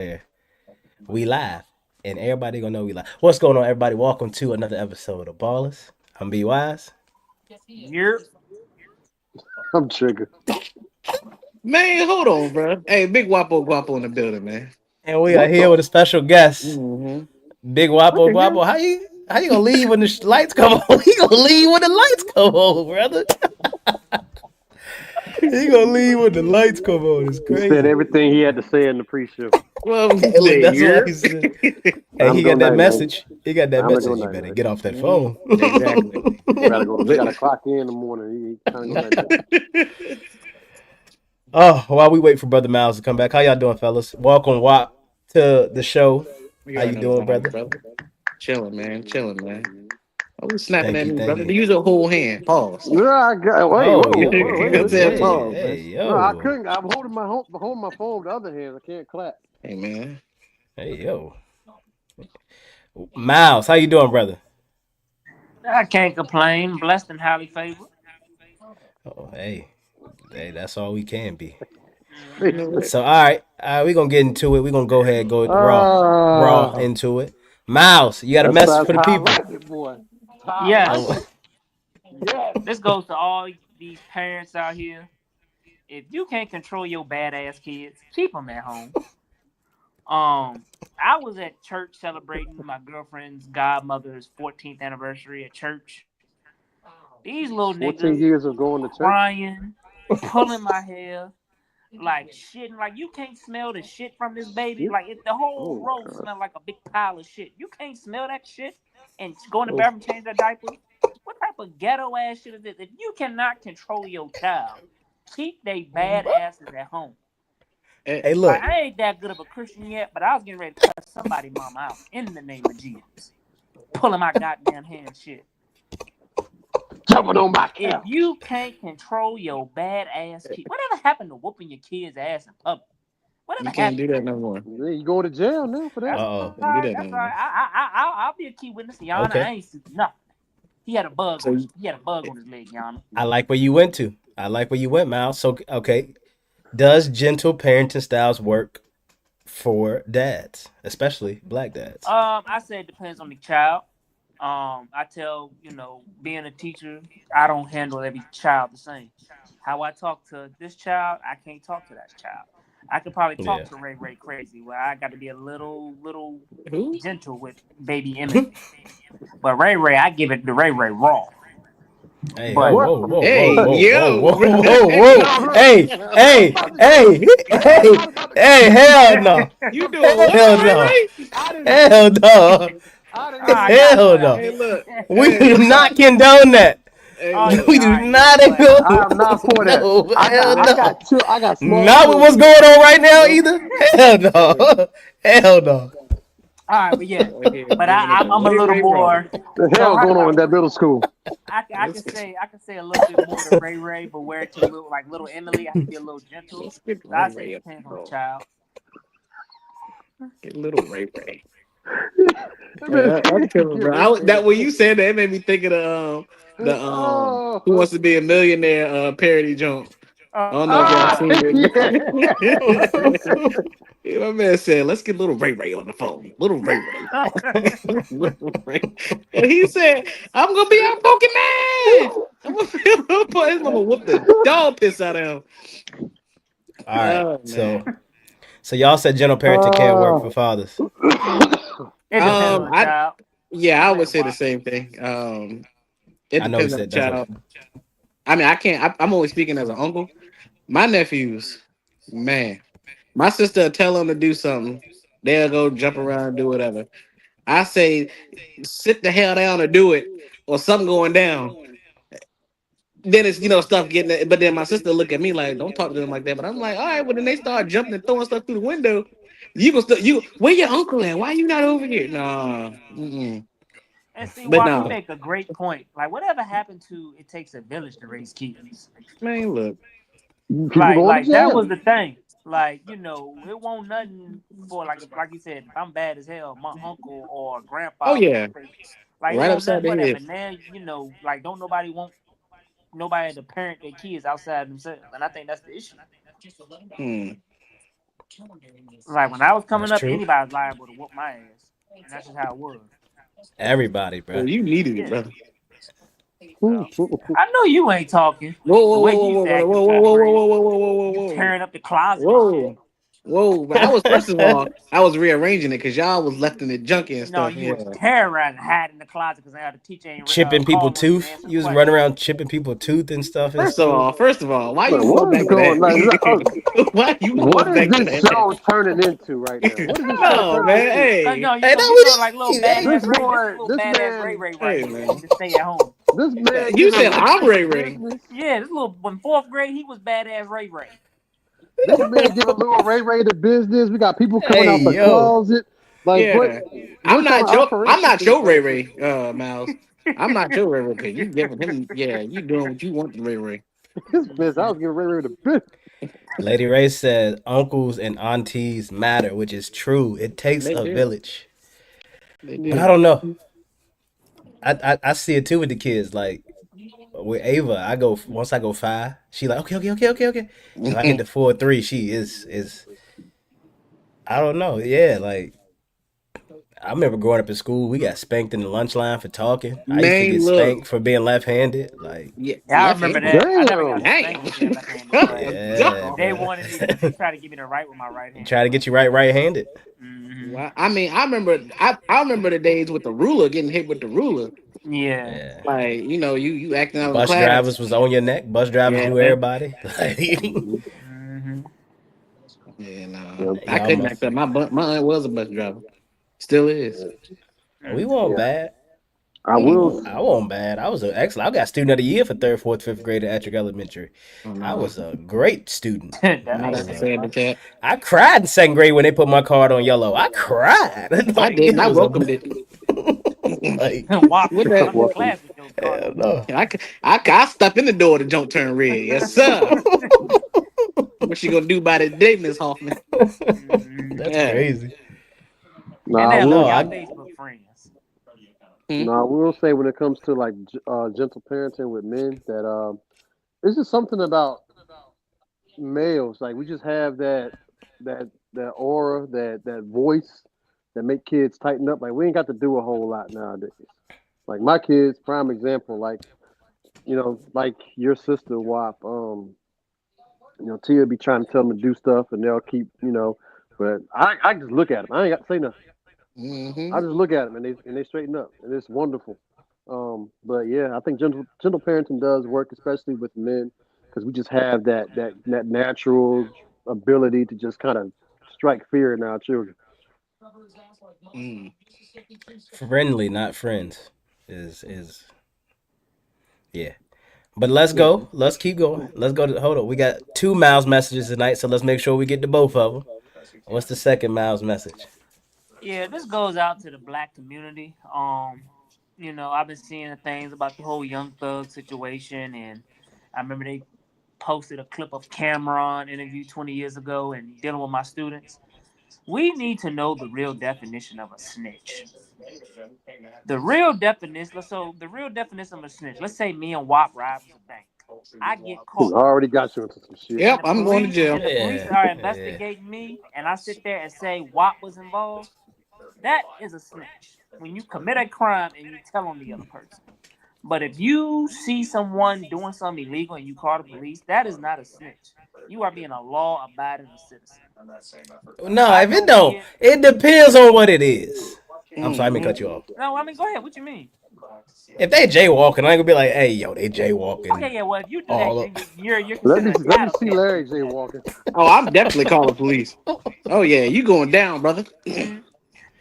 there. We live. And everybody gonna know we live. What's going on, everybody? Welcome to another episode of Ballas. I'm B Wise. You're I'm Trigga. Man, hold on, bro. Hey, big Guapo Guapo in the building, man. And we are What here the? with a special guest. Mm-hmm. Big What Wapo the hell? Guapo. How you gonna leave when the lights come on? You gonna leave when the lights come on, brother. You gonna leave when the lights come on. It's He said crazy. everything he had to say in the pre-show. Well, Hey, look, say that's why he you're said. Hey, I'm he go got that night night. message. He got that I'm gonna go message. You night better night. get off that Mhm. phone. Exactly. Gotta go. Lit- Gotta clock in the morning. He trying to go night night. Oh, while we wait for Brother Miles to come back, how y'all doing, fellas? Welcome, Wap, to the show. you How already you know what's doing, happening, brother? brother. Chilling, man. Chilling, man. Oh, snapping Thank at you, me, thank brother. you. Use a whole hand. Pause. Yeah, I got. Wait, Oh, wait, whoa, wait, wait, I whoa, wait, said wait. hey, pause, hey, man. No, I yo, couldn't. I'm holding my phone with the other hand. I can't clap. Hey, man. hey, yo, Miles, how you doing, brother? I can't complain. Blessed and highly favored. Oh, hey, that's all we can be. You Hmm. know what? So, all right, we gonna get into it. We gonna go ahead, and go raw Ah, into it. Miles, you got a message that's for the how I people. like it, boy. That's how I like Oh, Yes, it. Yes. this goes to all these parents out here. If you can't control your badass kids, keep them at home. I was at church celebrating my girlfriend's godmother's 14th anniversary at church. These little 14 niggas years of going to church. crying, pulling my hair, like shitting. Like you can't smell the shit from this baby. You? Like the whole Oh row God. smelled like a big pile of shit. You can't smell that shit and go in the Oh, bathroom change their diapers. What type of ghetto ass shit is this? If you cannot control your child, keep they bad asses at home. eh, hey, Like look, I ain't that good of a Christian yet, but I was getting ready to cut somebody mama out in the name of Jesus. Pulling my goddamn hand shit. Jumping on my If couch. you can't control your bad ass kid, whatever happened to whooping your kid's ass in public? you Whatever can't happened do to that that? no more. Yeah, you going to jail now for uh that? That's oh, all Can't do right. that no That's all right. more. I'll be a key witness. Yana, I okay. ain't see nothing. He had a bug So, on his. He had a bug on his leg, Yana. I like where you went to. I like where you went, Miles. So, okay, does gentle parenting styles work for dads, especially black dads? I say it depends on the child. I tell being a teacher, I don't handle every child the same. How I talk to this child, I can't talk to that child. I could probably talk Yeah. to Ray Ray crazy, where I got to be a little who? gentle with baby Emily. But Ray Ray, I give it to Ray Ray raw. Hey, oh, But What? whoa, whoa, whoa, Hey, whoa, whoa, yo, whoa, bro. whoa, whoa. No, look. Hey, I was hey, about to say. hey, I hey, was about to. hey, hell no. You doing what Hell to Ray no. Ray? I didn't say Hell it. no. I didn't I say it. got Hell cut out. no. Hey, look. We Hey, do not condone that. hey, Oh look. We yeah, all do right, yeah, not you right. condone. I am not for that. No, hell no. I got small Not with what's children. going on right now Nope. either. Hell Hey, no. Hell no. All right, but yeah, right here but giving it the I'm a Ray little Ray raw. more. The So hell how going can on I in that middle school? Let's I can say a little bit more to Ray Ray, but where to little Emily, I have to be a little gentle. let's get So I Ray say Ray it up. depends on the Oh, child. get little Ray Ray. Hey, I'm killing, bro. They said, That when you said that, it made me think of oh, Who Wants to Be a Millionaire parody joint. I don't know if y'all ah, seen yeah. it. Yeah, my man said, "Let's get little Ray Ray on the phone." Little Ray Ray. Little Ray. And he said, "I'm gonna be out poking man. I'm gonna be out poking. His mama whoop the dog piss out of him." All right. Oh So man. so y'all said general parenting can't work for Ah. fathers. It depends on the I child. Yeah, Go I would ahead, say the Wop. same thing. It I know he depends on the said that's what. child. I mean, I can't. I'm only speaking as an uncle. My nephews, man, my sister will tell them to do something, they'll go jump around and do whatever. I say, sit the hell down or do it, or something going down. Then it's stuff getting it. But then my sister look at me like, don't talk to them like that. But I'm like, all right. Well, then they start jumping and throwing stuff through the window. You where your uncle at? Why you not over here? Nah, mm-mm. And see, But Wop, you no, make a great point. Like, whatever happened to it takes a village to raise kids. man, look, People going to Like that jail. was the thing. Like, it won't nothing for like you said, if I'm bad as hell, my uncle or oh grandpa yeah, like it right won't upside nothing the for that. head. But now, like don't nobody want nobody to parent their kids outside themselves. And I think that's the issue. Hmm. Like when I was coming That's up, true. anybody was liable to whoop my ass, and that's just how it was. Everybody, Well, bro. you needed it, Yeah. brother. So I know you ain't talking. Whoa, The whoa, way whoa, you whoa, used whoa, to whoa, act in whoa, whoa, fifth whoa, grade, whoa, whoa, whoa, whoa, you whoa, tearing up the closet and whoa, shit. whoa. But I was first of all, I was rearranging it because y'all was left in the junkie and No, stuff. you was Yeah. terrorizing, hiding in the closet because I had a teacher ain't Chipping people calling on you to tooth. answer the You was running question. around chipping people tooth and stuff in school. First of all, why Like, you going what is back to going? Like, that? Why you what going is back to this that? show turning into right now? What is this show No, turning man. into? Hey, No, Hey, that you know, what like little it is. This badass Ray. This is boy, little this badass Ray man, Ray right hey, here. He man. need to stay at home. this man You giving said I'm lectures Ray in Ray. business. Yeah, this little in fourth grade, he was badass Ray Ray. This man giving little Ray Ray the business. We got people coming Hey, out the yo. closet. Like, Yeah. what kind of I'm operation not is your Ray Ray, Miles. I'm not your Ray Ray because you giving him, yeah, you doing what you want to Ray Ray. this business? I was giving Ray Ray the business. Lady Ray said uncles and aunties matter, which is true. It takes They a do. village. They But I do. don't know. I see it too with the kids. Like with Ava, I go once I go 5, she like okay. If I get to 4 3, she is I don't know. Yeah, like I remember growing up in school, we got spanked in the lunch line for talking. I used to Man, get look. spanked for being left-handed. Like, Yeah, Yeah, I left remember handed. that. I never got Damn. spanked Damn. for being left-handed, God but yeah, they bro. wanted me to. They tried to give me the right with my right hand. Try to get you right-handed. Hmm. Wow. I mean, I remember the days with the ruler getting hit with the ruler. Yeah. Yeah. Like, you acting out in Bus class. drivers was on your neck. Bus drivers Yeah. knew everybody. Like, Mhm. Hmm. Yeah, no. Yeah, I y'all couldn't act must. up. My aunt was a bus driver. Still is. We weren't yeah. bad. I will. Mm-mm. I wasn't bad. I was an excellent. I got student of the year for third, fourth, fifth grade at Ettrick Elementary. Oh I no. was a great student. That I ain't was That's saying a. sad to much. chat. I cried in second grade when they put my card on yellow. I cried. I Like did, and it I was a. welcomed it. Like Wop What used to that? come to Welcome. class with your card hell on no. yellow. I step in the door to don't turn red. Yes, sir. What you gonna do about it today, Miss Hoffman? Hmm. That's Yeah. crazy. And Nah, I then look, No, will. y'all I. Facebook friends. Hmm? Nah, I will say when it comes to like gentle parenting with men, that it's just something about males. Like we just have that aura, that voice that make kids tighten up. Like we ain't got to do a whole lot nowadays. Like my kids, prime example. Like like your sister WAP. Tia be trying to tell them to do stuff, and they'll keep But I just look at them. I ain't got to say nothing. Mm-hmm. I just look at them, and they straighten up, and it's wonderful. But yeah, I think gentle parenting does work, especially with men, because we just have that natural ability to just kind of strike fear in our children. Mm. Friendly, not friends. Is yeah. But let's Yeah. go. Let's keep going. Let's go to hold on. We got 2 Mallz messages tonight, so let's make sure we get to both of them. What's the second Mallz message? Yeah, this goes out to the black community. I've been seeing the things about the whole Young Thug situation, and I remember they posted a clip of Cameron interview 20 years ago and dealing with my students. We need to know the real definition of a snitch. The real definition of a snitch. Let's say me and Wop robbed the bank. I get I caught, already got you into some shit. and Yep, I'm going to jail. the police Yeah, are yeah. investigating me, and I sit there and say Wop was involved. That is a snitch. When you commit a crime and you tell on the other person. But if you see someone doing something illegal and you call the police, that is not a snitch. You are being a law-abiding citizen. No, I if it know me don't, and it depends on what it is. I'm sorry, I mean Mm-hmm. cut you off. no, I mean go ahead. What you mean? If they jaywalking, I ain't gonna be like, hey, yo, they jaywalking Okay, yeah. Well, if you do that, all up. then you're Let considered me a let me see tattletale. Larry J walking. Oh, I'm definitely calling police. Oh yeah, you going down, brother. Mm.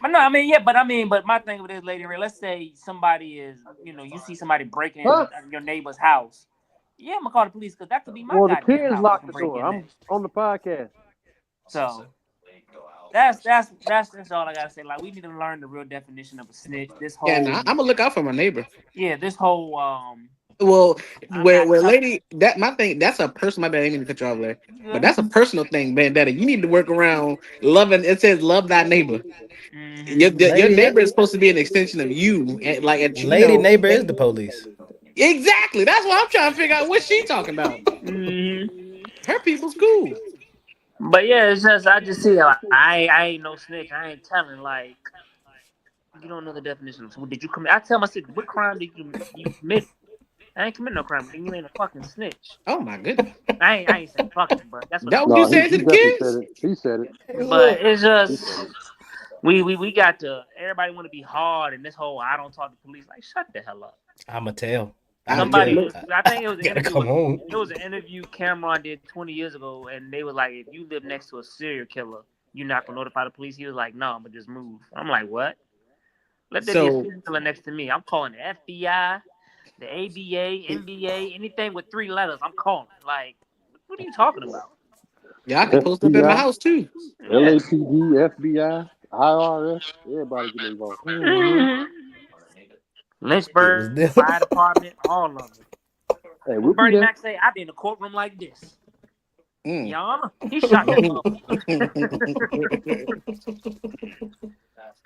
But no, I mean, yeah, but my thing with this lady, let's say somebody is, you see somebody breaking Huh? in your neighbor's house. Yeah, I'm gonna call the police because that could be my Well, the goddamn kids house they locked can the break door. in I'm next. on the podcast. So that's all I gotta say. Like we need to learn the real definition of a snitch. Yeah, nah, I'm gonna look out for my neighbor. This whole Well, I'm not where tough. lady, that my thing. That's a personal. My bad, I didn't mean to cut you off there. You But good? that's a personal thing, Bandetta. You need to work around loving. It says love thy neighbor. Mm-hmm. Your Lady, neighbor is supposed to be an extension of you, and lady neighbor is the police. exactly. That's what I'm trying to figure out. What she talking about? Mm-hmm. Her people's cool. But yeah, it's just I just see like I ain't no snitch. I ain't telling like you don't know the definition. So did you commit? I tell myself, what crime did you commit? I ain't commit no crime. Then you ain't a fucking snitch. Oh my goodness. I ain't say fucking, but that's what I That what meant. you No, he, said to he the definitely said kids? it. He said it. Hey, But look, it's He just said it. we got to everybody want to be hard and this whole I don't talk to police. Like shut the hell up. I'ma tell. I'ma I tell. Somebody look. just I think it was an Gotta interview come with home. it was an interview Cameron did 20 years ago, and they were like, if you live next to a serial killer, you're not gonna notify the police. He was like, no, but just move. I'm like, what? Let there be a So serial killer next to me. I'm calling the FBI, the ABA, NBA, anything with 3 letters. I'm calling. Like, what are you talking about? yeah, I can post up at my FBI, house too. Yeah. LAPD, FBI, IRS, everybody getting involved. Mm-hmm. hmm It was Lynchburg them. Fire Department, all of them. Hey, What we'll be Bernie there. Mac say? I be in the courtroom like this. Mm. Your Honor, he shot that motherfucker.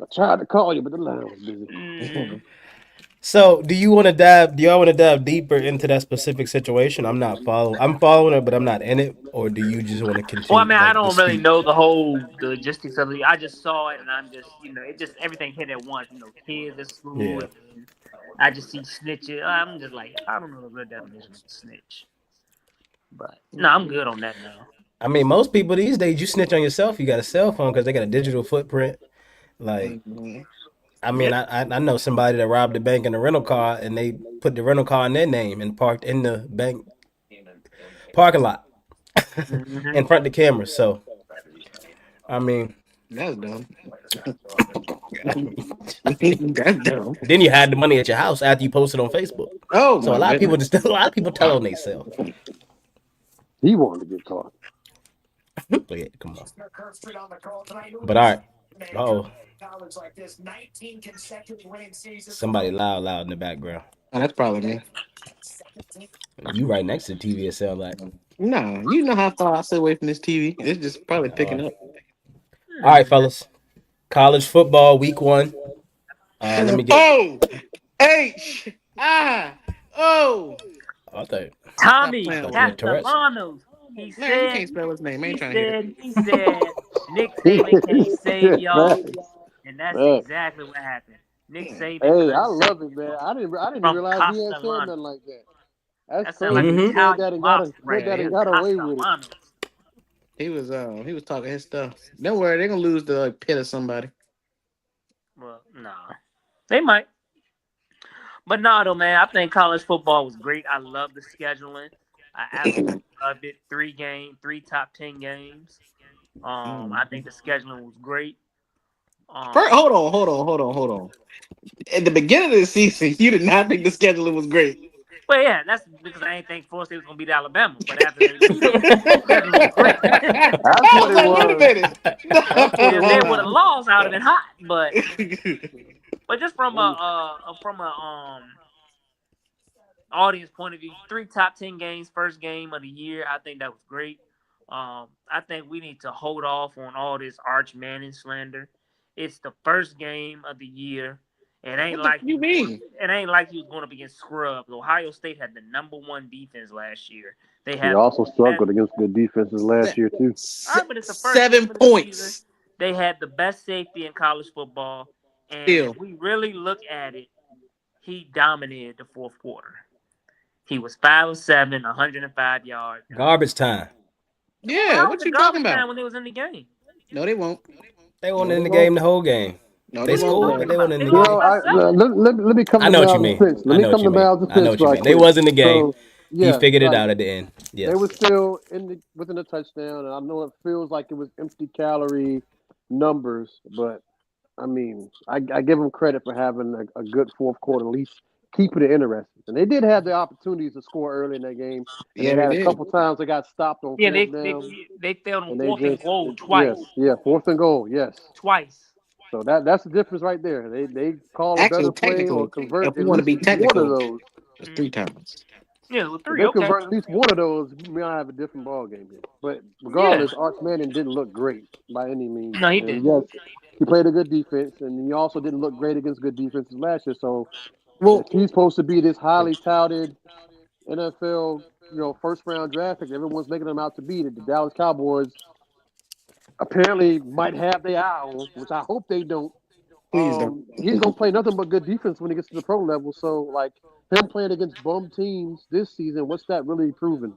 I tried to call you, but the line was busy. mm. So, do you want to dive? Do y'all want to dive deeper into that specific situation? I'm not following. I'm following it, but I'm not in it. Or do you just want to Well, I continue mean, I like the don't really speech? know the logistics of it. I just saw it, and I'm just, it just everything hit at once. Kids at school, Yeah. and then I just see snitches. I'm just like, I don't know the real definition of a snitch, but no, I'm good on that now. I mean, most people these days, you snitch on yourself. You got a cell phone because they got a digital footprint. Like, Mhm. I mean, Yep. I know somebody that robbed a bank in a rental car, and they put the rental car in their name and parked in the bank parking lot hmm in front of the camera. So, I mean, That's dumb. I mean, That's dumb. then you had the money at your house after you posted on Facebook. Oh So my a lot of people goodness. just a lot of people tell on themselves. He wanted to get caught. But yeah, come on. But all right. Oh, somebody loud in the background. Oh, that's probably me. You right next to the TV. It sound like. No, you know how far I sit away from this TV. It's just probably Uh, picking up. all right, fellas. College football week 1. Let me get. Oh, H I O. I thought Stop Tommy playing thought with you me, had Tourette's. Castellanos. He man. You said, can't spell his name. I ain't he trying to hear it. said, he said, Nick He Saban can't save y'all, Facts. and that's Facts. exactly what happened. Nick Saban Hey, I couldn't save love it, man. I didn't from realize he had said Castellanos. nothing like that. That's That sounds like crazy. an He Mm-hmm. said Italian that and got lobster a, said right that and there. got away with it. Castellanos. He was talking his stuff. Don't worry, they're gonna lose the pit of somebody. Well, nah. They might. But no, though, man, I think college football was great. I love the scheduling. I absolutely loved it. 3 top 10 games. I think Mhm. the scheduling was great. First, Um, hold on. At the beginning of the season, you did not think the scheduling was great. but yeah, that's because I didn't think Florida State was gonna beat Alabama. But after they beat them, the scheduling was great. That's I what was it like, wait a was. minute. That's what it If they would was. have lost, I would have been hot. But just from Them- a audience point of view, 3 top 10 games, first game of the year. I think that was great. I think we need to hold off on all this Arch Manning slander. It's the first game of the year. It ain't What the like you mean? it ain't like he was going up against scrubs. Ohio State had the number 1 defense last year. They He have also the best. struggled against good defenses last year too. All right, but it's the first Seven game of the season. points. They had the best safety in college football, and if Still. we really look at it, he dominated the fourth quarter. He was 5 of 7, 105 yards. Garbage time. Well, Yeah, how was what it you talking garbage about? time when they was in the game? No, they won't. They weren't No, they in the won't. game the whole game. No, They they What are you won't, scored, but talking Brad. they weren't about? in They the You lost know, game. by let, 7. let me come I to know what you Mall's mean. defense. I Let me know what come you to mean. Mall's I know defense what you right mean. They quick. was in the game. So He yeah, figured it like out at the end. they were Yes. still within the touchdown, and I know it feels like it was empty calorie numbers, but I mean, I give them credit for having a good fourth quarter, at least keeping it interesting. And they did have the opportunities to score early in that game, and Yeah, they they had a did. couple times they got stopped on Yeah, fourth they they down, they failed on and they fourth and just goal yes, twice. yeah, fourth and goal, yes. Twice. So that's the difference right there. They call a Actually, better play or technically, convert if we at want to least be one of technical, those. it's Mm. 3 times. Yeah, with If 3. they Okay. convert at least one of those, we might have a different ball game here. But Yeah. regardless, Arch Manning didn't look great by any means. No, he And didn't. yes, he played a good defense, and he also didn't look great against good defenses last year. So if Well, he's supposed to be this highly touted NFL, first round draft pick, everyone's making him out to be the Dallas Cowboys. apparently might have their eye on, which I hope they don't. Please don't. He's gonna play nothing but good defense when he gets to the pro level. So like him playing against bum teams this season, what's that really proven?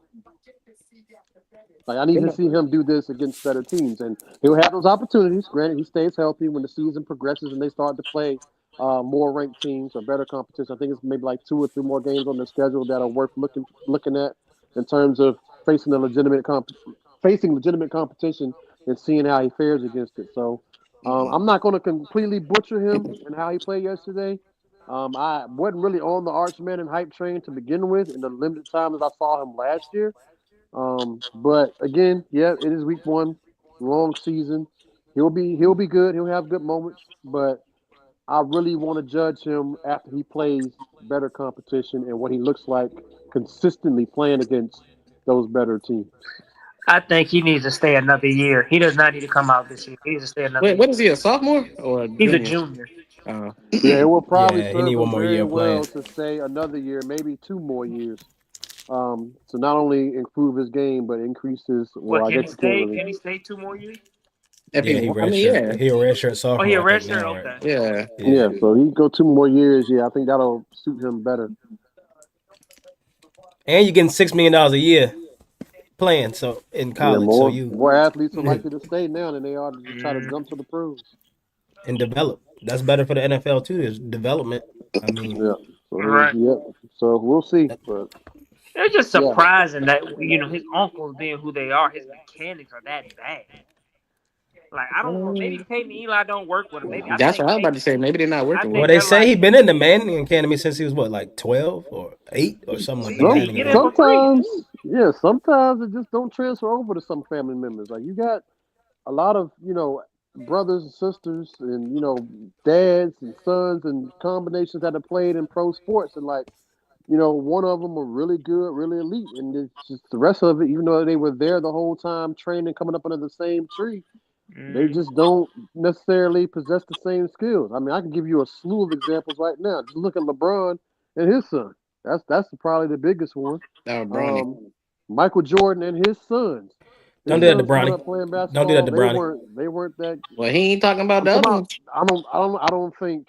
Like I need to see him do this against better teams, and he'll have those opportunities. Granted, he stays healthy when the season progresses and they start to play more ranked teams or better competition. I think it's maybe like 2 or 3 more games on the schedule that are worth looking at in terms of facing a facing legitimate competition and seeing how he fares against it. So I'm not going to completely butcher him and how he played yesterday. I wasn't really on the Archman and hype train to begin with in the limited time that I saw him last year. But again, yeah, it is week one, long season. He'll be good. He'll have good moments, but I really want to judge him after he plays better competition and what he looks like consistently playing against those better teams. I think he needs to stay another year. He does not need to come out this year. He needs to stay another Wait, year. what is he? A sophomore or a He's a junior? junior. Uh, Yeah, it will probably Yeah, he serve need one him more very year playing. well to stay another year, maybe 2 more years. To not only improve his game but increase his. What Well, I can he guess you can't stay? really. Can he stay 2 more years? if Yeah, he, I mean, yeah, he a redshirt Oh, he sophomore, a I think redshirt. now, right? Okay. yeah. Yeah. Yeah, so he go 2 more years. Yeah, I think that'll suit him better. And you're getting $6 million a year playing in Yeah, college, so more you athletes are likely to stay now than they are to just try to Mm, jump to the pros. and develop. That's better for the NFL too. Is development. I mean, Yeah. So right. yeah. So we'll see. But It's just yeah. surprising that his uncles being who they are, his mechanics are that bad. Like I don't know. Maybe Peyton and Eli don't work with him. Maybe I That's think what I was about Peyton. to say. Maybe they're not I working with well, think him. they they're say he like, been in the Manning Academy since he was what, like 12 or 8 or something with the yeah, Some you Manning get in era. for free. sometimes it just don't transfer over to some family members. Like you got a lot of, brothers and sisters and, dads and sons and combinations that have played in pro sports and like, one of them are really good, really elite, and it's just the rest of it, even though they were there the whole time training, coming up under the same tree, they Mm. just don't necessarily possess the same skills. I mean, I can give you a slew of examples right now. Just look at LeBron and his son. That's probably the biggest one. Bronny. Michael Jordan and his sons. Don't His do that to sons coming Bronny. up playing Don't do that basketball. to They Bronny. weren't. They weren't that. Well, he ain't talking about I'm the talking other about. ones. I don't think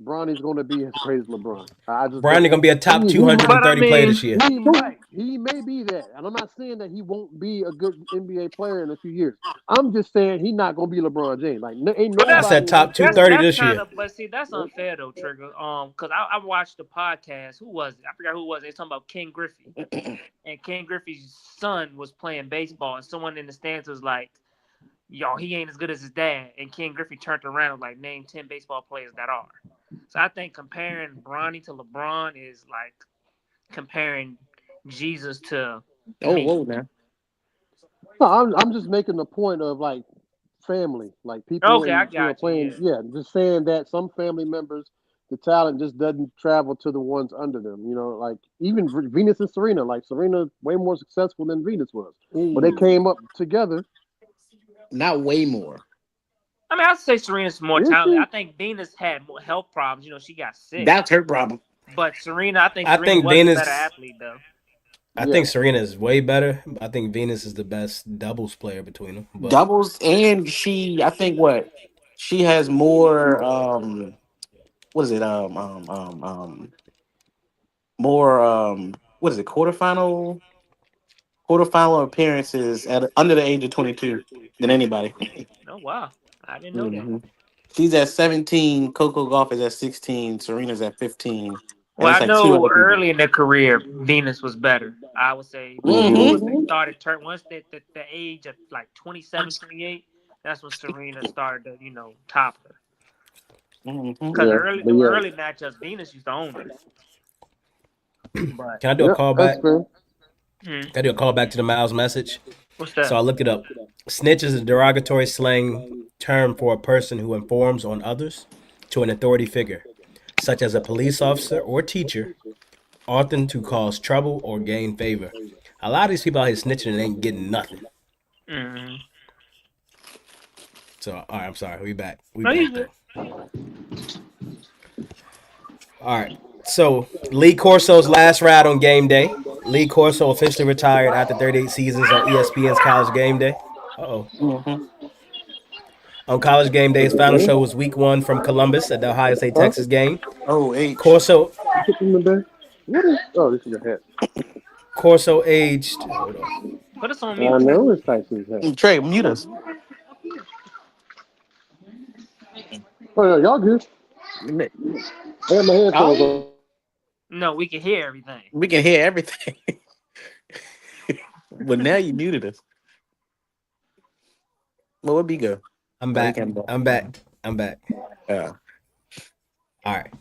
Bronny's going to be as great as LeBron. I just Bronny don't. gonna be a top He might. But I 230 player mean, this year. He might. He may be that. And I'm not saying that he won't be a good NBA player in a few years. I'm just saying he's not going to be LeBron James. Like, ain't but I that's said nobody in top this that's era. 230 that's this kind year. of. But see, that's unfair though, Trigger. Because I watched the podcast. Who was it? I forgot who it was. They was talking about Ken Griffey, and Ken Griffey's son was playing baseball, and someone in the stands was like, "Yo, he ain't as good as his dad." And Ken Griffey turned around and was like, "Name 10 baseball players that are." So I think comparing Bronny to LeBron is like comparing Jesus to Oh, me. whoa, now. No, I'm just making the point of like family, like people Okay, I and got you. playing. Yeah. Yeah, just saying that some family members, the talent just doesn't travel to the ones under them. Like even Venus and Serena. Like Serena, way more successful than Venus was, but they Ooh, came up together. not way more. I mean, I'd say Serena's more Is talented. she? I think Venus had more health problems. She got sick. That's her problem. But Serena, I think I Serena think was the better Venus. athlete, though. I Yeah. think Serena is way better. I think Venus is the best doubles player between them. But Doubles, and I think what she has more. What is it? More. What is it? Quarterfinal appearances at under the age of 22 than anybody. Oh, wow. I didn't know that. hmm She's at 17. Coco Golf is at 16. Serena's at 15, and Well, it's I like two know other people. early in their career, Venus was better. I would say hmm once they Mm-hmm. started once the age of like 27, 28, that's when Serena started to, top her. hmm Because Yeah. But them yeah. early matchups, Venus used to own her. But can I do a Yep. That's callback? fair. hmm, Can I do a callback to the Mallz message? what's So that? I looked it up. Snitch is a derogatory slang term for a person who informs on others to an authority figure, such as a police officer or teacher, often to cause trouble or gain favor. A lot of these people out here snitching and ain't getting nothing. Hmm. So, all right, I'm sorry. We back. We No, you back good. though. All right. So, Lee Corso's last ride on game day. Lee Corso officially retired after 38 seasons on ESPN's College Game Day. Uh oh. hmm On College Game Day, his final show was Week 1 from Columbus at the Ohio State Huh? Texas game. Oh, H. Corso You put them in there? What is? Oh, this is your hat. Corso aged. Hold on. Put us on I mute. know it's Tyson's hat. Trey, mute us. Oh yeah, y'all good. I got my headphones Oh, on. No, we can hear everything. we can hear everything. But now you muted us. Well, where'd B go? I'm Oh, he back. came back. I'm back. I'm back. Yeah. All right.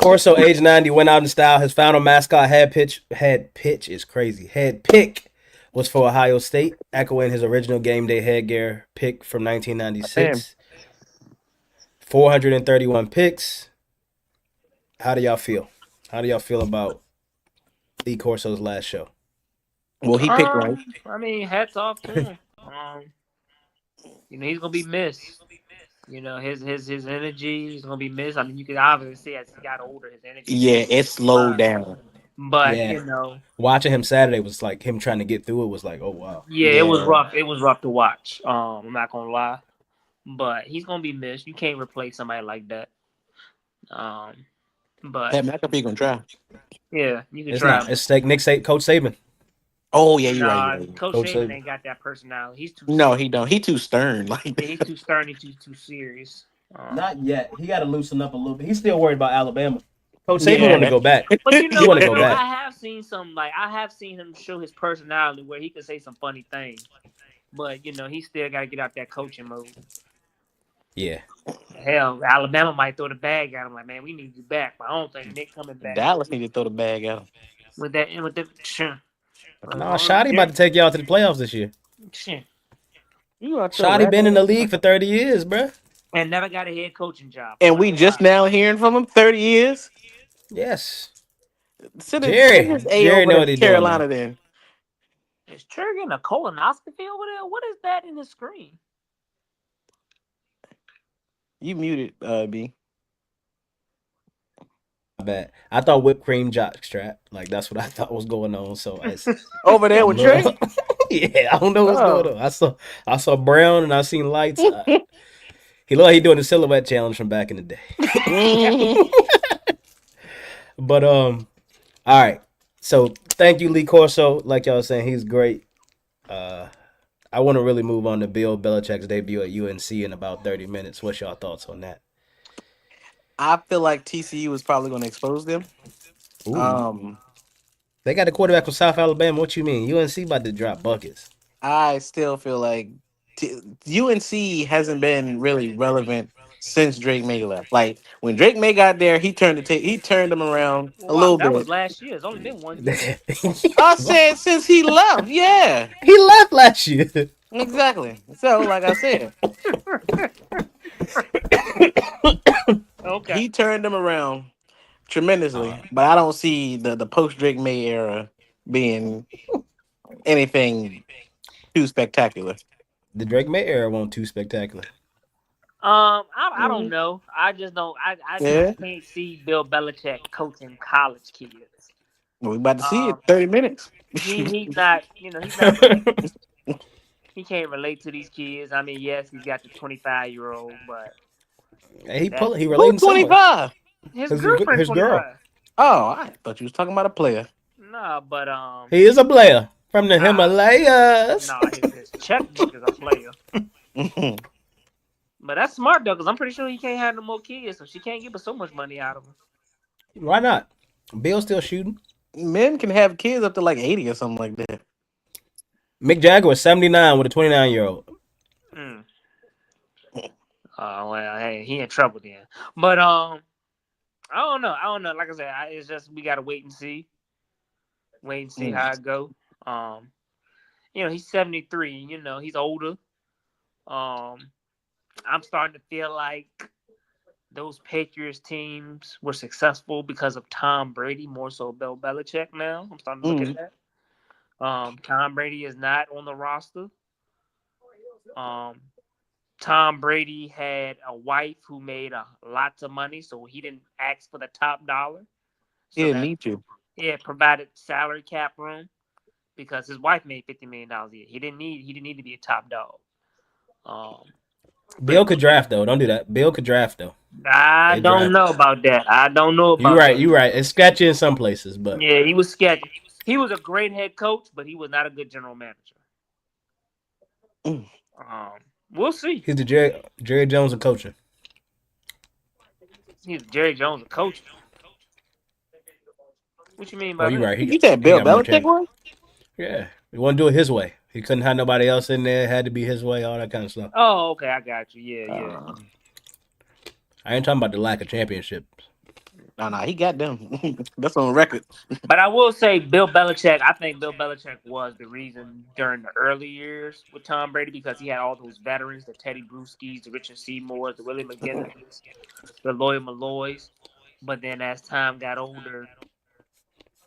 Corso, age 90, went out in style. His final mascot head pitch is crazy. Head pick was for Ohio State, echoing his original game day headgear pick from Damn. 1996. 431 picks. How do y'all feel? How do y'all feel about Lee Corso's last show? Well, he picked right. I mean, hats off to him. He's gonna be missed. His energy is gonna be missed. I mean, you can obviously see as he got older, his energy. Yeah, it slowed down. But Yeah. Watching him Saturday was like him trying to get through it was like, oh wow. Yeah, it was rough. It was rough to watch. I'm not gonna lie, but he's gonna be missed. You can't replace somebody like that. But Pat McAfee gonna try. Yeah, you can It's try. not. It's like Coach Saban. Oh yeah, you're right. You're right. Coach Saban ain't got that personality. He's too. No, he don't. He too stern. Like he's too stern. He's too serious. Not yet. He got to loosen up a little bit. He's still worried about Alabama. Coach Saban want to go back. But you know want what? to go back. I have seen him show his personality where he can say some funny things. But he still got to get out that coaching mode. Yeah. Hell, Alabama might throw the bag at him. Like, man, we need you back. But I don't think Nick coming back. Dallas need to throw the bag at him. With the sure. Nah, Shotty about to take y'all to the playoffs this year. Sure. Shotty been in the league for 30 years, bruh. And never got a head coaching job. And we just now hearing from him 30 years? Yes. Jerry know what he's Carolina doing. Then. Is triggering a colonoscopy over there? What is that in the screen? You muted, B. Bad. I thought whipped cream jock strap. Like that's what I thought was going on. So over there with Trey? Yeah, I don't know what's going on. I saw brown and I seen lights. He looked like he doing the silhouette challenge from back in the day. But all right. So thank you, Lee Corso. Like y'all was saying, he's great. I want to really move on to Bill Belichick's debut at UNC in about 30 minutes. What's y'all thoughts on that? I feel like TCU was probably going to expose them. Ooh. They got a quarterback from South Alabama. What you mean? UNC about to drop buckets. I still feel like UNC hasn't been really relevant since Drake May left. Like when Drake May got there, he turned them around a little bit. That was last year. It's only been 1 year. I said since he left, yeah. He left last year. Exactly. So, like I said, okay, he turned them around tremendously. But I don't see the post Drake May era being anything too spectacular. The Drake May era wasn't too spectacular. I don't know. I just don't. I just can't see Bill Belichick coaching college kids. We about to see it. 30 minutes. He's not. He's not. He can't relate to these kids. I mean, yes, he's got the 25-year-old, but he relating 25. His girlfriend, 25. Oh, I thought you was talking about a player. No, but he is a player from the Himalayas. No, his checkbook is a player. But that's smart though, because I'm pretty sure he can't have no more kids, so she can't give us so much money out of him. Why not? Bill's still shooting. Men can have kids up to like 80 or something like that. Mick Jagger was 79 with a 29-year-old. Well, hey, he in trouble then. But I don't know. Like I said, it's just we gotta wait and see. How it go. He's 73. He's older. I'm starting to feel like those Patriots teams were successful because of Tom Brady, more so Bill Belichick now. I'm starting to look at that. Tom Brady is not on the roster. Tom Brady had a wife who made lots of money, so he didn't ask for the top dollar. He didn't need to. Yeah, provided salary cap room because his wife made $50 million a year. He didn't need to be a top dog. Bill could draft though. Don't do that. Bill could draft though. I They don't draft. know about that. I don't know You about right. that. You right. It's sketchy in some places, but Yeah, he was sketchy. He was a great head coach, but he was not a good general manager. Mm. Um, we'll see. he's the Jerry Jones of coaching. He's Jerry Jones, a coach. What you mean Oh, by you that? right. You said He Bill got more Belichick change. one? Yeah, he want to do it his way. He couldn't have nobody else in there. It had to be his way. All that kind of stuff. Oh, okay, I got you. Yeah, yeah. Uh, I ain't talking about the lack of championships. no, he got them. That's on record. But I will say, Bill Belichick. I think Bill Belichick was the reason during the early years with Tom Brady because he had all those veterans, the Teddy Bruschies, the Richard Seymours, the Willie McGinnis, the Lloyd Malloys. But then as time got older,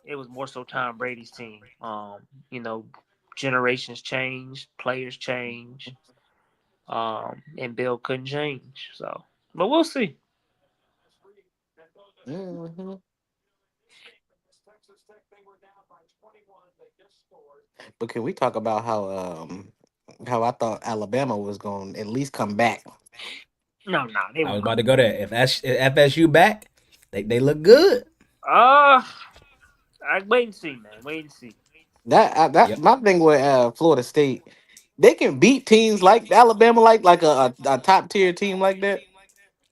it was more so Tom Brady's team. You know, generations change, players change, and Bill couldn't change. So, but we'll see. Hmm. But can we talk about how I thought Alabama was going to at least come back? No, no, they I was won't about come. to go there. If FSU back, they look good. Uh, I wait and see, man. Wait and see. That Yep. my thing with Florida State. They can beat teams like Alabama, like a top tier team like that.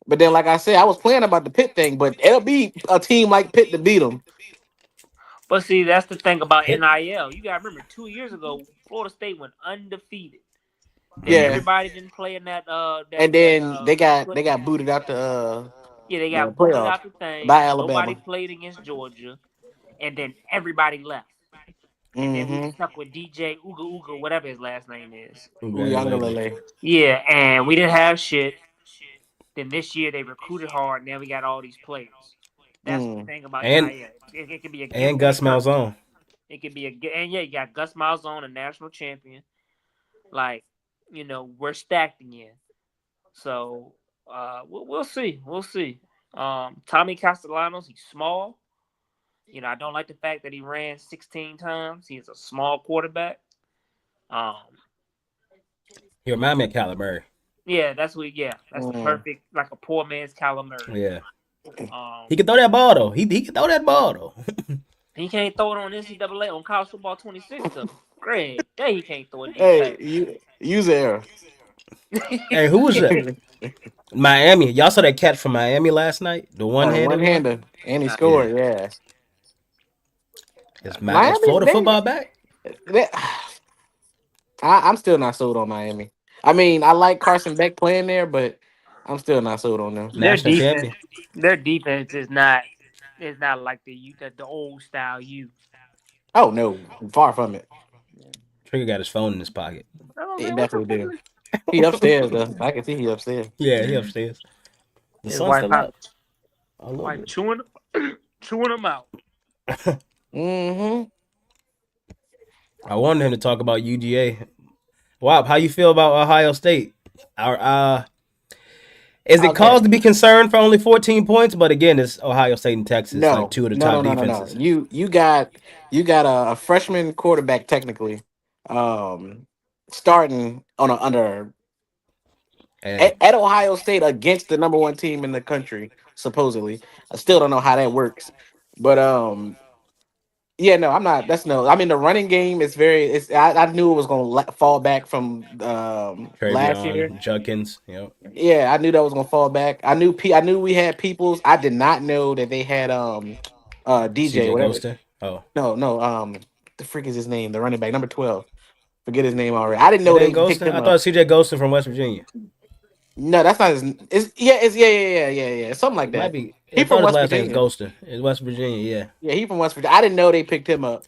But then, like I said, I was playing about the Pitt thing, but it'll be a team like Pitt to beat them. But see, that's the thing about Hit. NIL. You gotta remember, 2 years ago, Florida State went undefeated. Then Mm-hmm. Yeah, everybody didn't play in that and that then they got booted out yeah, they the got booted playoff out the thing. by Nobody Alabama. played against Georgia, and then everybody left. And then we were Mm-hmm. stuck with DJ Uga Uga, whatever his last name is. Ugalele. Uyangalele. Yeah, and we didn't have shit. Then this year they recruited hard. Now we got all these players. That's the Mm. thing about And NIL. It can be a gift and and a Gus curse. Malzahn. It can be and yeah, you got Gus Malzahn, a national champion. Like, we're stacked again. So we'll see. We'll see. Tommy Castellanos, he's small. I don't like the fact that he ran 16 times. He's a small quarterback. Um, He remind me of Kyler Murray. yeah, that's the Mm. perfect like a poor man's Kyler Murray. Yeah, Um, he can throw that ball though. He can throw that ball though. he can't throw it on NCAA on college football 26 though. Great, yeah, he can't throw it deep Hey, pass. you use error. Hey, who was that? Miami. Y'all saw that catch from Miami last night? The Oh, the one-handed one one. hander, and he Yeah. scored. Yeah, Is Miami. Florida football back? They I'm still not sold on Miami. I mean, I like Carson Beck playing there, but I'm still not sold on them. their National defense, champion. their defense is not like the old style you. Oh no, far from it. Trigger got his phone in his pocket. Oh It man, what's up, definitely did. Woodley? He upstairs though. I can see he upstairs. Yeah, he upstairs. The His sun's wife, still up a little wife bit. chewing them out. Mm-hmm. I wanted him to talk about UGA. Wow, how you feel about Ohio State? Our is it Okay. cause to be concerned for only 14 points? But again, it's Ohio State and Texas, like No, two of the no, no, top no, no, no. defenses. You got a freshman quarterback technically, um, starting under Hey, at Ohio State against the number one team in the country, supposedly. I still don't know how that works, but yeah, no, I'm not. That's no. I mean, the running game is very. I knew it was going to fall back from last year. Travion, Judkins, Yeah, I knew that was going to fall back. I knew we had Peoples. I did not know that they had DJ CJ whatever. Ghostin. Oh, No, no. The freak is his name? The running back, number 12. Forget his name already. I didn't know it ain't they picked Ghostin. him I up. thought CJ Ghostin from West Virginia. No, that's not his. It's yeah. Something like It might that. be. I He from thought his West last name was Virginia. Ghostin. It's West Virginia. Yeah. Yeah, he from West Virginia. I didn't know they picked him up.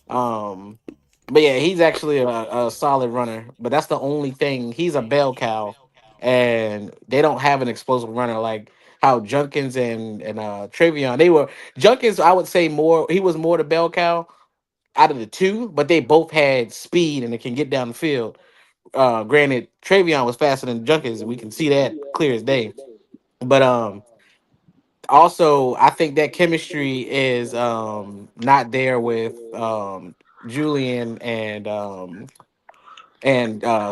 Um, but yeah, he's actually a solid runner. But that's the only thing. He's a bell cow, and they don't have an explosive runner like how Junkins and Travion. They were Junkins. I would say more. He was more the bell cow out of the two, but they both had speed and they can get down the field. Granted, Travion was faster than Junkins. We can see that clear as day. But also I think that chemistry is not there with Julian and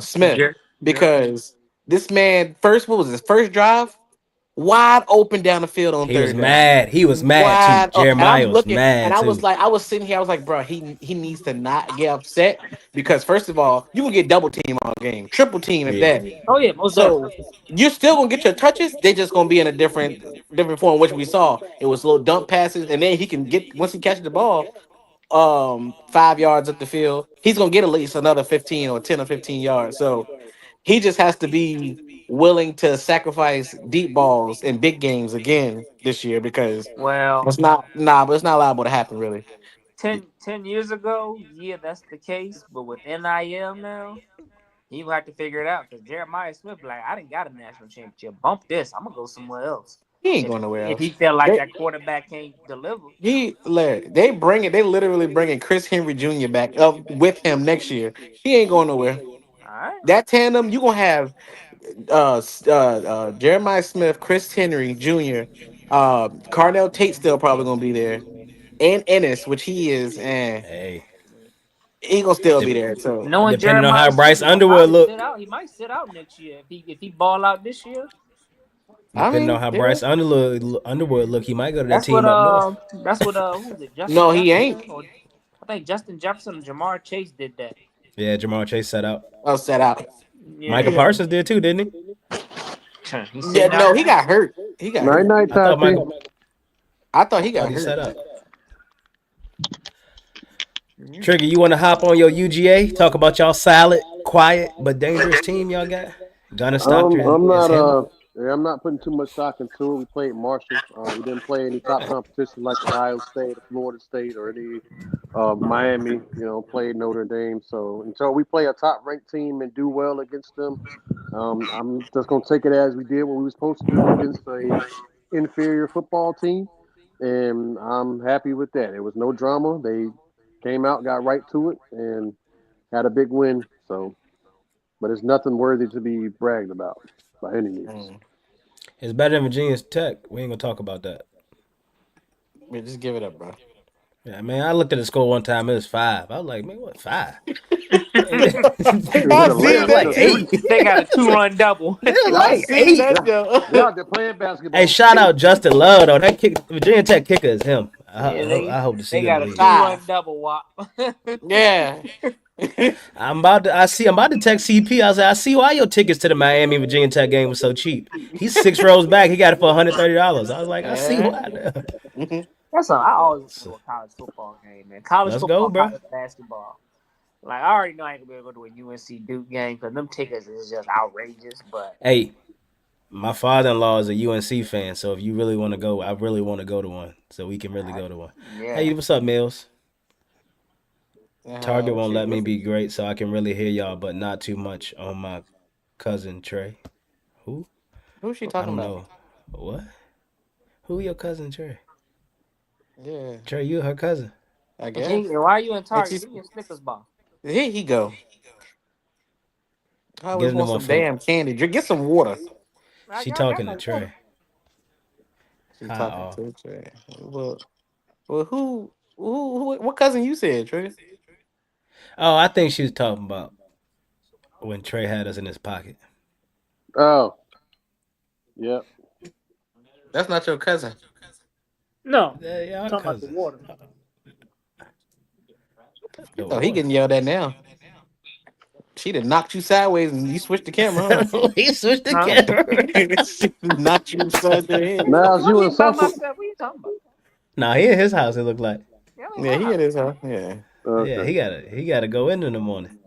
Smith Jerry. because Jerry. This man first, what was his first drive? Wide open down the field on He was third down. mad. He was mad too. Wide up. And I'm Jeremiah was looking, and mad I was too. like, I was sitting here, I was like, bro, he needs to not get upset because first of all, you can get double team all game, triple team at Yeah. that. Oh yeah, most So definitely. you're still gonna get your touches. They're just gonna be in a different form, which we saw. It was little dump passes, and then he can get once he catches the ball, 5 yards up the field, he's gonna get at least another 15 or 10 or 15 yards. So he just has to be willing to sacrifice deep balls in big games again this year because Well, but it's not liable to happen really. 10 years ago, yeah, that's the case. But with NIL now, he will have to figure it out because Jeremiah Smith, like, I didn't got a national championship. Bump this. I'm gonna go somewhere else. He ain't If going nowhere if he else. felt like They that quarterback can't deliver, Larry, they literally bringing Chris Henry Jr. back up with him next year. He ain't going nowhere. all right. That tandem, you gonna have Jeremiah Smith, Chris Henry Jr., Carnell Tate still probably gonna be there, and Ennis, which he is, and Hey, he gonna still be de- there. So Knowing depending on Jeremiah how Smith, Bryce he gonna Underwood probably sit look, out. He might sit out next year if he ball out this year. I depending on mean, how yeah. Bryce Underwood look, he might go to that That's what team up north. who was it? Justin No, he ain't. Jefferson, or I think Justin Jefferson and Jamar Chase did that. Yeah, Jamal Chase set out. Oh, set out. Micah Yeah. Yeah, Parsons did too, didn't He's yeah. sitting out No, he now. got hurt. He got Night hurt. night, he? I thought Tati. Micah. I thought I he thought got he set hurt. out. Mhm. Trigger, you want to hop on your UGA? Talk about y'all solid, quiet but dangerous team y'all got. Gunner Stockton I'm is not him. yeah, I'm not putting too much stock into it. We played Marshall. We didn't play any top competition like Ohio State or Florida State or any Miami. Played Notre Dame. So until we play a top ranked team and do well against them, I'm just gonna take it as we did what we were supposed to do against a inferior football team, and I'm happy with that. There was no drama. They came out, got right to it, and had a big win. So, but it's nothing worthy to be bragged about by any means. Mm. It's better than Virginia Tech. We ain't gonna talk about that. Man, just give it up, bro. Yeah, man. I looked at the score one time. It was 5. I was like, man, what 5? It was I a seen It was layup like to that too. 3. 8. They got a two-run double. It was I like seen 8. that They're, though. they're out there playing Hey, basketball. shout out Justin Love though. That kick, Virginia Tech kicker is him. Yeah, I hope to see they him in got the a league. two-run 5. double wop. Yeah. I'm about to text CP. I said, I see why your tickets to the Miami Virginia Tech game was so cheap. He's 6 rows back. He got it for $130. I was like, I see Yeah. why now. Mhm. That's something I always want to do a college football game, man. College Let's go, football, bro. college basketball. Like I already know I ain't gonna be able to go to a UNC Duke game because them tickets is just outrageous. But Hey, my father-in-law is a UNC fan, so if you really want to go, I really want to go to one, so we can really I, go to one. yeah, Hey, what's up, Mills? Target won't let Shit. me be great, so I can really hear y'all, but not too much on my cousin Trey. Who? Who's she I talking don't about? know. What? Who your cousin Trey? Yeah, Trey, you her cousin. I and guess. why are you in And Target? she's Give me a Snickers bar. here. He go. I always Getting them want some motherfucker. damn candy. Drink. Get some water. I She got talking to no water. Trey. She Hi talking all. to Trey. Well, who? What cousin you said, Trey? Oh, I think she was talking about when Trey had us in his pocket. Oh, yeah. That's not your cousin. No, Yeah, I'm our talking about the cousins. water. The Oh, he water. getting yelled at now. She done knocked you sideways and you switched the camera, He switched the Huh? camera. huh? She knocked you upside the head. Miles, What you you in mean by Suffolk? myself? What are you talking about? Nah, he in his house. It looked like. Yeah, I'm in Yeah, my he house. it is, huh? Yeah. Yeah, Okay. he gotta go in the morning.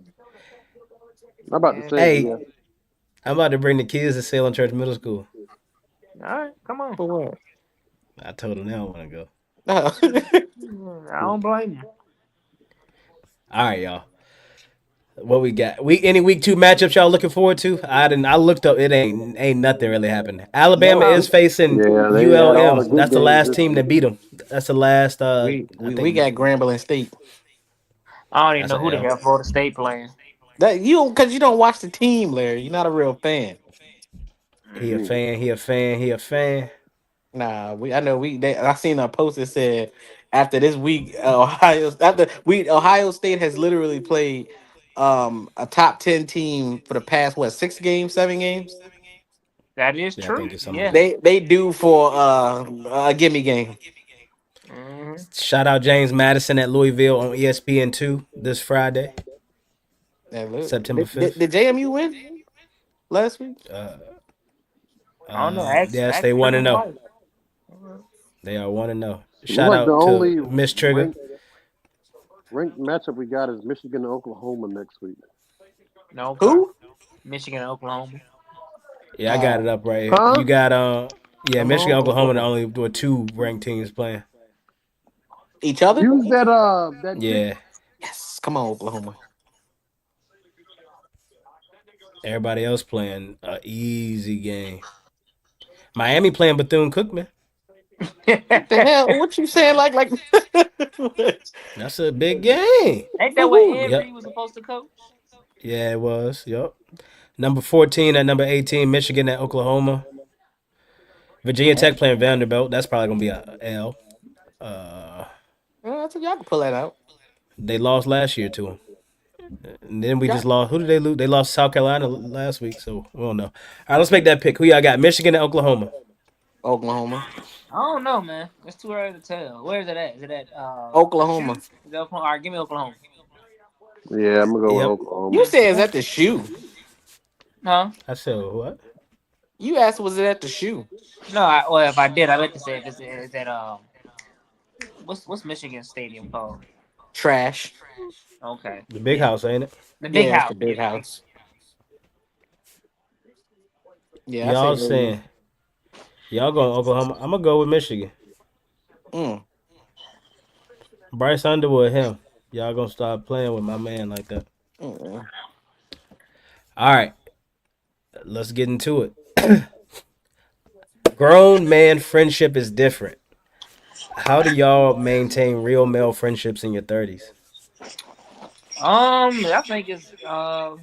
I'm about to Yeah. say, Hey, yeah. I'm about to bring the kids to Salem Church Middle School. All right, come on. For what? I told them they don't want to go. No. I don't blame you. All right, y'all. What we got? Any week 2 matchups y'all looking forward to? I looked up. It ain't nothing really happening. Alabama No, No, is facing Yeah, they had all the ULM. good That's the games last this team week. that beat them. That's the last. I we think got Grambling State. I don't even that's know a who the L. hell Florida State playing. That you because you don't watch the team, Larry. You're not a real fan. He a Mm. Mm. fan. He a fan. He a fan. Nah, I know I seen a post that said after this week, Ohio State has literally played a top 10 team for the past what 6 games, 7 games. That is Yeah, I think true. it's something like Yeah. that. They do for a gimme game. Hmm. Shout out James Madison at Louisville on ESPN2 this Friday, Yeah, look, September did, 5th. did JMU win last week? I don't know. Ask, Yes, ask they want Trigga to know. White. Mhm. They are 1-0. Looks Shout like the out to only Miss Trigger. ranked matchup we got is Michigan and Oklahoma next week. No, okay. Who? Michigan and Oklahoma. Yeah, I got Uh, it up right here. Huh? You got yeah, come Michigan, on, Oklahoma, the Oklahoma. only were two ranked teams playing. Each other? Use that ticket. Yeah, Yes. Come on, Oklahoma. everybody else playing a easy game. Miami playing Bethune Cookman. What the hell? What you saying? Like That's a big game. Ain't that for what who? Yep. Avery was supposed to coach? Yeah, it was. Yep. Number 14 at number 18, Michigan at Oklahoma. Virginia Yeah, Tech playing Vanderbilt. That's probably gonna be a L. Uh, I think y'all can pull that out. they lost last year to them. And then we Yeah, just lost. Who did they lose? They lost South Carolina last week, so we don't know. All right, let's make that pick. Who y'all got? Michigan and Oklahoma. Oklahoma. I don't know, man. It's too early to tell. Where is it at? Is it at the Oklahoma. shoe? Is it Oklahoma? All right, give me Oklahoma. Yeah, I'm gonna go with Yep. You Oklahoma. said is at the shoe. Huh? I said what? You asked was it at the shoe? No, well, if I did, I meant to say if it's is that what's Michigan Stadium called? Trash. Okay, The big yeah, house, ain't it? the big Yeah, it's the house. Yeah, big the big. house. Yeah, I say Y'all go. saying y'all going Oklahoma? I'm gonna go with Michigan. Mm, Bryce Underwood, him. Y'all gonna start playing with my man like that. mm. All right, let's get into it. Grown man friendship is different. How do y'all maintain real male friendships in your 30s? I think it's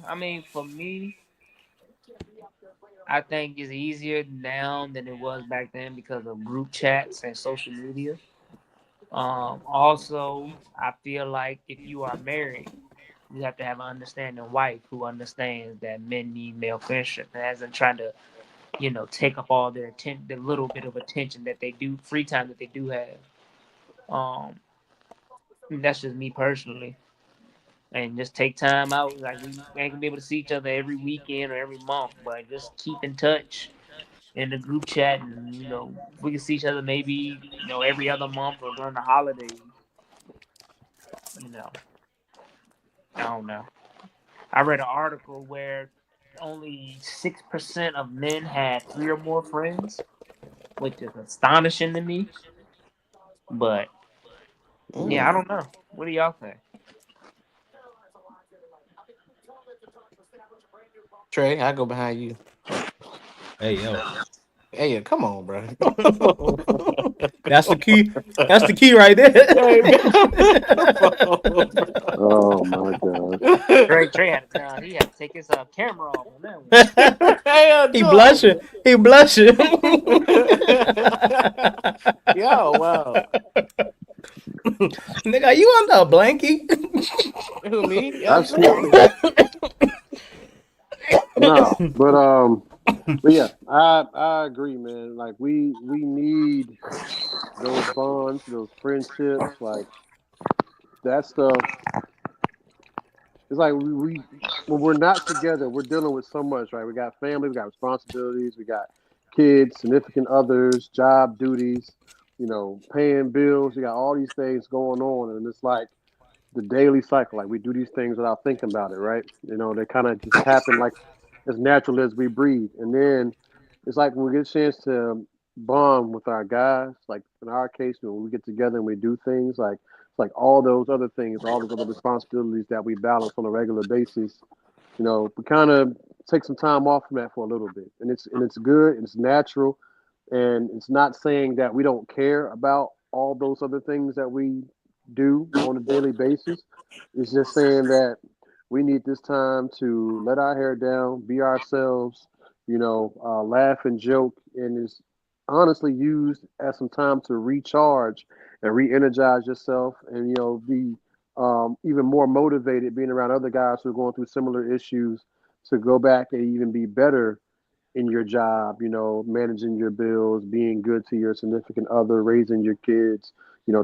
I mean, for me, I think it's easier now than it was back then because of group chats and social media. Also, I feel like if you are married, you have to have an understanding wife who understands that men need male friendship and hasn't trying to, take up all their the little bit of attention that they do, free time that they do have. Um, that's just me personally, and just take time out. Like we ain't gonna be able to see each other every weekend or every month, but just keep in touch in the group chat, and we can see each other maybe every other month or during the holidays. You know, I don't know. I read an article where only 6% of men had three or more friends, which is astonishing to me. But yeah, I Mm. don't know. What do y'all think? Trey, I go behind you. Hey yo, Hey, come on, bro. that's the key. That's the key right there. Hey, come on, Oh my god. bro. Trey had to tell he had to take his camera off on that one. Hell He no. blushing. He blushing. Yo, wow. Nigga, you under a blankie? Who me? Yeah, I'm saying. Absolutely. No, but yeah, I agree, man. Like we need those bonds, those friendships, like that stuff. It's like we when we're not together, we're dealing with so much, right? We got family, we got responsibilities, we got kids, significant others, job duties, paying bills. We got all these things going on, and it's like the daily cycle. Like we do these things without thinking about it, right? They kind of just happen like as natural as we breathe. And then it's like when we get a chance to bond with our guys, like in our case, when we get together and we do things like it's like all those other things, all those other responsibilities that we balance on a regular basis, we kind of take some time off from that for a little bit. And it's good, and it's natural, and it's not saying that we don't care about all those other things that we do on a daily basis. It's just saying that we need this time to let our hair down, be ourselves, laugh and joke, and is honestly used as some time to recharge and re-energize yourself, and be even more motivated being around other guys who are going through similar issues to go back and even be better in your job, managing your bills, being good to your significant other, raising your kids,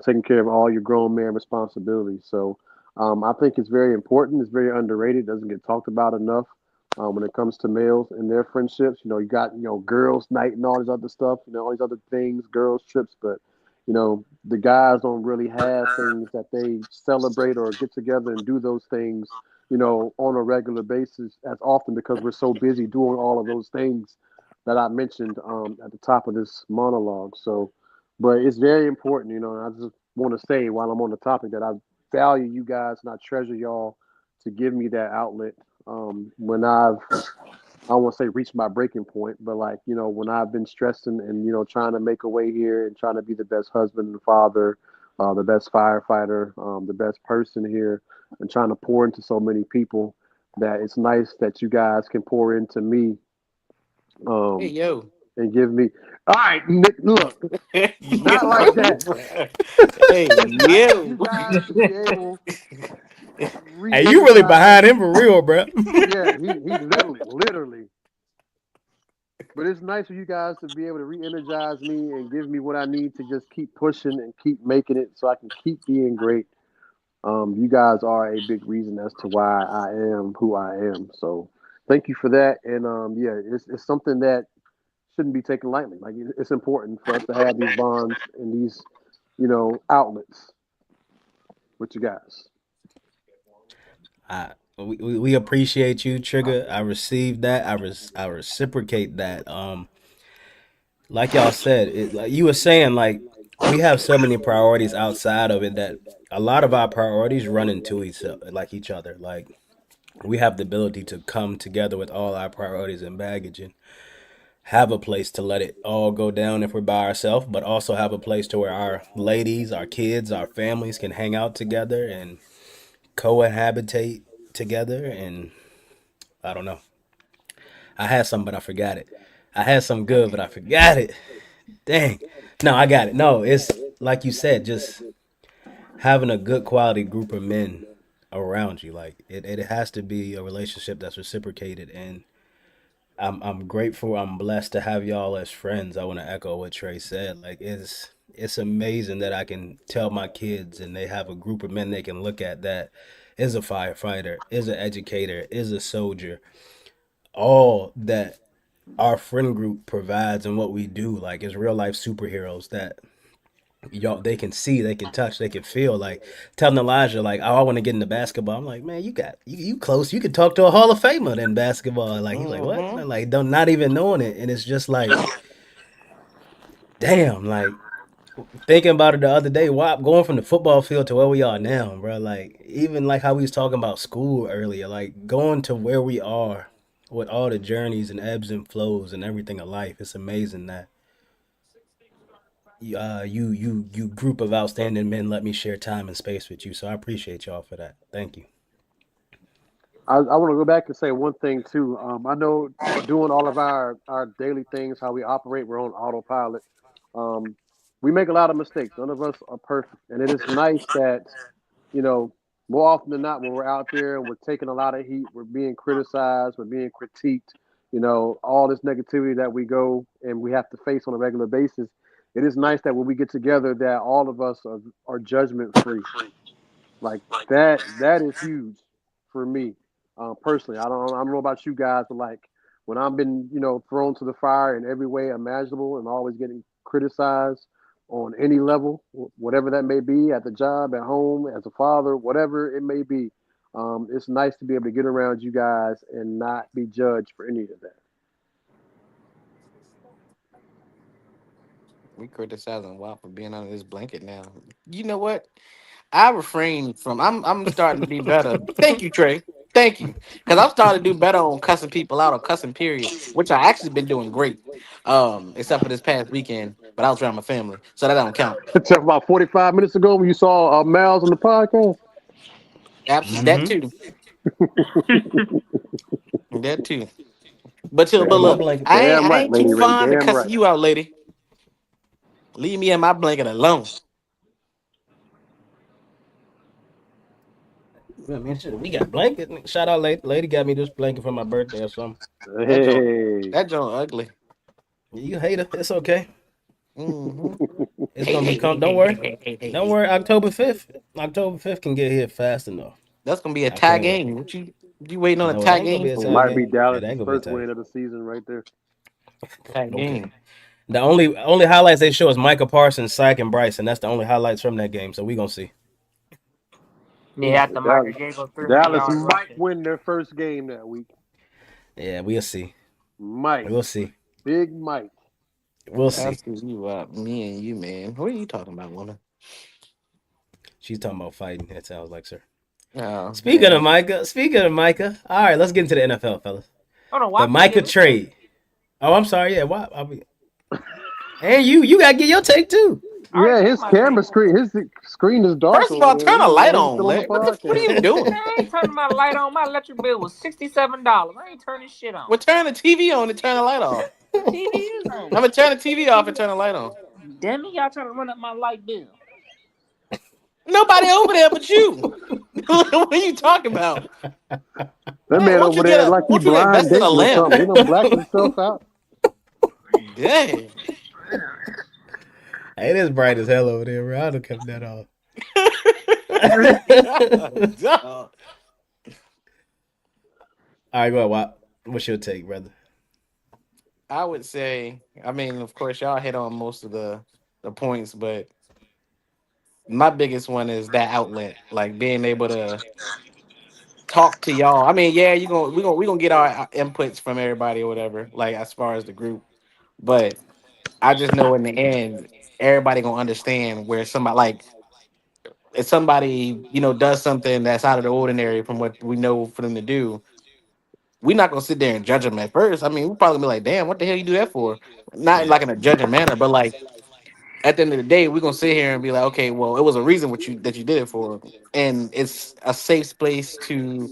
taking care of all your grown man responsibilities. So I think it's very important. It's very underrated. It doesn't get talked about enough when it comes to males and their friendships. You got, girls' night and all this other stuff, all these other things, girls' trips, but the guys don't really have things that they celebrate or get together and do those things, on a regular basis as often because we're so busy doing all of those things that I mentioned at the top of this monologue. So, but it's very important, and I just want to say while I'm on the topic that I value you guys and I treasure y'all to give me that outlet when I don't want to say reach my breaking point, but like, when I've been stressing and, trying to make a way here and trying to be the best husband and father, the best firefighter, the best person here, and trying to pour into so many people that it's nice that you guys can pour into me Hey um, yo. and give me. All right, Nick, look, not like that. Hey It's nice for yo. you guys to be able to Hey, you really re-energize. behind him for real, bro. Yeah, he literally. But it's nice for you guys to be able to re-energize me and give me what I need to just keep pushing and keep making it so I can keep being great. You guys are a big reason as to why I am who I am. So thank you for that. And yeah, it's something that shouldn't be taken lightly. Like it's important for us to have these bonds and these, outlets with you guys. We appreciate you, Trigger. I received that. I reciprocate that. Like y'all said, like you were saying, like we have so many priorities outside of it that a lot of our priorities run into each other. Like we have the ability to come together with all our priorities and baggage and have a place to let it all go down if we're by ourselves, but also have a place to where our ladies, our kids, our families can hang out together and cohabitate together. And I don't know. I had some, but I forgot it. I had some good, but I forgot it. Dang. No, I got it. No, it's like you said, just having a good quality group of men around you. Like it has to be a relationship that's reciprocated, and I'm grateful. I'm blessed to have y'all as friends. I want to echo what Trey said. Like it's amazing that I can tell my kids and they have a group of men they can look at that is a firefighter, is an educator, is a soldier, all that our friend group provides and what we do. Like it's real life superheroes that y'all they can see, they can touch, they can feel. Like telling Elijah, like, oh, I want to get into basketball. I'm like, man, you close. You could talk to a Hall of Famer in basketball. Like he's like, what? Mm-hmm. Like don't not even knowing it, and it's just like, damn. Like thinking about it the other day, why going from the football field to where we are now, bro. Like even like how we was talking about school earlier, like going to where we are with all the journeys and ebbs and flows and everything of life. It's amazing that you group of outstanding men let me share time and space with you. So I appreciate y'all for that. Thank you. I want to go back and say one thing too. I know doing all of our daily things, how we operate, we're on autopilot. Um, we make a lot of mistakes. None of us are perfect, and it is nice that you know more often than not when we're out there and we're taking a lot of heat, we're being criticized, we're being critiqued. All this negativity that we go and we have to face on a regular basis. It is nice that when we get together, that all of us are judgment free. Like that is huge for me personally. I don't know about you guys, but like when I've been thrown to the fire in every way imaginable and always getting criticized on any level, whatever that may be, at the job, at home, as a father, whatever it may be. It's nice to be able to get around you guys and not be judged for any of that. We criticizing Wop for being under this blanket now. You know what? I refrain from. I'm starting to be better. Thank you, Trey. Thank you, because I'm starting to do better on cussing people out or cussing period, which I actually been doing great. Except for this past weekend, but I was around my family, so that don't count. Except about 45 minutes ago when you saw Mallz on the podcast. Absolutely, that Mm-hmm. too. That too. But Straight but out my look, blanket. Damn I right, ain't too Lady Ray. fond of Damn cussing right. you out, lady. Leave me in my blanket alone. I mean, shit, we got blanket. Shout out, lady got me this blanket for my birthday or something. That joint, Hey. that joint ugly. You hate it. It's okay. Mm-hmm. It's gonna be Don't worry. Don't worry. October 5th. October 5th can get here fast enough. That's gonna be a I tie can't wait. game. You waiting on a No, it tie ain't gonna be game? a It tie might be game. It Dallas' ain't gonna be a first tie. win of the season right there. Tie Okay. game. The only highlights they show is Micah Parsons, Sack, and Bryson. That's the only highlights from that game. So we gonna see. Yeah, after Micah Dallas, gave up 300 Dallas yards might rushing. win their first game that week. Yeah, we'll see. Might. We'll see. Big might. We'll see. Asking you up, me and you, man. What are you talking about, woman? She's talking about fighting. It sounds like, sir. Oh Speaking of man, Micah, speaking of Micah. All right, let's get into the NFL, fellas. Hold on, why The we Micah give it take? trade. Oh, I'm sorry. Yeah, why? And you gotta get your take too. I already Yeah, gave his my take. camera screen, his screen is dark first of all, over there. turn a He's, light he's on, still on the Larry. What are podcast. you doing? I ain't turning my light on. My electric bill was $67. I ain't turning shit on. Well, turn the TV on and turn the light off. The TV is on. I'm gonna turn the TV off and turn the light on. Damn it, y'all trying to run up my light bill. Nobody over there but you. What are you talking about? That Hey, man over there like he won't you blind invest in a dating or lamp? something. He done blacked himself out. Dang. It is bright as hell over there, bro. I don't cut that off. Duh. All right, go ahead. What's your take, brother? I would say, I mean, of course, y'all hit on most of the points, but my biggest one is that outlet, like being able to talk to y'all. I mean, yeah, we gonna get our inputs from everybody or whatever, like as far as the group. But I just know in the end, everybody gonna understand where somebody like if somebody does something that's out of the ordinary from what we know for them to do. We're not gonna sit there and judge them at first. I mean, we're probably gonna be like, "Damn, what the hell you do that for?" Not Yeah. like in a judging manner, but like at the end of the day, we're gonna sit here and be like, "Okay, well, it was a reason that you did it for," and it's a safe space to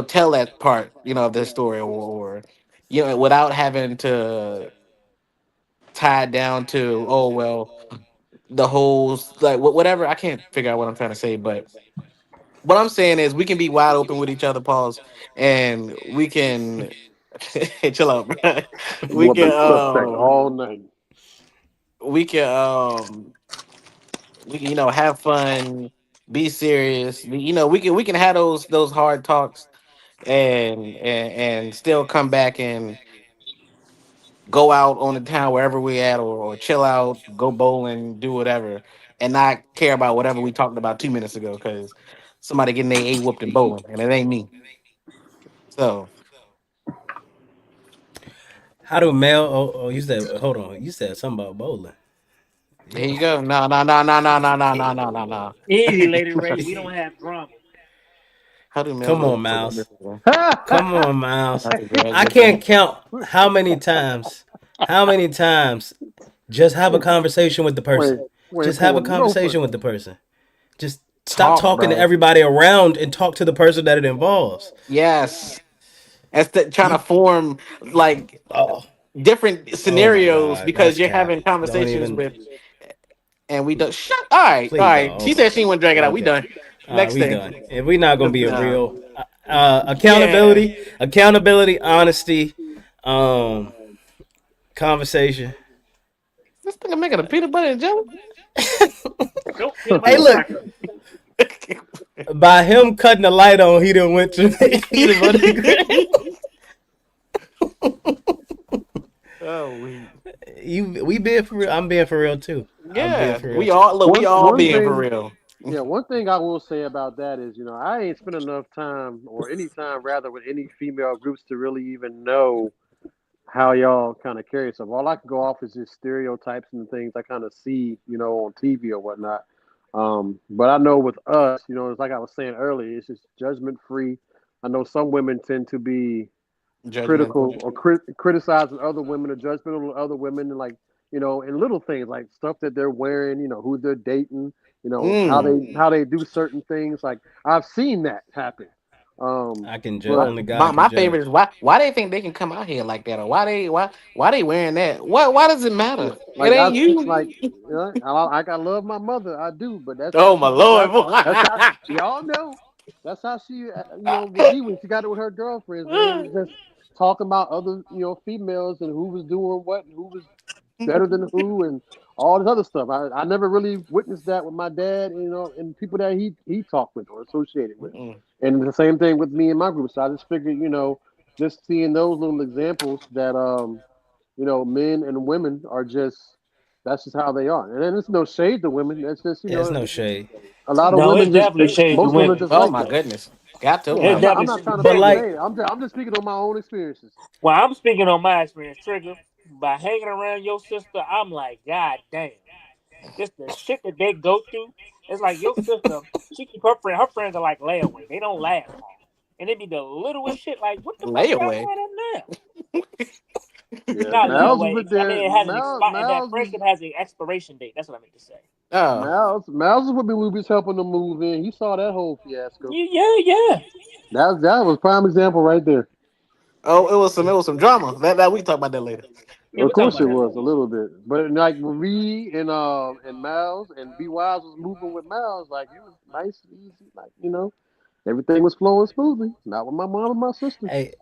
tell that part of their story or without having to tie it down to well the whole like whatever. I can't figure out what I'm trying to say, but what I'm saying is we can be wide open with each other, pause, and we can chill out, bro. We Boy can been suspect all night. we can we can have fun, be serious. We can have those hard talks and still come back and go out on the town wherever we at or chill out, go bowling, do whatever, and not care about whatever we talked about 2 minutes ago because somebody getting their A whooped in bowling and it ain't me. So How do male? Oh, you said. Hold on. You said something about bowling. here Yeah. you go. No, no, no, no, no, no, no, no, no, no, no. Easy, Lady Ray. We don't have drama. How do males Come go? on, Miles. Come on, Miles. How do girls I go can't bowling? count how many times. How many times? Just have a conversation with the Wait, person. wait, Just have a pull no conversation further. with the person. Just stop Talk, talking to bro. everybody around and talk to the person that it involves. Yes. That's trying to You. form like Oh. different Oh my scenarios God. because That's you're cap. having Don't conversations even. with, and we don't. Shut. All right, all Please right. don't. She Okay. said she wouldn't drag it out. We Okay. done. Next We thing. done. If we not gonna be a No. real Yeah. accountability, honesty, um, conversation. This nigga making a peanut butter and jelly. Nope, peanut Hey, butter look. cracker. By him cutting the light on, he done went to peanut butter and gravy. Oh, we. We being for real. I'm being for real too. I'm being Yeah, for real we too. all look. We One all one being for thing, real. yeah, one thing I will say about that is, I ain't spent enough time or any time rather with any female groups to really even know how y'all kind of carry yourself. All I can go off is just stereotypes and things I kind of see, on TV or whatnot. But I know with us, it's like I was saying earlier, it's just judgment free. I know some women tend to be Judgmental. critical or criticizing other women or judgmental of other women and like in little things like stuff that they're wearing, who they're dating, how Mm. they do certain things. Like I've seen that happen I can judge. But Only My God can my favorite is judge. why they think they can come out here like that, or why they wearing that? Why does it matter? It like I ain't see, you. like I love my mother, I do, but that's how Oh she my get. lord. That's how y'all know. That's how she, would be when she got it with her girlfriends. They was just talking about other, females and who was doing what and who was better than who and all this other stuff. I never really witnessed that with my dad, and people that he talked with or associated with. Mm-mm. And the same thing with me and my group. So I just figured, just seeing those little examples that men and women are just that's just how they are. And then there's no shade to women. That's just, Yeah, it's no shade. a lot of No, it's women just definitely shade to most women are women. just Oh like my that. goodness. Got to Yeah, It's I'm man. not I'm definitely not shade trying to to But throw women. like, shade. I'm just speaking on my own experiences. Well, I'm speaking on my experience, Trigger. By hanging around your sister, I'm like, God damn. Just the shit that they go through. It's like your sister, she keep her friends are like layaway. They don't last long. And it be the littlest shit, like, what the fuck y'all Layaway. going on now? Yeah, Not Miles was layaway. with I mean, there. it has an expi- that Miles was friendship has an expiration date. That's what I meant to say. Oh. Miles was with me when we was helping them move in. He saw that whole fiasco. Yeah. That was prime example right there. Oh, it was some drama. That we can talk about that later. Yeah, Of we'll talk course it about that was later. a little bit, but like when me and Miles and B Wise was moving with Miles, like it was nice, easy, like everything was flowing smoothly. Not with my mom and my sister. hey,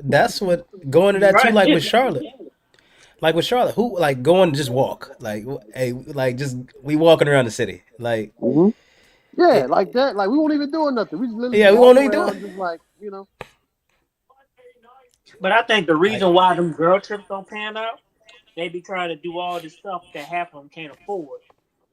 that's what going to that too. Right. Like with Charlotte, who like going to just walk, like, hey, like just we walking around the city, like Hmm. Yeah, it. like that. Like we weren't even doing nothing. We just literally Yeah, just we walk won't even do it. around, just like But I think the Like, reason why them girl trips don't pan out, they be trying to do all this stuff that half of them can't afford.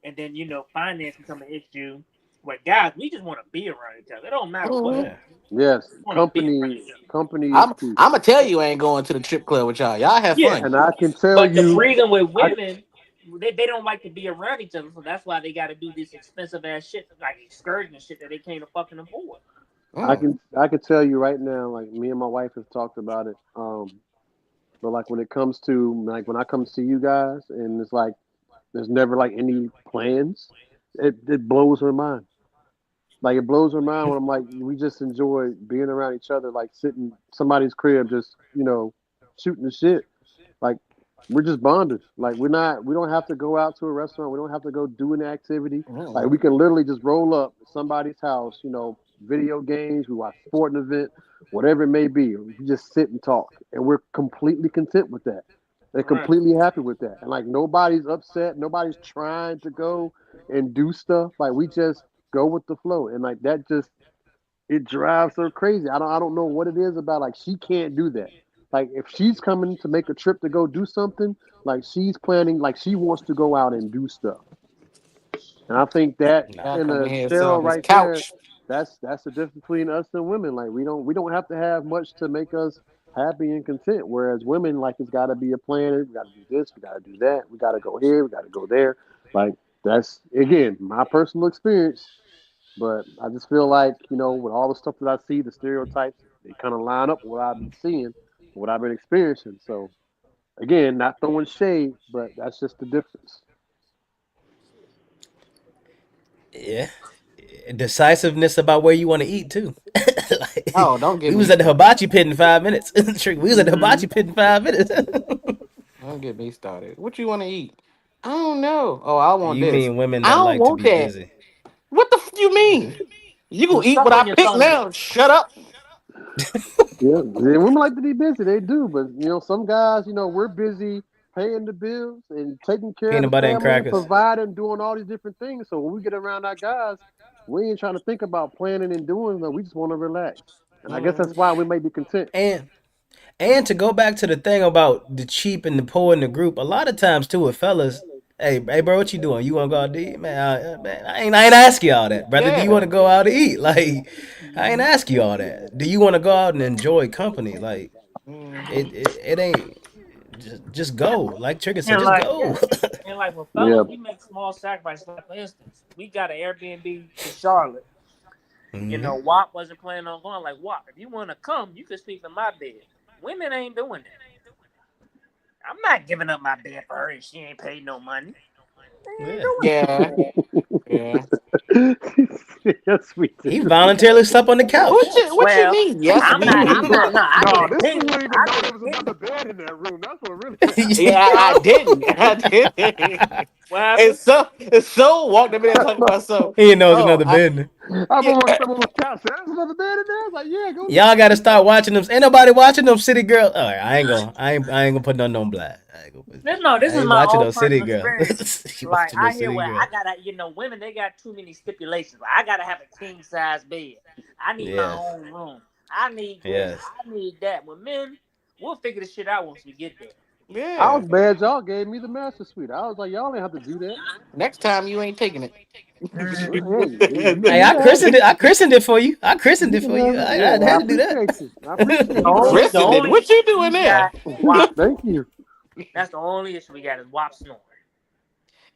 And then, finance become an issue. But guys, we just want to be around each other. It don't matter what. Mhm. yeah, Yes, We want to be around company. each other. Company is I'm key, I'm gonna tell you, I ain't going to the trip club with y'all. Y'all have Yeah. fun. and I can tell But the you, reason with I women, they don't like to be around each other. So that's why they got to do this expensive ass shit, like excursion and shit that they can't fucking afford. Mm. I can tell you right now, like me and my wife have talked about it. But like when it comes to like when I come to see you guys, and it's like there's never like any plans, it blows her mind. Like it blows her mind when I'm like, we just enjoy being around each other, like sitting somebody's crib, just shooting the shit. Like we're just bonders. Like we don't have to go out to a restaurant. We don't have to go do an activity. Like Mm. we can literally just roll up at somebody's house, video games, we watch a sporting event, whatever it may be. We just sit and talk. And we're completely content with that. They're Right. completely happy with that. And like nobody's upset, nobody's trying to go and do stuff. Like we just go with the flow. And like that just it drives her crazy. I don't know what it is about like she can't do that. Like if she's coming to make a trip to go do something, like she's planning, like she wants to go out and do stuff. And I think that nah. Y'all in come a in here sit shell on this right there, couch. that's the difference between us and women. Like we don't have to have much to make us happy and content. Whereas women, like it's got to be a plan. We got to do this. We got to do that. We got to go here. We got to go there. Like that's again my personal experience. But I just feel like with all the stuff that I see, the stereotypes, they kind of line up with what I've been seeing, what I've been experiencing. So again, not throwing shade, but that's just the difference. Yeah, decisiveness about where you want to eat too. Like, Oh, don't get we me was at the started. hibachi pit in 5 minutes. We was at the Mm-hmm. hibachi pit in 5 minutes. Don't get me started. What you want to eat? I don't know. Oh, I want You this. mean women I that don't like to want be that. busy? What the you mean? You gonna eat Suck what on I your pick tongue then. now? Shut up. Yeah, women like to be busy. They do, but some guys, we're busy paying the bills and taking care of Peanut the butter and family and crackers. providing, doing all these different things. So when we get around our guys, we ain't trying to think about planning and doing. No, we just want to relax. And I guess Mm. that's why we may be content. And to go back to the thing about the cheap and the poor in the group, a lot of times too with fellas, hey bro, what you doing? You want to go out to eat, man? Man, I ain't ask you all that, brother. Do you want Yeah. to go out to eat? Like, I ain't Mm-hmm. ask you all that. Do you want to go out and enjoy company? Like, Mhm. it ain't just go. Like Trigger said, And just like, yeah. go. And like with Yeah. fellas, we make small sacrifices. Like for instance, we got an Airbnb to Charlotte. Hmm. WAP wasn't planning on going. Like WAP, if you want to come, you can sleep in my bed. Women ain't doing that. I'm not giving up my bed for her if she ain't paid no money. They ain't Yeah. doing that. Yeah. Yeah. Yes, we do. He voluntarily slept on the couch. What you Well, mean? Yes, I'm we not. do. I'm not. No, I get No, this fool opinions. didn't even I know get there was another opinions. bed in that room. That's what really Yeah, happened. I didn't. I didn't. What And happened? so walked up in there talking about so. He knows Oh, another business. I yeah. walked up on the couch. There's another bed in there. I was like, yeah, go Y'all get gotta start watching them. Ain't nobody watching them city girls. All right, I ain't gonna put nothing on black. This I is ain't my watching own those city personal girls. experience. You Like watching I those hear city where girls? I gotta, women they got too many stipulations. Like, I gotta have a king size bed. I need my Yes, own room. I need this. yes. I need that. With men, we'll figure this shit out once we get there. I Yeah. was mad y'all gave me the master suite. I was like, y'all ain't have to do that. Next time you ain't taking it. Well, Mm. hey, you Hey, can have it. I christened it for you. I christened You it can for you. have it. I Yeah, I had to do that. appreciate you. I appreciate The you, only, brother. the Christened it. only What you issue doing we there? got is WAP Thank snoring. you. That's the only issue we got is WAP snoring.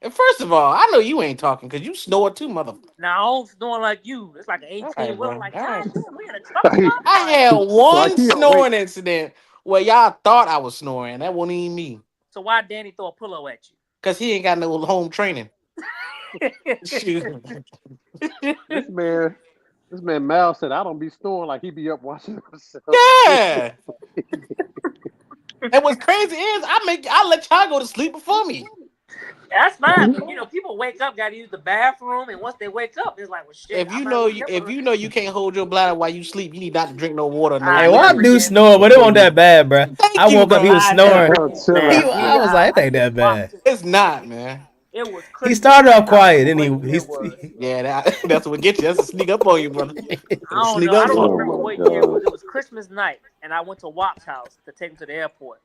And first of all, I know you ain't talking because you snore too, mother. Now I don't snore like you. It's like an All 18 right, wheeler. bro. Like, All right. God damn, we in a truck stop. I Like, had Like one he awake. snoring incident where y'all thought I was snoring. That wasn't even me. so why Danny throw a pillow at Because he ain't got no home training. you? Shoot. This man, this man Mal said I don't be snoring like he be up watching himself. Yeah. And what's crazy is I let y'all go to sleep before me. That's fine, but people wake up, got to use the bathroom, and once they wake up, it's like, well, shit, If I you might know well if never. you know you can't hold your bladder while you sleep, you need not to drink no water, no Ah, Hey, he WAP liquids do preaching. snore, but it before wasn't you. that bad, bro. I Thank you, woke up, he bro. was Ah, that's snoring. different, Chill man. out. I was like, it I ain't give that WAP bad. to It's not, man. it was He Christmas started night. off I don't know quiet, then what year it was. Yeah, that's what get you. That's a sneak up on you, brother. I It'll don't sneak know. I up don't on Oh you. remember my what year it was. god. It was Christmas night, and I went to WAP's house to take him to the airport.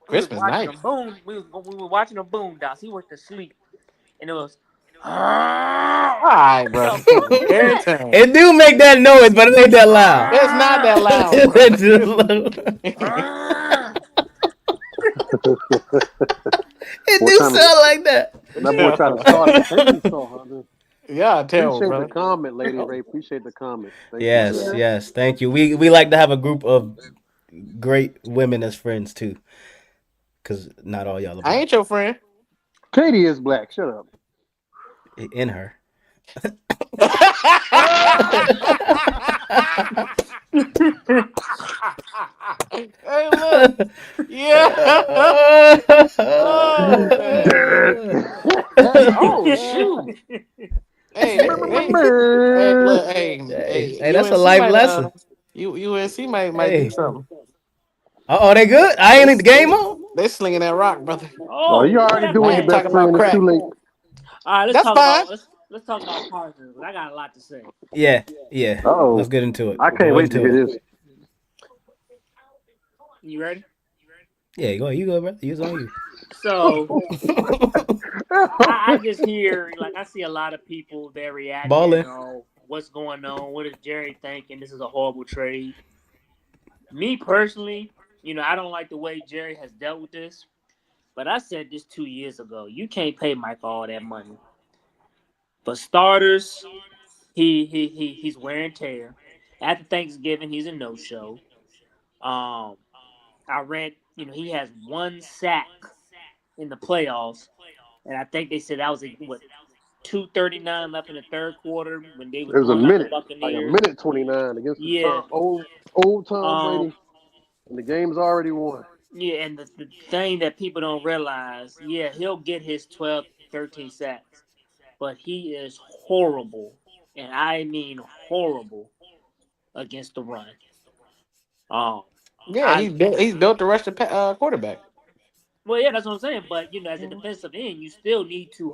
We was Christmas watching night. them boom. We were watching them boondocks. He went to sleep, and it was. All right, bro. Yo, for a Every minute. time. It do make that noise, but it ain't that loud. It's not that loud, bro. It What do trying to sound like that. that boy tried to start a chainsaw, huh? Yeah, terrible, Appreciate the brother. comment, Lady Oh, Ray. Appreciate the comment. Thank you for Yes, that. Yeah. yes. Thank you. We like to have a group of great women as friends too, because not all y'all are I black. ain't your friend. Katie is black. Shut up. In her. Hey, look. Yeah. Oh man. Oh shoot. Hey, hey, look, hey, Hey, that's a UNC life might lesson. UNC might do Hey, something. they good? I They ain't the game on. they slinging that rock, brother. Oh, Oh, you what already happened doing I your ain't there? best talking about friend. It's too crack. late. All right, That's fine. let's talk about Parsons. I got a lot to say. Yeah, yeah. Let's Oh, get into it. I can't Go wait to into it. hear this. You ready? Yeah, go. You go, bro. Use on you. So I just hear, like, I see a lot of people they're reacting Ballin'. on what's going on. What is Jerry thinking? This is a horrible trade. Me personally, I don't like the way Jerry has dealt with this. But I said this 2 years ago. You can't pay Mike all that money. For starters, he's wear and tear. After Thanksgiving, he's a no show. Um, I read, he has one sack in the playoffs, and I think they said that was 2:39 left in the third quarter when they was It was a blowing out the minute, like a Buccaneers. minute 29 against the Yeah. old Tom Um. Brady, and the game's already won. Yeah, and the thing that people don't realize, yeah, he'll get his 12, 13 sacks, but he is horrible, and I mean horrible against the run. Um, Yeah, I he's built to rush the quarterback. Well, yeah, that's what I'm saying. But as a defensive end, you still need to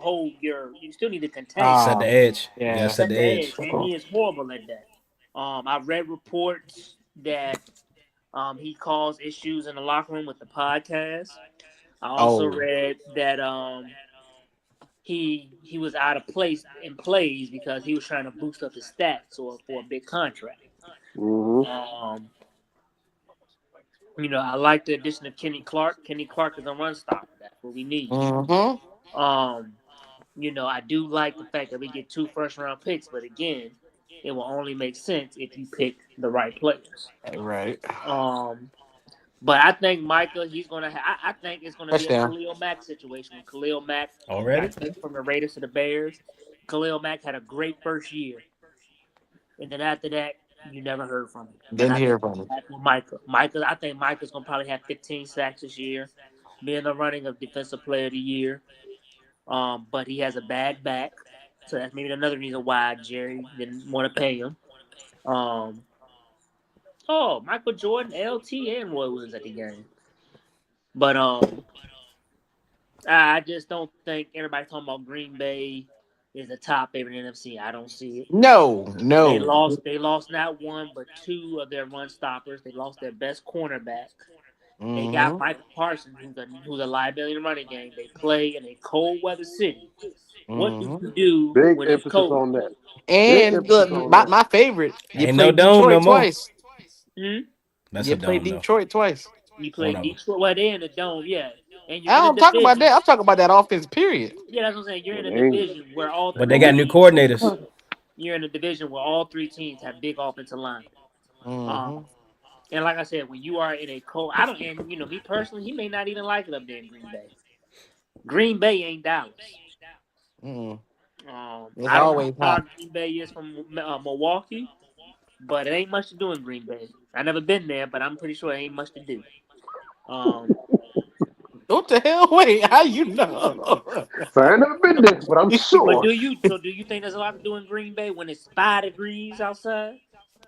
contain, Set the Oh, edge. You gotta yeah. set set the the edge, edge. and he is horrible at that. I've read reports that he caused issues in the locker room with the podcast. I also Oh, read that he was out of place in plays because he was trying to boost up his stats or for a big contract. Hmm. Um, I like the addition of Kenny Clark. Kenny Clark is a run stopper. That's what we need. mm-hmm. Um, I do like the fact that we get 2 first-round picks, but again, it will only make sense if you pick the right players. Right. Um, but I think Micah, he's gonna. I think it's gonna be a Touchdown. Khalil Mack situation when Khalil Mack got Already? traded from the Raiders to the Bears. Khalil Mack had a great first year. And then after that, you never heard from him. And Didn't I think hear from him. that's with Micah. Micah, I think Micah's gonna probably have 15 sacks this year, be in the running of Defensive Player of the Year. But he has a bad back, so that's maybe another reason why Jerry didn't want to pay him. Um, oh, Michael Jordan, LT, and Roy Williams at the game. But I just don't think everybody talking about Green Bay is the top favorite in NFC. I don't see it. No, They no. lost. They lost not one but two of their run stoppers. They lost their best cornerback. They got Mm-hmm. Micah Parsons, who's a liability in the running game. They play in a cold weather city. What do Mm-hmm. you do Big when it's emphasis cold? on that. Big And emphasis look, on my, that. my favorite, you Ain't no played dome no Detroit more. twice. Hmm? That's a You played dome though. Detroit twice. You play One of them. Detroit. Well, they're in the dome, yeah, and you're I in a don't talk about division. that. I'm talking about that offense, period. Yeah, that's what I'm saying. You're Well, in a they ain't. division where all But they Well, got three new teams. coordinators. You're in a division where all three teams have big offensive linemen. Um, Mm-hmm. and like I said, when you are in a cold, I don't, and me personally, he may not even like it up there in Green Bay. Green Bay ain't Dallas. Mm-hmm. It's I don't know how always far hot. Green Bay is from Milwaukee, but it ain't much to do in Green Bay. I never been there, but I'm pretty sure it ain't much to do. Um, What the hell? Wait, how you know? so I ain't never been there, but I'm but sure. do you? So do you think there's a lot to do in Green Bay when it's 5 degrees outside?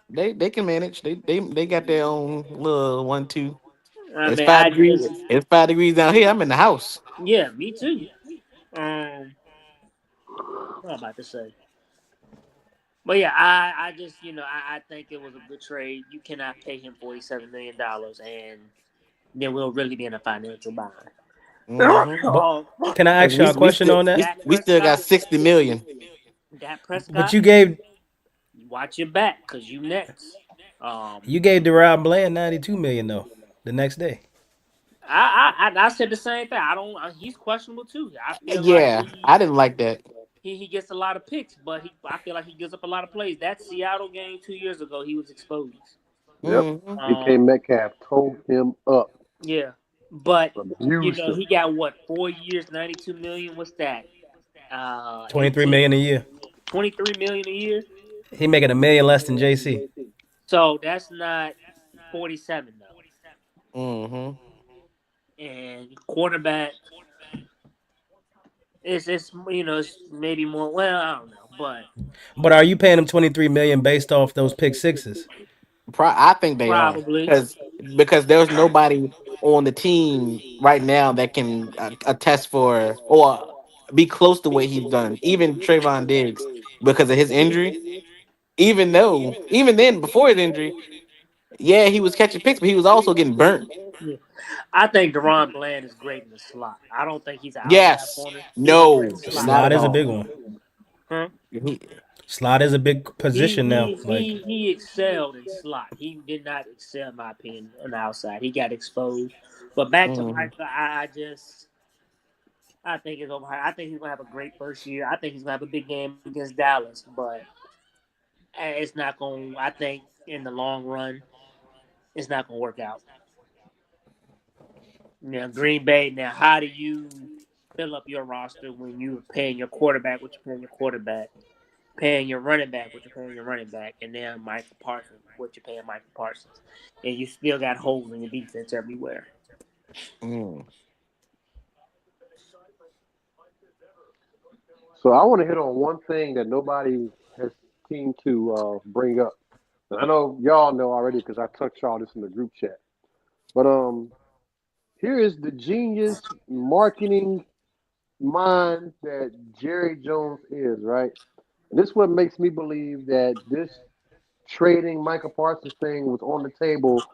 They can manage. They got their own little 1-2. I It's mean, five I degrees. just It's 5 degrees down here. I'm in the house. yeah, me too. What I'm about to say. But yeah, I just I think it was a good trade. You cannot pay him $47 million, and then we'll really be in a financial bind. Mm-hmm. But Oh, can I Cause ask y'all a question on that? we still got 60 million. Dak But Prescott, you gave watch your back because you next. you gave Deron Bland 92 million though the next day. I said the same thing. I don't. He's questionable too. I feel like Yeah, I didn't like that. he gets a lot of picks, but I feel like he gives up a lot of plays. That Seattle game 2 years ago, he was exposed. Yep. Mm-hmm. DK Um, Metcalf towed him up, yeah, but abused him. he got what 4 years, 92 million. What's that? 23 million a 18, year. 23 million a year. He making a million less than JC. So that's not 47 though. Mm-hmm. And quarterback, it's maybe more. Well, I don't know, but But are you paying him 23 million based off those pick sixes? I think they are probably. because there's nobody on the team right now that can attest for or be close to what he's done. Even Trayvon Diggs, because of his injury. Even then, before his injury, yeah, he was catching picks, but he was also getting burnt. Yeah. I think Deron Bland is great in the slot. I don't think he's an outside Yes, corner. He's a great no, slot not Slot at is a corner. big all. one. Huh? He, Slot is a big position now. Like He excelled in slot. He did not excel, in my opinion, on the outside. He got exposed. But back to mhm. Micah, I think it's over. I think he's gonna have a great first year. I think he's gonna have a big game against Dallas, but it's not going. I think in the long run, it's not gonna work out. Now Green Bay. Now, how do you fill up your roster when you're paying your quarterback what you're paying your quarterback, paying your running back what you're paying your running back, and then Micah Parsons what you're paying Micah Parsons, and you still got holes in your defense everywhere. Mm. So I want to hit on one thing that nobody has seemed to bring up. And I know y'all know already because I touched y'all this in the group chat. But here is the genius marketing mind that Jerry Jones is, right? And this is what makes me believe that this trading Micah Parsons thing was on the table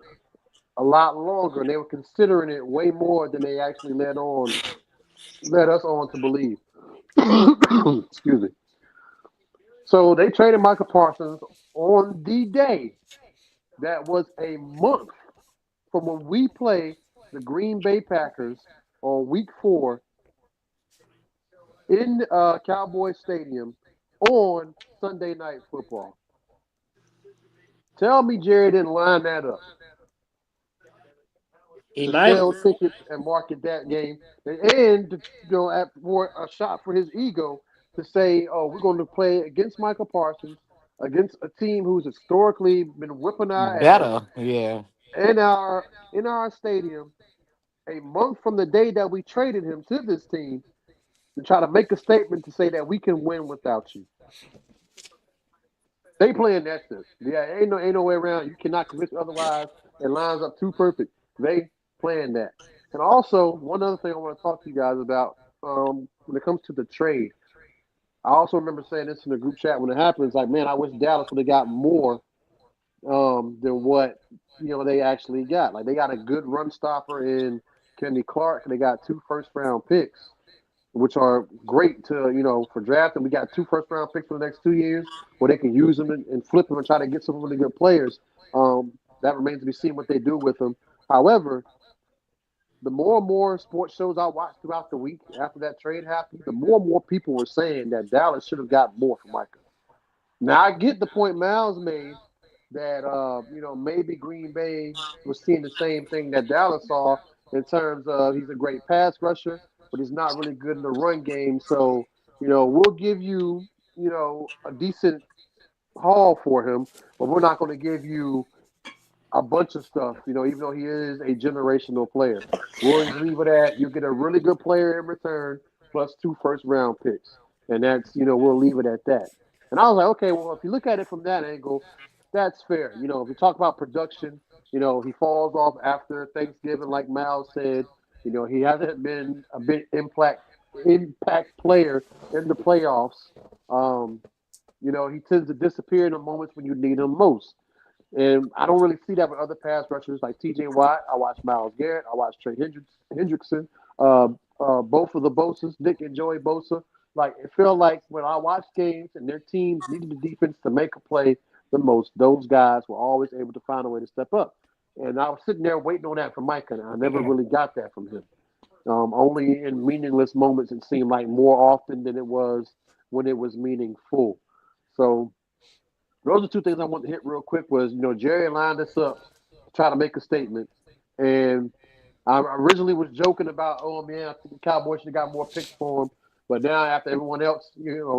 a lot longer, and they were considering it way more than they actually led us on to believe. Excuse me. So they traded Micah Parsons on the day that was a month from when we play the Green Bay Packers on Week 4 in Cowboys Stadium on Sunday Night Football. Tell me Jerry didn't line that up He to might have. sell tickets and market that game, and for a shot for his ego to say, "Oh, we're going to play against Michael Parsons. against a team who's historically been whipping our ass Better, yeah. in our stadium a month from the day that we traded him to this team to try to make a statement to say that we can win without you. They playing that shit. Yeah, ain't no way around. You cannot convince me otherwise. It lines up too perfect. They playing that. And also, one other thing I want to talk to you guys about when it comes to the trade. I also remember saying this in the group chat when it happened. It's like, man, I wish Dallas would have got more than what they actually got. Like they got a good run stopper in Kenny Clark, and they got 2 first-round picks, which are great to for drafting. We got 2 first-round picks for the next 2 years, where they can use them and flip them and try to get some really good players. That remains to be seen what they do with them. However, the more and more sports shows I watched throughout the week after that trade happened, the more and more people were saying that Dallas should have got more from Micah. Now I get the point Mallz made that maybe Green Bay was seeing the same thing that Dallas saw in terms of he's a great pass rusher, but he's not really good in the run game. So we'll give you a decent haul for him, but we're not going to give you a bunch of stuff. Even though he is a generational player, we'll just leave it at you get a really good player in return plus 2 first-round picks, and that's we'll leave it at that. And I was like, okay, well, if you look at it from that angle, that's fair. If you talk about production, he falls off after Thanksgiving, like Mal said. He hasn't been a big impact player in the playoffs. Um, he tends to disappear in the moments when you need him most. And I don't really see that with other pass rushers like T.J. Watt. I watch Myles Garrett. I watch Trey Hendrickson. Both of the Bosas, Nick and Joey Bosa. Like it felt like when I watched games and their teams needed the defense to make a play the most, those guys were always able to find a way to step up. And I was sitting there waiting on that from Micah, and I never really got that from him. Only in meaningless moments it seemed like more often than it was when it was meaningful. So those are 2 things I want to hit real quick was, Jerry lined us up to try to make a statement. And I originally was joking about, oh, man, I think the Cowboys should have got more picks for him. But now after everyone else,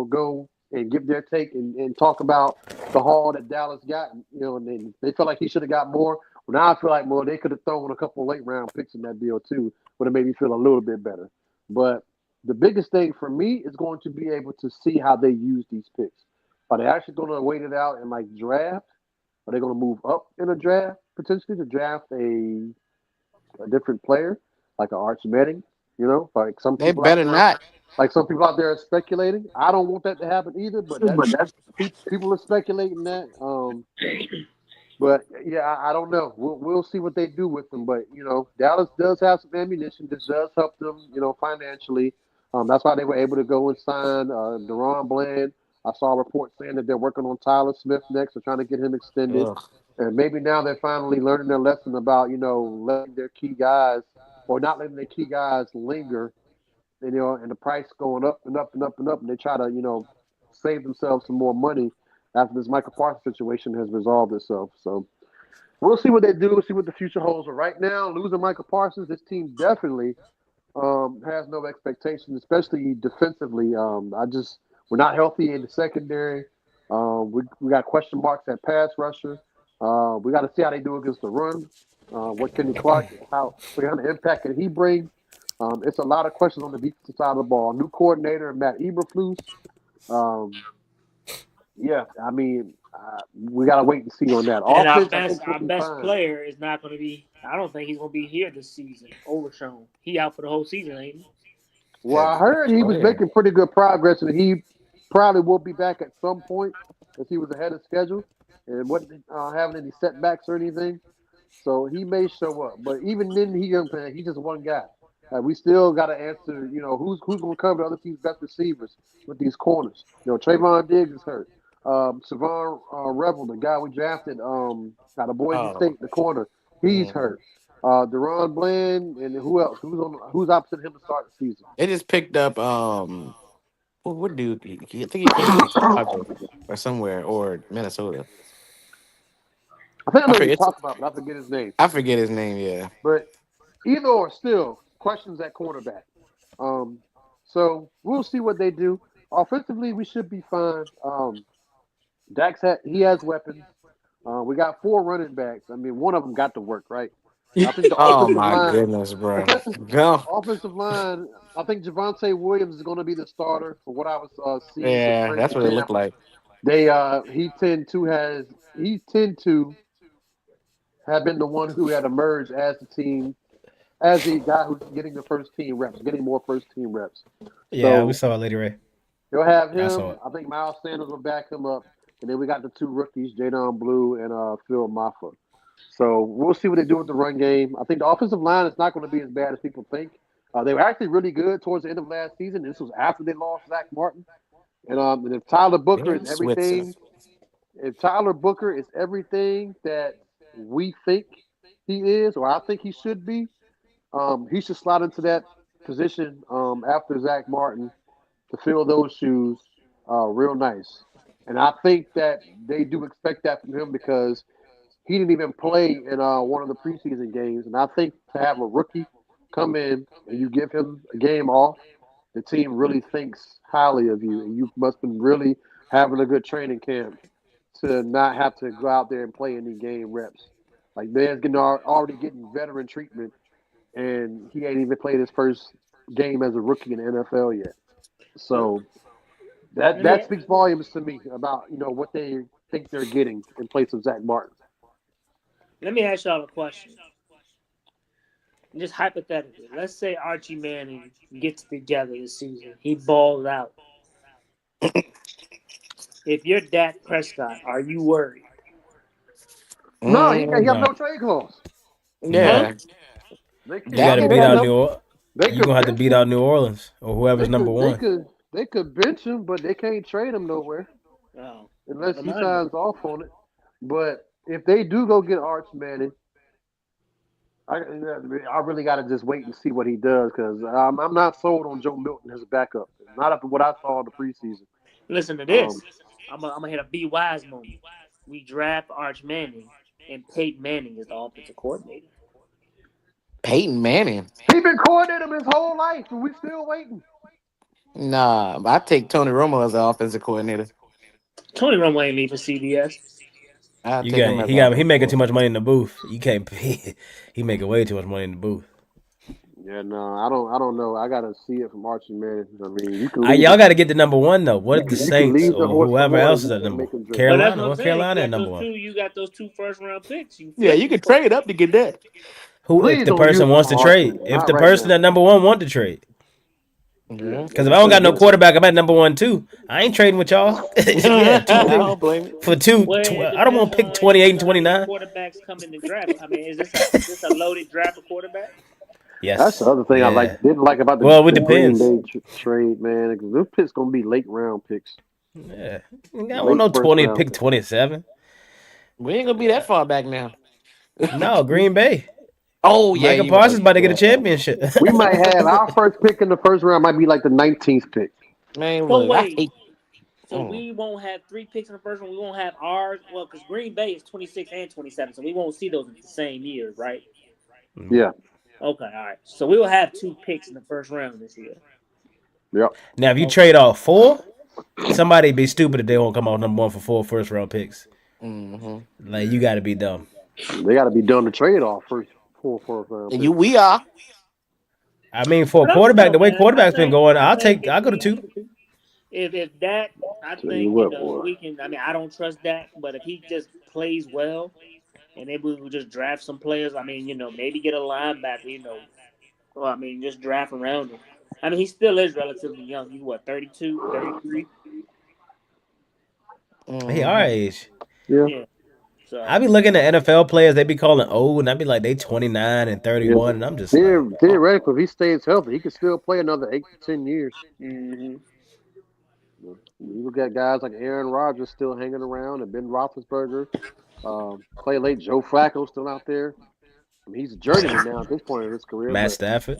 go and give their take and talk about the haul that Dallas got, and they felt like he should have got more. Well, now I feel like, well, they could have thrown a couple of late round picks in that deal too, would have made me feel a little bit better. But the biggest thing for me is going to be able to see how they use these picks. Are they actually going to wait it out and like draft? Are they going to move up in a draft potentially to draft a different player, like an Arch Manning? Like some They people out better there, not. are speculating. I don't want that to happen either, but that's people are speculating that. But yeah, I don't know. We'll see what they do with them. But Dallas does have some ammunition. This does help them, financially. That's why they were able to go and sign Deron Bland. I saw a report saying that they're working on Tyler Smith next. They're trying to get him extended, Ugh. and maybe now they're finally learning their lesson about letting their key guys or not letting their key guys linger. And the price going up and up and up and up, and they try to save themselves some more money after this Micah Parsons situation has resolved itself. So we'll see what they do. See what the future holds. But right now, losing Micah Parsons, this team definitely has no expectations, especially defensively. We're not healthy in the secondary. We got question marks at pass rusher. We got to see how they do against the run. What Kenny Clark, what kind of impact can he bring? It's a lot of questions on the defensive side of the ball. New coordinator, Matt Eberflus. Um, yeah, I mean, we got to wait and see on that. And Offense, I think our should be best fine. player is not going to be. I don't think he's going to be here this season. Overshown. He out for the whole season, ain't he? Well, I heard he was Player. making pretty good progress, and he probably will be back at some point as he was ahead of schedule and wasn't having any setbacks or anything. So he may show up, but even then, he's just one guy. We still got to answer. Who's going to cover the other team's best receivers with these corners? Trayvon Diggs is hurt. Savon Rebel, the guy we drafted out of Boise Oh, State, the corner, he's man. hurt. Deron Bland and who else? Who's opposite him to start the season? They just picked up what dude? I think he came from Chicago or somewhere or Minnesota. I think I I know who you're forget. talking about, but I forget his name. I forget his name. Yeah. But either or, still questions at cornerback. So we'll see what they do. Offensively, we should be fine. He has weapons. We got four running backs. I mean, one of them got to work, right? I think the Oh offensive my line, goodness, bro. Go. offensive line. I think Javonte Williams is going to be the starter for what I was seeing from Yeah, training that's what it camp. looked like. They he tend to have been the one who had emerged as the team as the guy who's getting the first team reps, getting more first team reps. Yeah, we So saw it, Lady Ray. they'll have I saw him. it. I think Miles Sanders will back him up, and then we got the two rookies, Jadon Blue and Phil Maffa. So we'll see what they do with the run game. I think the offensive line is not going to be as bad as people think. They were actually really good towards the end of last season. This was after they lost Zach Martin. And if Tyler Booker is Damn Switzer. everything, if Tyler Booker is everything that we think he is, or I think he should be, he should slide into that position after Zach Martin to fill those shoes real nice. And I think that they do expect that from him because he didn't even play in one of the preseason games. And I think to have a rookie come in and you give him a game off, the team really thinks highly of you. And you must have been really having a good training camp to not have to go out there and play any game reps. Like man's getting already getting veteran treatment, and he ain't even played his first game as a rookie in the NFL yet. Let So that me speaks volumes to me about what they think they're getting in place of Zach Martin. let me ask y'all a question. Just hypothetically, let's say Archie Manning gets together this season. He balls out. If you're Dak Prescott, are you worried? No, he have Mm, no No, trade clause. no. Huh? yeah, They You can't. got Dak to They ain't beat could got out no. New Orleans. they You gonna could have to bench beat him. out New Orleans or whoever's They number could they one. could they could bench him, but they can't trade him nowhere Oh, unless never he mind then. signs off on it. But if they do go get Arch Manning, I really got to just wait and see what he does because I'm not sold on Joe Milton as a backup. Not after what I saw in the preseason. Listen to Um, this. I'm gonna hit a B Wise moment. We draft Arch Manning, and Peyton Manning is the offensive coordinator. Peyton Manning. he been coordinating him his whole life, and we still waiting. Nah, I take Tony Romo as the offensive coordinator. Tony Romo ain't leaving CBS. I You take got him as the he offensive making too much coordinator. money in the booth. You can't pay. He making way too much money in the booth. Yeah, no, I don't know. I gotta see it from Archie Manning. I mean, you can leave Y'all the got to get the number one though. What you if the can, you can Saints leave the or horse for whoever water. else is You at can't number make one? him drink. But that's Carolina? what I'm What saying. Carolina at number one? You got those two first round picks. You Yeah, flip you them. could trade up to get that. Who if Please the don't use person him wants for to Archie. trade? If Not the right person now. at number one want to trade. Yeah, Yeah, Because yeah. if I don't should got have no given to quarterback, I'm at number one too. I ain't trading with y'all. Yeah, him. two I picks don't blame you. for two. Well, it I don't depends want to pick on 28 and how many 29. quarterbacks come in the draft. I mean, is this a loaded draft of quarterbacks? That's the Yes. other thing I Yeah. didn't like about Well, it the Green depends. Bay trade, man. Because those picks gonna be late round picks, Yeah. I don't want late no first 20 round pick picks. 27. We ain't gonna be that far back now. No, Green Bay. Oh yeah, Micah you right. Parsons about to get a Yeah, championship. We might have our first pick in the first round might be like the 19th pick. man. So Look, I wait, hate. so Mm. we won't have three picks in the first one. We won't have ours. Well, because Green Bay is 26 and 27, so we won't see those at the same years, right? Yeah, Okay, all right. So we will have two picks in the first round this year. yep. Now, if you Okay. trade off four, somebody be stupid if they won't come out number one for four first round picks. Mm-hmm. Like, you got to be dumb. They got to be done to trade off first four first round And you, picks. we are. I mean, for a But I don't quarterback, know, the way man. I quarterback's been think going, I think I'll go to if two. if Dak, I Tell you think what, boy. we can. I mean, I don't trust Dak, but if he just plays well, and maybe we will just draft some players. I mean, maybe get a linebacker. Well, I mean, just draft around him. I mean, he still is relatively young. He's what, 32, 33? He our Mm-hmm. age. Yeah, Yeah. I So be looking at NFL players, they be calling old, and I be like, they 29 and yeah. 31, and I'm just like, Theoretically, if he stays healthy, he could still play another 8 to 10 years. hmm You look at guys like Aaron Rodgers still hanging around, and Ben Roethlisberger, Clay Lake, Joe Flacco still out there. I mean, he's a journeyman now at this point in his career, Matt but Stafford,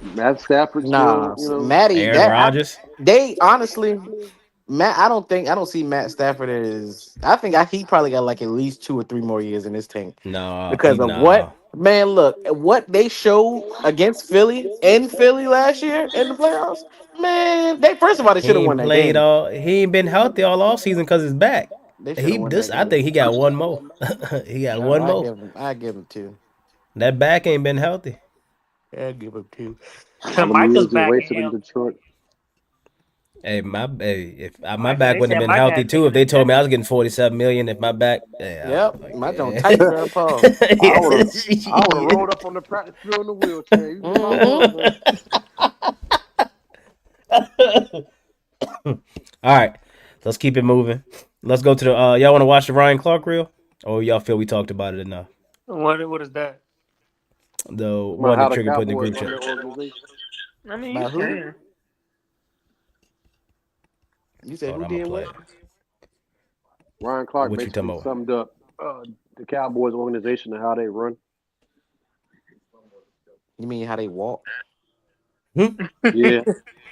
Matt Stafford still, Nah, Matty. Aaron Rodgers. They honestly, Matt. I don't see Matt Stafford as. He probably got like at least 2 or 3 more years in this tank because of what No. man. Look at what they showed against Philly in Philly last year in the playoffs. Man, they first of all they should have won that game. He ain't been healthy all offseason because his back. They should He have won this that I game. think he got one more. He got one I more. give him. I give him two. That back ain't been healthy. I give him two. All them Micah's years he back in wasted in health. Detroit. Hey, if my Micah, back they wouldn't have said been Micah healthy had too, if taken they a told step. me I was getting 47 million, if my back, yeah, Yep, like, my joint yeah. tight, grandpa. I would have rolled up on the practice field in the wheelchair. You get my Mm-hmm. word, man. All right, let's keep it moving. Let's go to the. Y'all want to watch the Ryan Clark reel, or y'all feel we talked about it enough? What is that? The About one how that the Trigger put in the Cowboys group run chat. their organization. I mean, you By who? can. You said Hold who on, I'm gonna did play what? it. Ryan Clark What you talking basically about? summed up the Cowboys organization and how they run. You mean how they walk? Hmm? Yeah,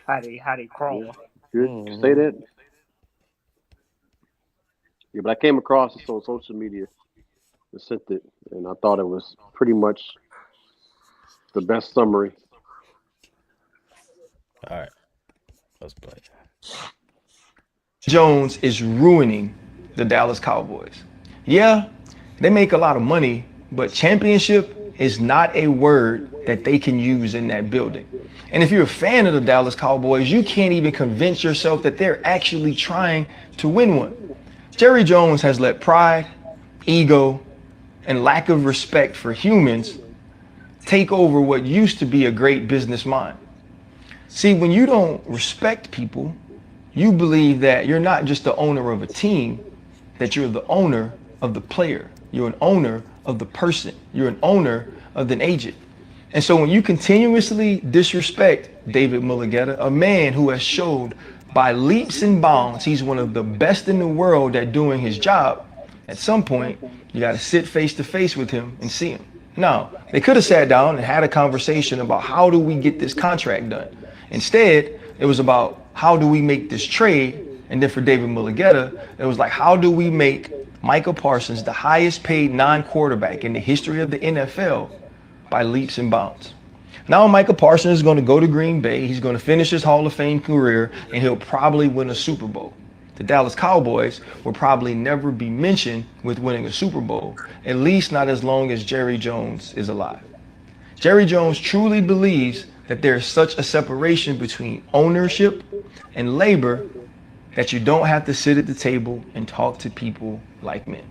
How they yeah. crawl. Good. Say Mm-hmm. that. Yeah, but I came across this on social media and sent it, and I thought it was pretty much the best summary. All right, let's play it. Jones is ruining the Dallas Cowboys. Yeah, they make a lot of money, but championship is not a word that they can use in that building. And if you're a fan of the Dallas Cowboys, you can't even convince yourself that they're actually trying to win one. Jerry Jones has let pride, ego, and lack of respect for humans take over what used to be a great business mind. See, when you don't respect people, you believe that you're not just the owner of a team, that you're the owner of the player. You're an owner of the person. You're an owner of an agent. And so when you continuously disrespect David Mulligetta, a man who has showed by leaps and bounds he's one of the best in the world at doing his job, at some point you got to sit face to face with him and see him. Now, they could have sat down and had a conversation about how do we get this contract done. Instead, it was about how do we make this trade. And then for David Mulligetta, it was like, how do we make Micah Parsons the highest paid non-quarterback in the history of the NFL by leaps and bounds. Now Micah Parsons is going to go to Green Bay. He's going to finish his Hall of Fame career, and he'll probably win a Super Bowl. The Dallas Cowboys will probably never be mentioned with winning a Super Bowl, at least not as long as Jerry Jones is alive. Jerry Jones truly believes that there is such a separation between ownership and labor that you don't have to sit at the table and talk to people like men.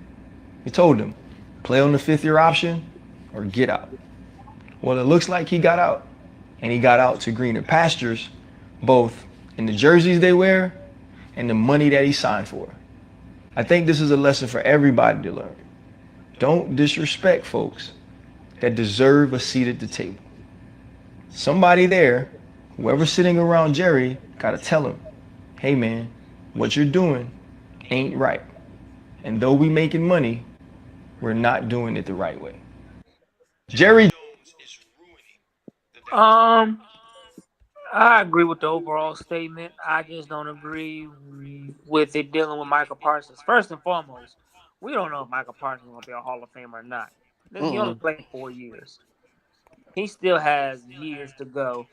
He told them, play on the fifth year option or get out. Well, it looks like he got out, and he got out to greener pastures, both in the jerseys they wear and the money that he signed for. I think this is a lesson for everybody to learn. Don't disrespect folks that deserve a seat at the table. Somebody there, whoever's sitting around Jerry, gotta tell him, hey man, what you're doing ain't right. And though we making money, we're not doing it the right way. Jerry Jones is ruining the Dallas Cowboys. Um, I agree with the overall statement. I just don't agree with it dealing with Michael Parsons. First and foremost, we don't know if Michael Parsons is going to be a Hall of Famer or not. He only Mm-mm. played 4 years. He still has years to go,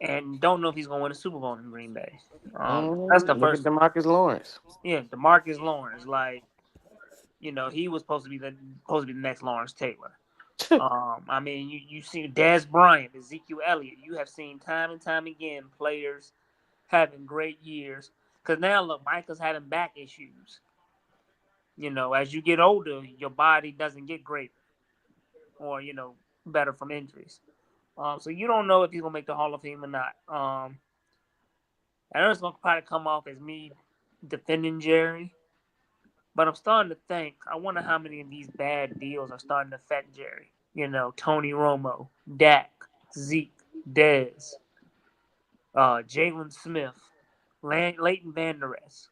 and don't know if he's going to win a Super Bowl in Green Bay. That's the Mm-hmm. Look at first. Demarcus Lawrence. Yeah, Demarcus Lawrence, like he was supposed to be the next Lawrence Taylor. I mean, you see Dez Bryant, Ezekiel Elliott. You have seen time and time again players having great years. Because now look, Micah's having back issues. As you get older, your body doesn't get greater or better from injuries. So you don't know if he's gonna make the Hall of Fame or not. I know it's gonna probably come off as me defending Jerry, but I'm starting to think. I wonder how many of these bad deals are starting to affect Jerry. Tony Romo, Dak, Zeke, Dez, Jalen Smith, Leighton Van Der Esch.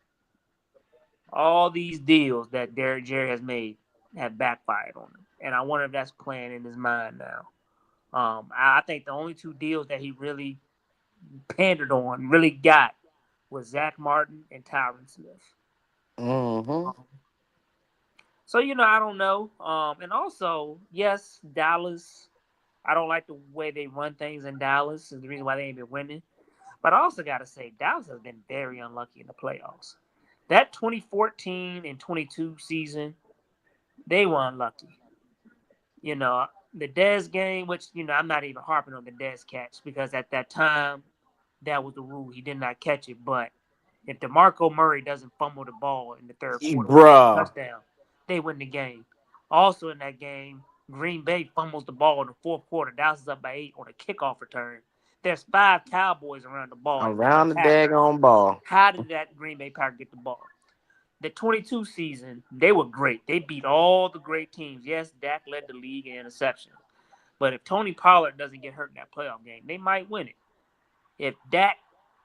All these deals that Derek Jerry has made have backfired on him, and I wonder if that's playing in his mind now. I think the only two deals that he really pandered on, really got, was Zach Martin and Tyron Smith. Mm-hmm. Um, so I don't know. And also, yes, Dallas. I don't like the way they run things in Dallas. Is the reason why they ain't been winning. But I also got to say, Dallas has been very unlucky in the playoffs. That 2014 and 22 season, they were unlucky. You know, the Dez game, which, I'm not even harping on the Dez catch because at that time, that was the rule. He did not catch it. But if DeMarco Murray doesn't fumble the ball in the third quarter for a Bruh. touchdown, they win the game. Also in that game, Green Bay fumbles the ball in the fourth quarter. Dallas is up by 8 on a kickoff return. There's 5 Cowboys around the ball and one Around the Packer. daggone ball. How did that Green Bay Packer get the ball? The 22 season, they were great. They beat all the great teams. Yes, Dak led the league in interceptions. But if Tony Pollard doesn't get hurt in that playoff game, they might win it. If Dak,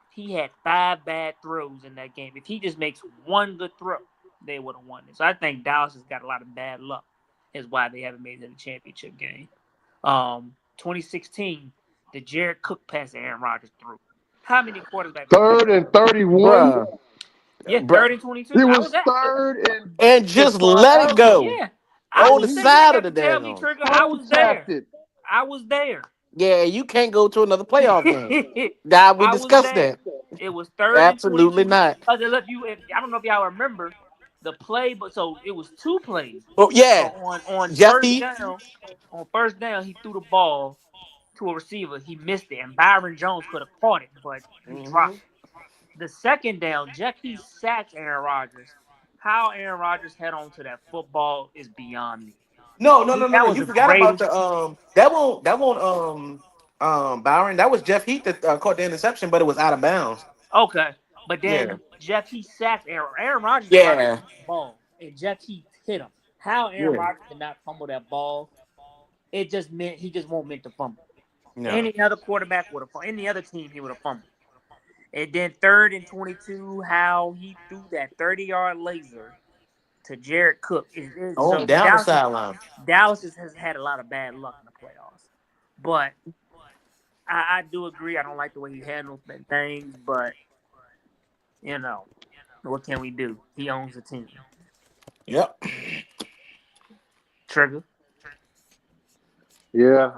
he had 5 bad throws in that game. If he just makes one good throw, they would have won it. So I think Dallas has got a lot of bad luck, is why they haven't made it in the championship game. 2016, the Jared Cook pass that Aaron Rodgers threw. How many quarterbacks? 3rd and 31. Bruh. Yeah, Bruh. 3rd and 22. It I was was at. 3rd And and just let it 12. go Yeah, I on was the He thinking side of that the to tell me, daggone. Trigger. I toe was tapped there. it. I was there. Yeah, you can't go to another playoff game. Now we I was discussed there. that. It was 3rd and Absolutely 22. not. I don't know if y'all remember the play, but so it was 2 plays. Oh So yeah, on Jeff first Heath. down, he threw the ball to a receiver. He missed it, and Byron Jones could have caught it, but he Hmm. dropped it. The second down, Jeff Heath sacked Aaron Rodgers. How Aaron Rodgers held on to that football is beyond me. No, no, no, no, That no. was You the forgot about greatest. the that won't Byron. That was Jeff Heath that caught the interception, but it was out of bounds. Okay, but Yeah, then Jeff Heath sacked Aaron. Aaron Rodgers is about to yeah, fumble the ball, and Jeff Heath hit him. How Aaron yeah. Rodgers did not fumble that ball? It just meant he just won't meant to fumble. No. Any other quarterback would have fumbled. Any other team he would have fumbled. And then 3rd and 22, how he threw that 30-yard laser to Jared Cook. On So down the sideline. Dallas has had a lot of bad luck in the playoffs. But I do agree. I don't like the way he handles things, but you know, what can we do? He owns the team. Yep. Trigger. Yeah,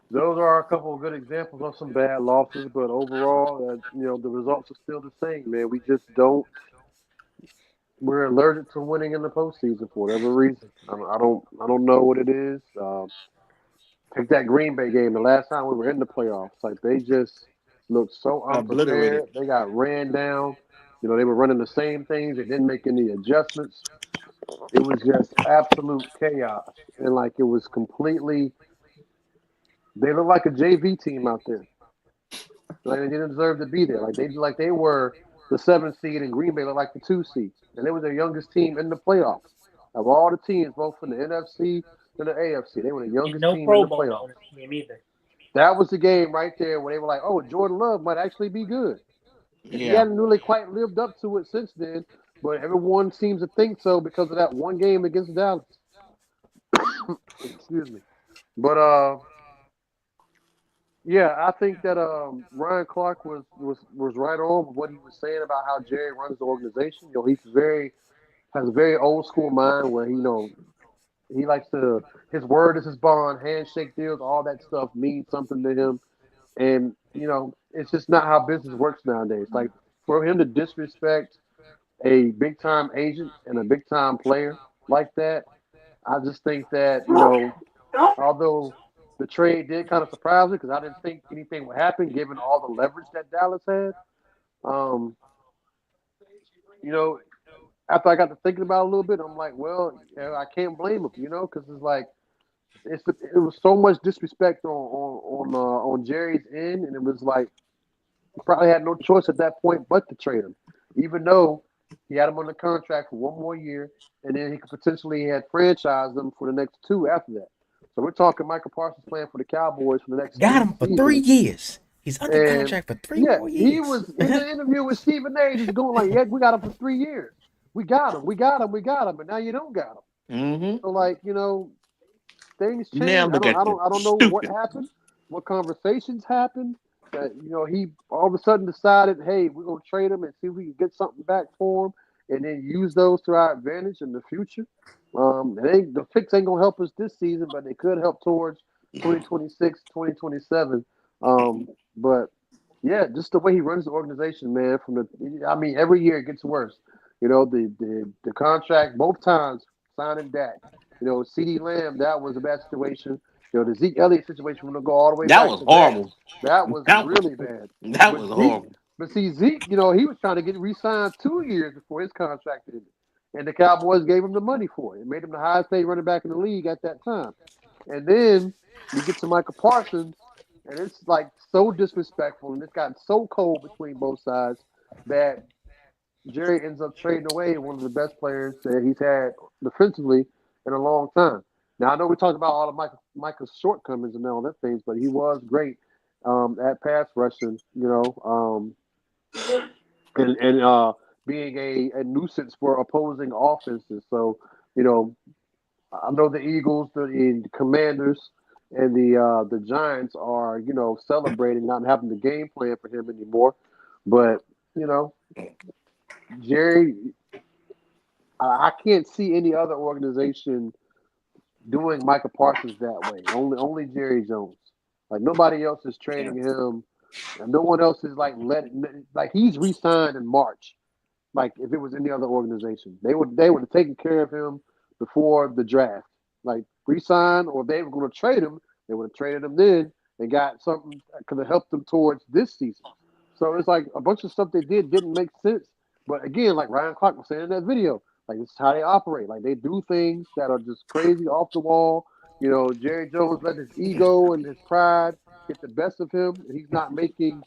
those are a couple of good examples of some bad losses, but overall, the results are still the same, man. We just don't. We're allergic to winning in the postseason for whatever reason. I don't know what it is. Take that Green Bay game. The last time we were in the playoffs, like they just looked so Obliterated. unprepared. They got ran down. They were running the same things. They didn't make any adjustments. It was just absolute chaos, and like it was completely. They looked like a JV team out there. Like they didn't deserve to be there. Like they were the 7th seed, and Green Bay looked like the 2 seed, and they were the youngest team in the playoffs of all the teams, both from the NFC and the AFC. They were the And youngest no team in Pro the Bowler playoffs. on the team either. That was the game right there where they were like, "Oh, Jordan Love might actually be good." He Yeah. hadn't really quite lived up to it since then, but everyone seems to think so because of that one game against Dallas. Excuse me, but yeah, I think that Ryan Clark was right on with what he was saying about how Jerry runs the organization. He's has a very old school mind where he likes to his word is his bond, handshake deals, all that stuff means something to him, and it's just not how business works nowadays. Like for him to disrespect a big time agent and a big time player like that, I just think that although the trade did kind of surprise me because I didn't think anything would happen given all the leverage that Dallas had. Um, you know, After I got to thinking about it a little bit, I'm like, well, I can't blame him, because it's like it was so much disrespect on Jerry's end, and it was like he probably had no choice at that point but to trade him, even though he had him on the contract for one more year, and then he could potentially had franchised him for the next 2 after that. So we're talking Micah Parsons playing for the Cowboys for the next Got 3 him for three seasons. years. He's under And contract for three yeah, more he years. was in the interview with Stephen A. just going like, "Yeah, we got him for 3 years. We got him. We got him. We got him. But now you don't got him." Mm-hmm. So like, things Now change. I look don't. at I you. don't. I don't know what Stupid. happened. What conversations happened? That he all of a sudden decided, hey, we're gonna trade him and see if we can get something back for him, and then use those to our advantage in the future. The fix ain't gonna help us this season, but they could help towards 2026, 2027. But Yeah, just the way he runs the organization, man. I mean, every year it gets worse. You know, the contract both times signing Dak. You know, C.D. Lamb, that was a bad situation. You know, the Zeke Elliott situation, we're gonna go all the way That back was to that. horrible. That was That was really bad. that But was Zeke, horrible. but see Zeke, you know, he was trying to get re-signed 2 years before his contract ended, and the Cowboys gave him the money for it. It made him the highest paid running back in the league at that time. And then you get to Micah Parsons, and it's like so disrespectful, and it's gotten so cold between both sides that Jerry ends up trading away one of the best players that he's had defensively in a long time. Now I know we talked about all of Micah's shortcomings and all that things, but he was great at pass rushing, you know, and being a nuisance for opposing offenses. So, you know, I know the Eagles, the Commanders, and the Giants are, you know, celebrating not having the game plan for him anymore. But you know, Jerry, I can't see any other organization doing Micah Parsons that way. Only Jerry Jones. Like nobody else is Yeah. trading him, and no one else is like he's re-signed in March. Like if it was any other organization, they would have taken care of him before the draft. Like resign, or if they were going to trade him, they would have traded him then and got something that could have helped them towards this season. So it's like a bunch of stuff they did didn't make sense. But again, like Ryan Clark was saying in that video, like this is how they operate. Like they do things that are just crazy off the wall. You know, Jerry Jones let his ego and his pride get the best of him. He's not making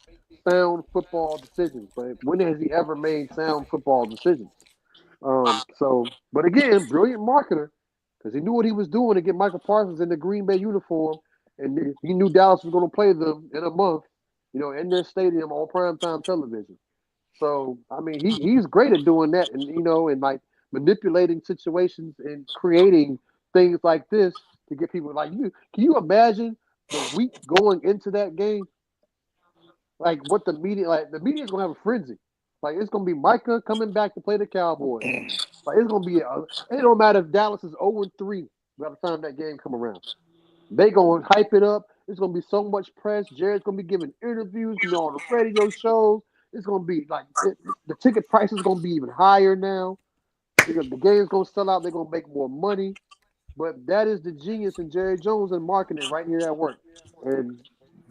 sound football decisions. But when has he ever made sound football decisions? But again, brilliant marketer because he knew what he was doing to get Michael Parsons in the Green Bay uniform, and he knew Dallas was going to play them in a month, you know, in their stadium on primetime television. So I mean, he's great at doing that, and you know, and like manipulating situations and creating things like this to get people like you. Can you imagine the week going into that game? Like what the media is gonna have a frenzy. Like it's gonna be Micah coming back to play the Cowboys. Like it's gonna be it don't matter if Dallas is 0-3 by the time that game come around. They gonna hype it up. It's gonna be so much press. Jared's gonna be giving interviews, gonna be on the radio shows. It's gonna be like the ticket price is gonna be even higher now. The game's gonna sell out. They're gonna make more money. But that is the genius in Jerry Jones and marketing right here at work, and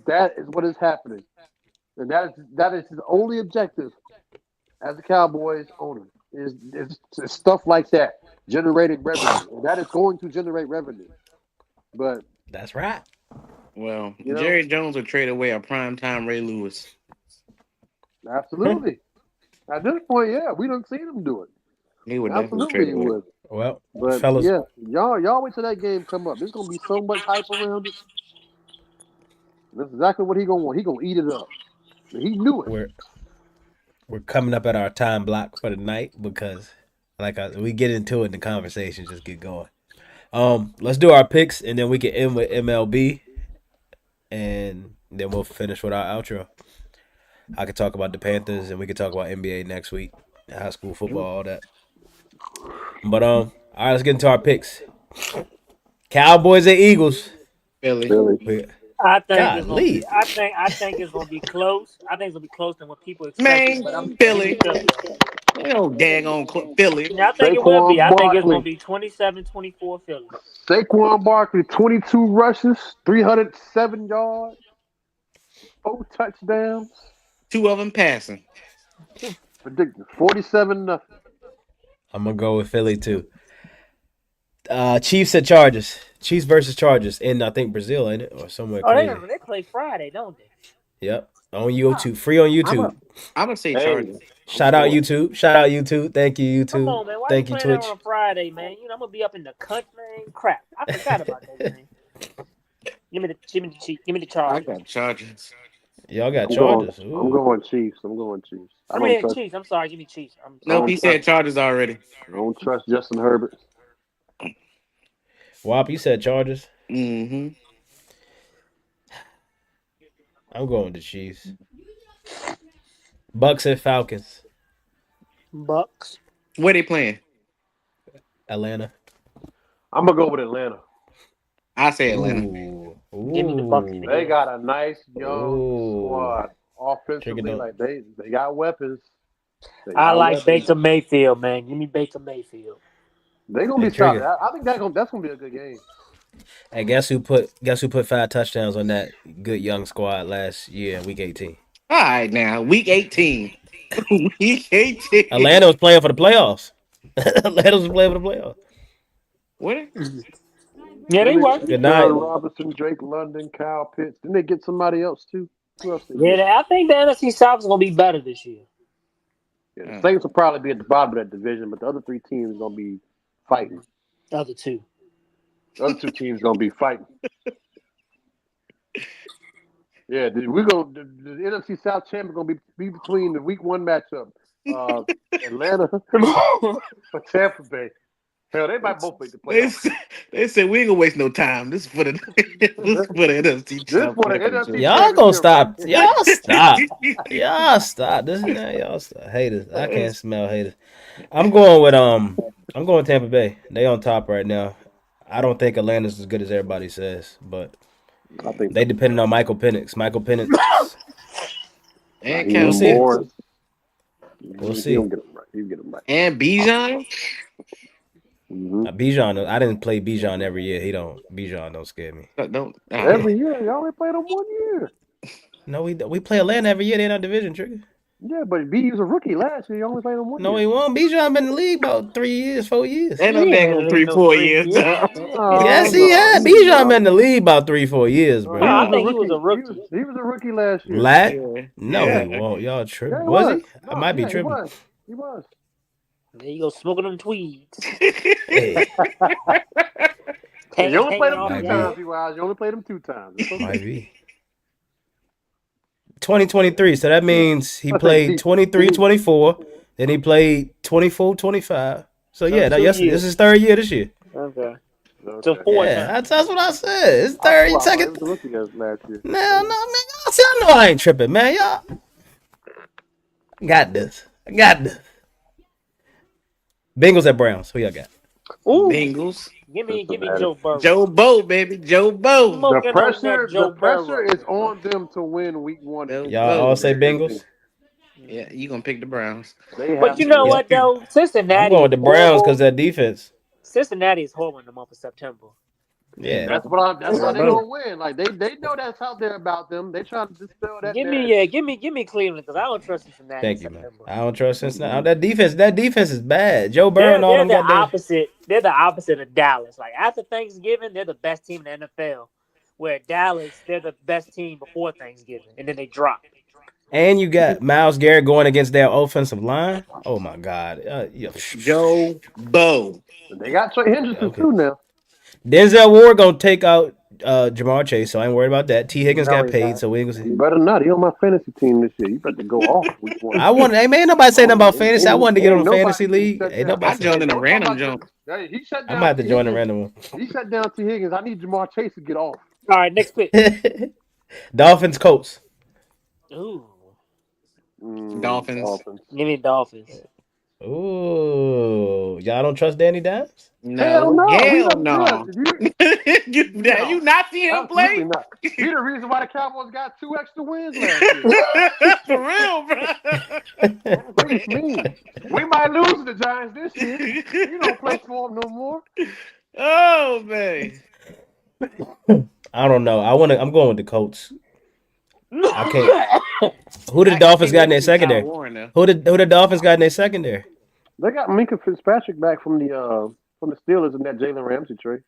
that is what is happening. And that is his only objective as a Cowboys owner is stuff like that, generating revenue. And that is going to generate revenue. But That's right. Well, you know, Jerry Jones would trade away a primetime Ray Lewis. absolutely. At this point, yeah, we don't see him do it. He would definitely Absolutely, trade he away. would. Well, But fellas, yeah, y'all wait till that game come up. There's gonna be so much hype around it. That's exactly what he gonna want. He gonna eat it up. And he knew it. we're we're coming up at our time block for the night because, we get into it and the conversation just get going. Let's do our picks and then we can end with MLB and then we'll finish with our outro. I could talk about the Panthers and we could talk about NBA next week, high school football, all that. But all right, let's get into our picks. Cowboys and Eagles. Philly. Really. We, I think it's gonna be. golly, I think it's gonna be close. I think it's gonna be close than what people expected. But I'm Man, give me Philly. Philly though. You know, daggone Philly. Yeah, I think it will be. Saquon I think it's gonna Barkley. be 27-24 Philly. Saquon Barkley, 22 rushes, 307 yards, 4 touchdowns. Two of them passing. Predicted 47-0. I'm gonna go with Philly too. Chiefs and Chargers. Chiefs versus Chargers in I think Brazil, ain't it, or somewhere Oh, crazy. they play Friday, don't they? Yep, on YouTube, free on I'm YouTube. a, I'm gonna say Hey, Chargers. I'm Shout out for it. YouTube. Shout out YouTube. Thank you Come YouTube. on, man. Why you Thank you playing that on Twitch. a Friday, man? You know I'm gonna be up in the country, man. Crap, I forgot about that game. Give me the I Chargers. got Chargers. Y'all got I'm going. Chargers. I'm Ooh. going Chiefs. I'm going Chiefs. I I don't mean trust. Chiefs. I'm sorry, give me Chiefs. I Nope, don't he trust. said Chargers already. I don't trust Justin Herbert. Wop, you said Chargers. Mm-hmm. I'm going with the Chiefs. Bucks and Falcons. Bucks. Where they playing? Atlanta. I'm gonna go with Atlanta. I say Atlanta. Ooh. Give me the Bucks Ooh. They again. got a nice young Ooh. squad Trigga offensively, don't. like they got weapons. I like Baker Mayfield, man. Give me Baker Mayfield. They're gonna Hey, be solid. Trigga. I think that's gonna be a good game. Hey, guess who put 5 touchdowns on that good young squad last year in week 18? All right, now week 18. Week 18. Atlanta was playing for the playoffs. Atlanta was playing for the playoffs. What? Yeah, they Then they were. got Good Jared night. Robinson, Drake London, Kyle Pitts. Then they get somebody else too. Who else they get? Yeah, I think the NFC South is gonna be better this year. Yeah, the Saints will probably be at the bottom of that division, but the other 3 teams gonna be fighting. The other two. The other 2 teams gonna be fighting. Yeah, we're gonna the NFC South champion gonna be between the week 1 matchup, Atlanta for Tampa Bay. Hell, they might both make the playoffs. They said we ain't gonna waste no time. This is for the NFC This South for the Championship. NFC Y'all gonna championship, stop. right? Y'all stop. Y'all stop. Y'all stop. Haters. I can't smell haters. I'm going Tampa Bay. They on top right now. I don't think Atlanta's as good as everybody says, but I think they depending on Michael Penix. Michael Penix. And We'll Cal see. Pitts. We'll He see. don't get them right. He get them right. And Bijan. Bijan. I didn't play Bijan every year. Bijan don't scare me. Don't Every year, y'all only played them 1 year. No, we play Atlanta every year. They're in our division, Trigger. Yeah, but B was a rookie last year. You only played him 1 No, year. he won't. Bijan been in the league about 3 years, 4 years. Ain't no dang 3-4 years. Yes, he had. Bijan been in the league about 3-4 years, bro. I think he was a rookie. He was a rookie last year. No, Yeah. he won't. Y'all tripping. Yeah, Was he? No, I might be yeah, tripping. He was. There you go, smoking them tweeds. Hey, You only played him Hanging 2 off times, Wise. You only played him 2 times. It's okay. might be. 2023. So that means he played 23-24. Then he played 24-25. So yeah, this is his 3rd year this year. Okay. So 4 times. That's what I said. It's He second. was a rookie last year. No, man. Y'all see, I know I ain't tripping, man. Y'all got this. I got this. Bengals at Browns. Who y'all got? Ooh. Bengals. Give me Joe Burrow. Joe Bo, baby. Joe Bo. The pressure is on them to win week 1. Y'all all say Bengals? Yeah, you gonna pick the Browns. But you know what though? Cincinnati. I'm going with the Browns because that defense. Cincinnati is horrible in the month of September. Yeah, that's how they're gonna win. Like they know that's out there about them. They trying to dispel that. Give me Cleveland because I don't trust Cincinnati. Thank you, man. I don't trust Cincinnati. That defense is bad. Joe Burrow and all they're them got the opposite. They're the opposite of Dallas. Like after Thanksgiving, they're the best team in the NFL. Where Dallas, they're the best team before Thanksgiving, and then they drop. And you got Myles Garrett going against their offensive line. Oh my God, Joe Bo. They got Trey Henderson too now. Denzel Ward gonna take out Jamar Chase, so I ain't worried about that. T. Higgins got paid, so we ain't gonna see. You better not. He on my fantasy team this year. You better go off week 1. Hey man, nobody say nothing about fantasy. I wanted to get on the fantasy league. I joined in a random jump. He shut down. I might have to join a random one. He shut down T. Higgins. I need Jamar Chase to get off. All right, next pick. Dolphins, Colts. Ooh. Dolphins. Give me Dolphins. Ooh, y'all don't trust Danny Dimes? No, hell no. You not seeing him play? Absolutely not. He's the reason why the Cowboys got 2 extra wins last year. For real, bro. What do you mean? We might lose to the Giants this year. You don't play for them no more. Oh man. I don't know. I'm going with the Colts. I can't. Who did the Dolphins got in their secondary? Who the Dolphins got in their secondary? They got Minka Fitzpatrick back from the Steelers in that Jalen Ramsey trade.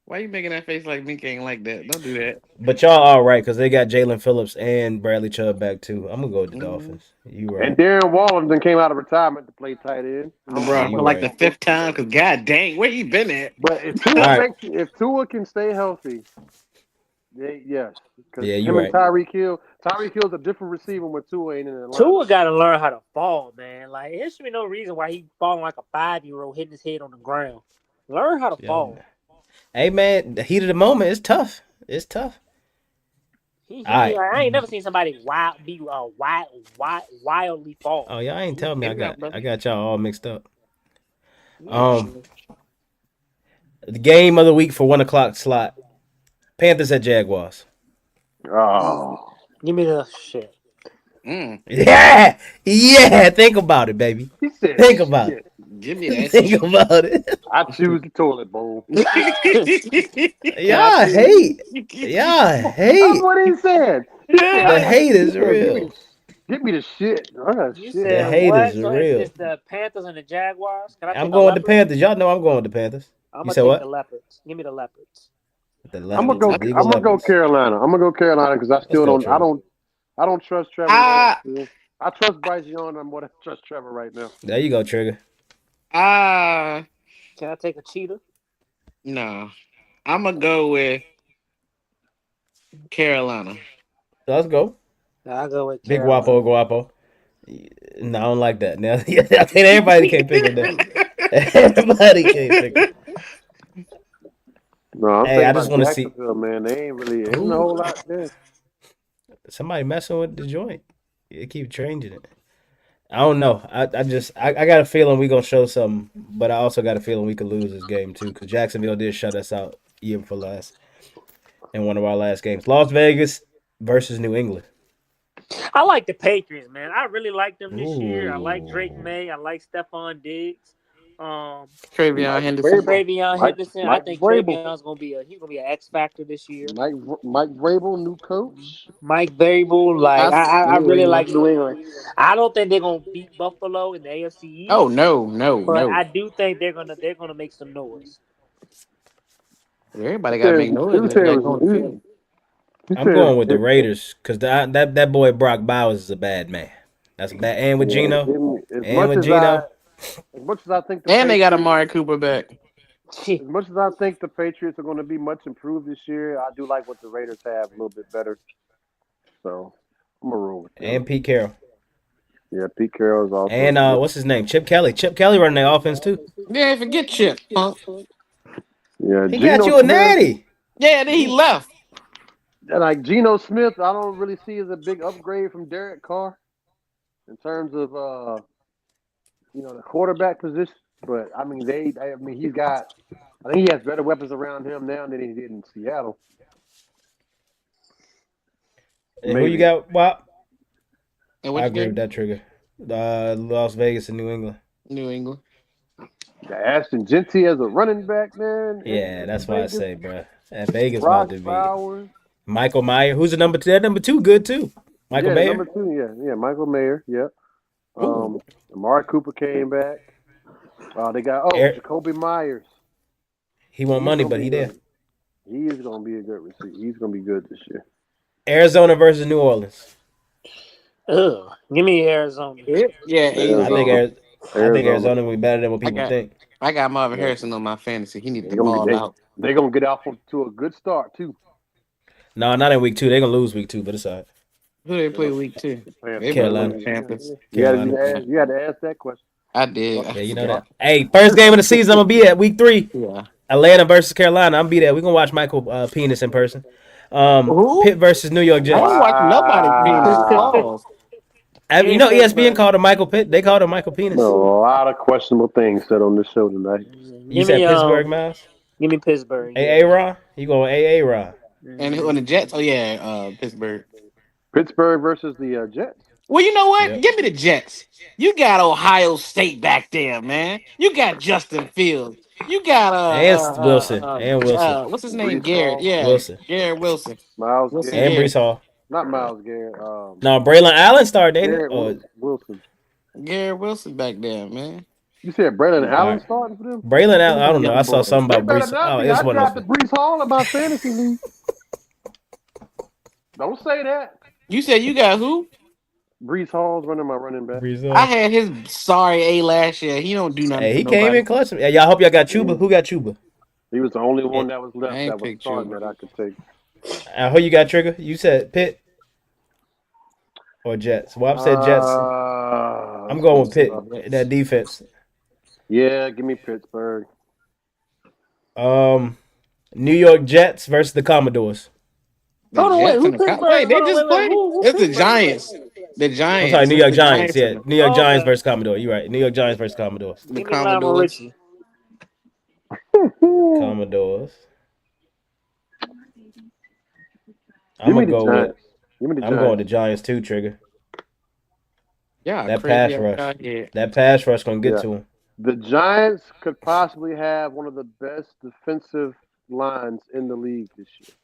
Why you making that face like Minka ain't like that? Don't do that. But y'all all right because they got Jalen Phillips and Bradley Chubb back too. I'm gonna go with the Dolphins. You right. And Darren Waller then came out of retirement to play tight end. Bro, for like the 5th time, because god dang, where you been at? But if Tua can stay healthy, yes. Because him and Tyreek Hill's a different receiver when Tua ain't in Atlanta. Tua got to learn how to fall, man. Like there should be no reason why he falling like a 5-year-old hitting his head on the ground. Learn how to fall. Hey man, the heat of the moment is tough. It's tough. I ain't never seen somebody wildly fall. Oh y'all ain't telling me I got y'all all mixed up. The game of the week for 1 o'clock slot. Panthers at Jaguars. Oh. Give me the shit. Yeah, yeah. Think about it, baby. He said, Think about "Shit, Give me it. that Think shit. about it. I choose the toilet bowl." Y'all hate. Y'all That's hate. what he said. He said, The hate he is said, real. give me the shit." I got You shit. The said hate what? is So it's real. the Panthers and the Jaguars. Can I I'm take a going with the leopard? Panthers. Y'all know I'm going with the Panthers. I'm You gonna said take the what? leopards. Give me the leopards. The I'm gonna leopards. go. The Eagle I'm gonna go leopards. Carolina. I'm gonna go Carolina because I Let's still go, don't. Trigger. I don't trust Trevor Lawrence. Ah, Man. I trust Bryce Young. I'm more than I trust Trevor right now. There you go, Trigger. ah, Can I take a cheetah? no. I'm gonna go with Carolina. Let's go. I'll go with Big Carolina. Guapo. No, I don't like that. Now, I think everybody can't pick on that. Everybody can't pick on. No, I'm Hey, thinking I just about want to see. Jacksonville, man. They ain't really ain't a Ooh, whole lot there. somebody messing with the joint. You keep changing it. I don't know. I got a feeling we gonna show something, but I also got a feeling we could lose this game too because Jacksonville did shut us out year before last in one of our last games. Las Vegas versus New England. I like the Patriots, man. I really like them this year. I like Drake Ooh. May. I like Stephon Diggs. Travion Mike Henderson. Vrabel, Travion Mike Henderson. I Mike think Vrabel, Travion's gonna be a X factor this year. Mike Vrabel, new coach. Mike Variable, I like I New really England. like New England. I don't think they're gonna beat Buffalo in the AFC Oh East, no, no, but no. I do think they're gonna make some noise. He Everybody got to said make noise he unless said you it got to was go on the field. he I'm said going with the Raiders because that boy Brock Bowers is a bad man. That's bad. And with Gino, as and much with as I Gino, as much as I think the And they got Patriots Amari Cooper back. as much as I think the Patriots are going to be much improved this year, I do like what the Raiders have a little bit better. So I'm gonna roll with them. and Pete Carroll, Yeah, Pete Carroll is also and good. what's his name? Chip Kelly. Chip Kelly running their offense too. Yeah, forget Chip, punk. Yeah, He got Geno you a Smith. natty. Yeah, then he left. Like Geno Smith, I don't really see as a big upgrade from Derek Carr in terms of the quarterback position. But I mean, I mean, I think he has better weapons around him now than he did in Seattle. And who you Maybe. got, Bob? And I what you agree with gave? that trigger. Las Vegas and New England. New England. Got Ashton Genty as a running back, man, Yeah, in that's why I Vegas. say, bro. That Vegas about Brock to be Bowers. Michael Meyer. Who's the number two? That number two good too. Michael Yeah, the number Mayer. 2. Yeah, Michael Mayer. Yeah. Ooh. Amari Cooper came back. They got Air, Jacoby Myers. he want He's money, gonna but be he there. good. He is gonna be a good receiver. He's gonna be good this year. Arizona versus New Orleans. Ugh, give me Arizona. Yeah, I easy. think Arizona. I think Arizona. Arizona will be better than what I people got think. I got Marvin Yeah. Harrison on my fantasy. He needed They're to gonna get ball out. they're gonna get off to a good start too. No, not in week two. They're gonna lose week two, but it's all right. Who they They're play gonna, week 2? They Panthers. better Carolina. lose the Panthers. Carolina. You had to ask that question. I did. I Yeah, you know that. forgot. Hey, first game of the season, I'm gonna be at week 3. Yeah. Atlanta versus Carolina. I'm gonna be there. We're gonna watch Michael Penis in person. Who? Pitt versus New York I ain't Jets. watching nobody penis. Wow. Pause. Give You me know ESPN Pittsburgh. called him Michael Pitt. They called him Michael A Penis. lot of questionable things said on this show tonight. You Give said me Pittsburgh, Miles? give me Pittsburgh. A Yeah. Ron? You going A Ron? And who on the Jets? Oh yeah, Pittsburgh. Pittsburgh versus the Jets. Well, you know what? Yep. Give me the Jets. You got Ohio State back there, man. You got Justin Fields. You got And Wilson. And Wilson. what's his name? Brees Garrett. Hall, Yeah, Wilson. Garrett Wilson. Miles Wilson And Garrett, Brees Garrett. Hall. not Miles Garrett. No, Braylon Allen started, ain't it? Garrett Oh, Wilson. Garrett Wilson back there, man. You said Braylon all Allen right. starting for them? Braylon Allen, Look at I the don't know. I young saw boy. something They about better Brees. not Oh, be. it's I one of drafted those. Brees Hall in my fantasy league. Don't say that. You said you got who? Brees Hall's running my running back. Brees I Hall. had his sorry A last year. He don't do nothing Hey, for he came nobody. in clutch. Yeah, y'all hope y'all got Chuba. Mm. Who got Chuba? He was the only Yeah. one that was I left that ain't was picked starting you. that I could take. Who you got, Trigger? You said Pitt or Jets? Well, I said Jets. I'm Let's going see. with Pitt. Jets. That defense. Yeah, give me Pittsburgh. New York Jets versus the Commodores. The Hold on, wait. Jets Who and the Pittsburgh? Wait, they Hold on, just wait. played. Who It's the Pittsburgh play? Giants. The I'm sorry, Giants. New It's York the Giants. Giants Yeah, and New York Oh, Giants okay. versus Commodore. You're right. New York Giants versus Commodores. the Give me Lionel Commodores. Richie. Commodores. I'm Give me gonna the go with. Giants. Give me the I'm going Giants. to Giants too, Trigger. Yeah, That crazy pass out rush. here. That pass rush gonna get Yeah. to him. The Giants could possibly have one of the best defensive lines in the league this year.